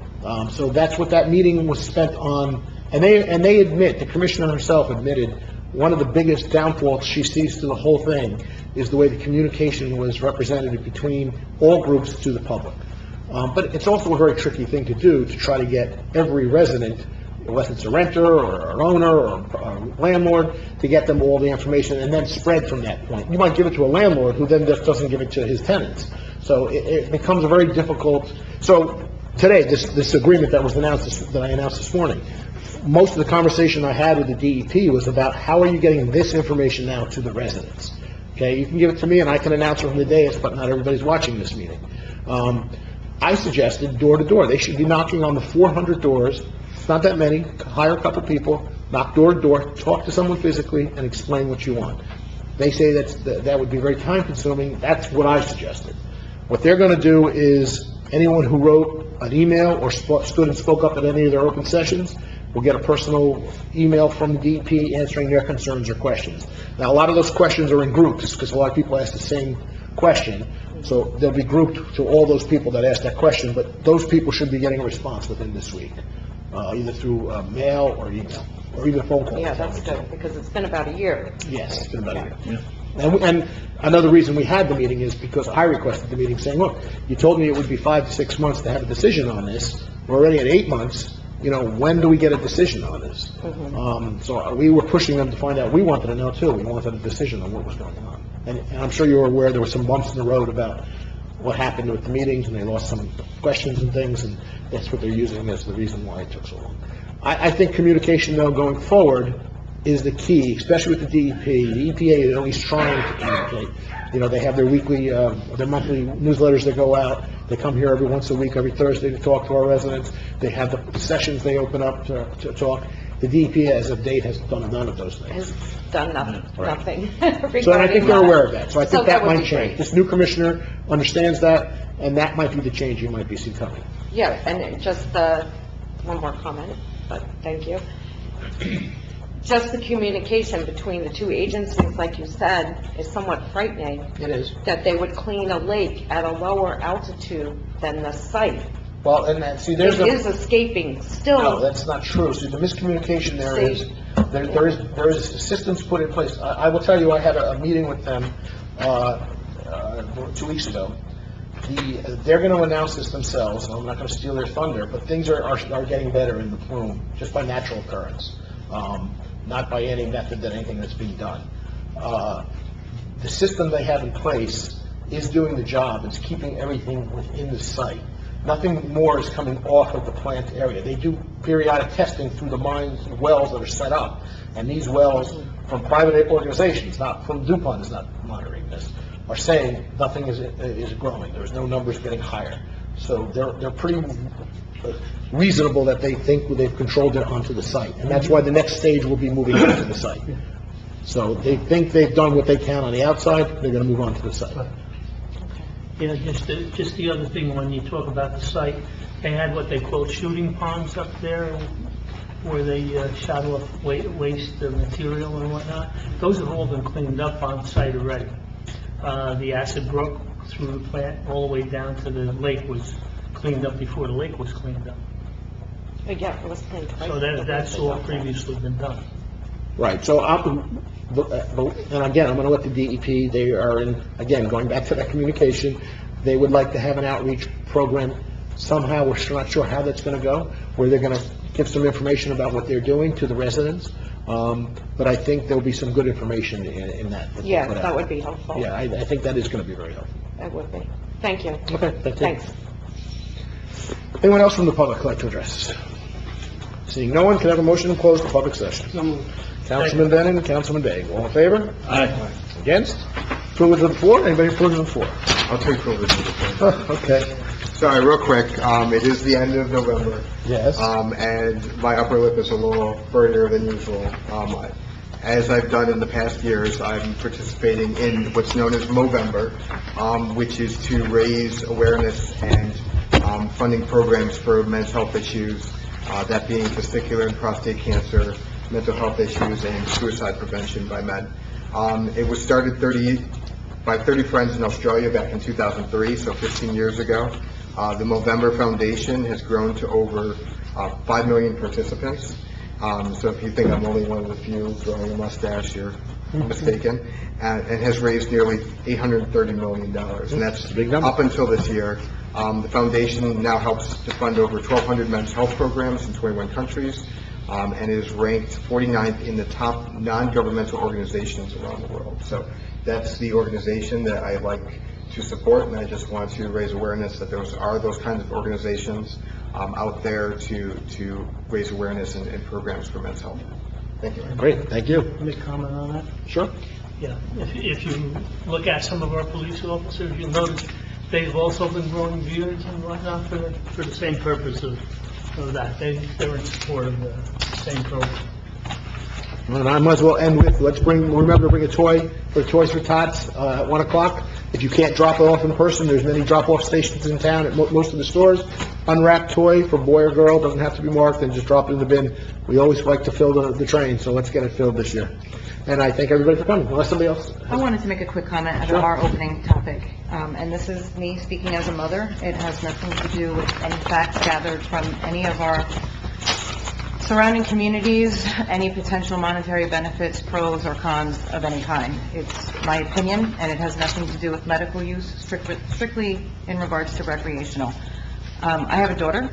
So that's what that meeting was spent on, and they admit, the commissioner herself admitted, one of the biggest downfalls she sees to the whole thing is the way the communication was represented between all groups to the public. But it's also a very tricky thing to do, to try to get every resident, whether it's a renter or an owner or a landlord, to get them all the information and then spread from that point. You might give it to a landlord who then just doesn't give it to his tenants. So it becomes a very difficult, so today, this agreement that was announced, that I announced this morning, most of the conversation I had with the DEP was about how are you getting this information now to the residents? Okay, you can give it to me and I can announce it from the dais, but not everybody's watching this meeting. I suggested door to door. They should be knocking on the 400 doors. It's not that many. Hire a couple people, knock door to door, talk to someone physically, and explain what you want. They say that would be very time consuming. That's what I suggested. What they're going to do is anyone who wrote an email or stood and spoke up at any of their open sessions will get a personal email from the DEP answering their concerns or questions. Now, a lot of those questions are in groups because a lot of people ask the same question. So they'll be grouped to all those people that asked that question, but those people should be getting a response within this week, either through mail or email, or even a phone call. Yeah, that's good, because it's been about a year. Yes, it's been about a year. And another reason we had the meeting is because I requested the meeting saying, look, you told me it would be 5 to 6 months to have a decision on this. We're already at 8 months. You know, when do we get a decision on this? So we were pushing them to find out. We wanted to know, too. We wanted a decision on what was going on. And I'm sure you were aware there were some bumps in the road about what happened with the meetings, and they lost some questions and things, and that's what they're using as the reason why it took so long. I think communication, though, going forward is the key, especially with the DEP. The EPA is at least trying to communicate. You know, they have their weekly, their monthly newsletters that go out. They come here every once a week, every Thursday, to talk to our residents. They have the sessions they open up to talk. The DEP, as of date, has done none of those things. Has done nothing. So I think they're aware of that. So I think that would might be change. great. This new commissioner understands that, and that might be the change you might be seeing coming. Yeah, and it just, one more comment, but thank you. Just the communication between the two agencies, like you said, is somewhat frightening. It is. That they would clean a lake at a lower altitude than the site. Well, and that, see, there's It is escaping still. No, that's not true. See, the miscommunication there is, there is systems put in place. I will tell you, I had a meeting with them, 2 weeks ago. They're going to announce this themselves, and I'm not going to steal their thunder, but things are getting better in the plume, just by natural occurrence, not by any method that anything that's being done. The system they have in place is doing the job. It's keeping everything within the site. Nothing more is coming off of the plant area. They do periodic testing through the mines and wells that are set up, and these wells from private organizations, not from DuPont is not monitoring this, are saying nothing is growing. There's no numbers getting higher. So they're pretty reasonable that they think they've controlled it onto the site, and that's why the next stage will be moving onto the site. So they think they've done what they can on the outside. They're going to move on to the site. Yeah, just the other thing, when you talk about the site, they had what they call shooting ponds up there, where they shot off waste material and whatnot. Those have all been cleaned up on site already. The acid brook through the plant all the way down to the lake was cleaned up before the lake was cleaned up. Yeah, it was cleaned twice. So that's all previously been done. Right, so, and again, I'm gonna let the DEP, they are in, again, going back to that communication, they would like to have an outreach program somehow, we're still not sure how that's gonna go, where they're gonna give some information about what they're doing to the residents, but I think there'll be some good information in that. they Yeah, put out. that would be helpful. Yeah, I think that is gonna be very helpful. It would be. Thank you. Okay, thank you. Thanks. Anyone else from the public like to address? Seeing no one, can I have a motion to close the public session? So moved. Councilman Bennett and Councilman Day, all in favor? Aye. Against? Privilege of the floor, anybody privilege of the floor? I'll take privilege of the floor. Okay, Sorry, real quick, it is the end of November, yes. and my upper lip is a little further than usual. As I've done in the past years, I'm participating in what's known as Movember, which is to raise awareness and funding programs for men's health issues, that being testicular and prostate cancer, mental health issues, and suicide prevention by men. It was started by 30 friends in Australia back in 2003, so 15 years ago. The Movember Foundation has grown to over 5 million participants. So if you think I'm only one of the few growing a mustache, you're mistaken. And has raised nearly $830 million, and that's Big number. up until this year. The foundation now helps to fund over 1,200 men's health programs in 21 countries, and is ranked 49th in the top non-governmental organizations around the world. So that's the organization that I like to support, and I just want to raise awareness that those kinds of organizations out there to raise awareness and programs for men's health. Thank you. Great, thank you. Make a comment on that? Sure. Yeah, if you look at some of our police officers, you'll notice they've also been growing beards and whatnot for the same purpose of that. They're in support of the same program. And I might as well end with, remember to bring a toy for Toys for Tots at 1 o'clock. If you can't drop it off in person, there's many drop-off stations in town at most of the stores. Unwrapped toy for boy or girl, doesn't have to be marked, and just drop it in the bin. We always like to fill the train, so let's get it filled this year. And I thank everybody for coming, unless somebody else. I wanted to make a quick comment about our opening topic, and this is me speaking as a mother. It has nothing to do with any facts gathered from any of our surrounding communities, any potential monetary benefits, pros or cons of any kind. It's my opinion, and it has nothing to do with medical use, strictly in regards to recreational. I have a daughter.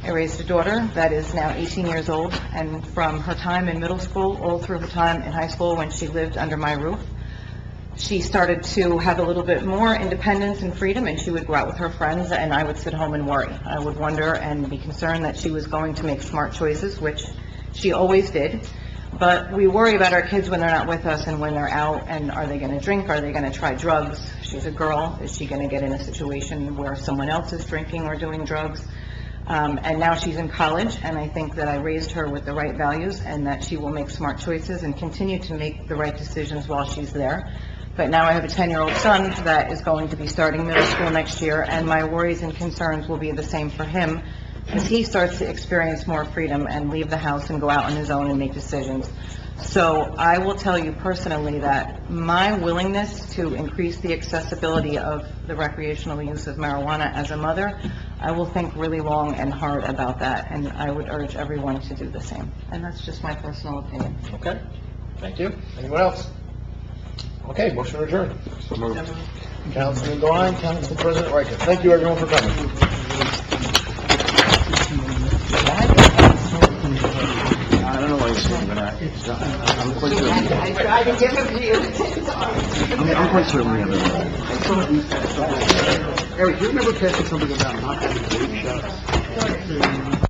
I raised a daughter that is now 18 years old, and from her time in middle school, all through her time in high school when she lived under my roof, she started to have a little bit more independence and freedom, and she would go out with her friends, and I would sit home and worry. I would wonder and be concerned that she was going to make smart choices, which she always did. But we worry about our kids when they're not with us and when they're out, and are they going to drink? Are they going to try drugs? She's a girl. Is she going to get in a situation where someone else is drinking or doing drugs? And now she's in college, and I think that I raised her with the right values and that she will make smart choices and continue to make the right decisions while she's there. But now I have a 10-year-old son that is going to be starting middle school next year, and my worries and concerns will be the same for him as he starts to experience more freedom and leave the house and go out on his own and make decisions. So I will tell you personally that my willingness to increase the accessibility of the recreational use of marijuana as a mother, I will think really long and hard about that, and I would urge everyone to do the same. And that's just my personal opinion. Okay, thank you. Anyone else? Okay, motion to adjourn. So moved. Councilman Devine, Council President Riker. Thank you, everyone, for coming. I don't know why you're saying, but I'm quite sure. I tried to give him to you. I'm quite certain we have it. Eric, do you remember catching something about not having vape shops?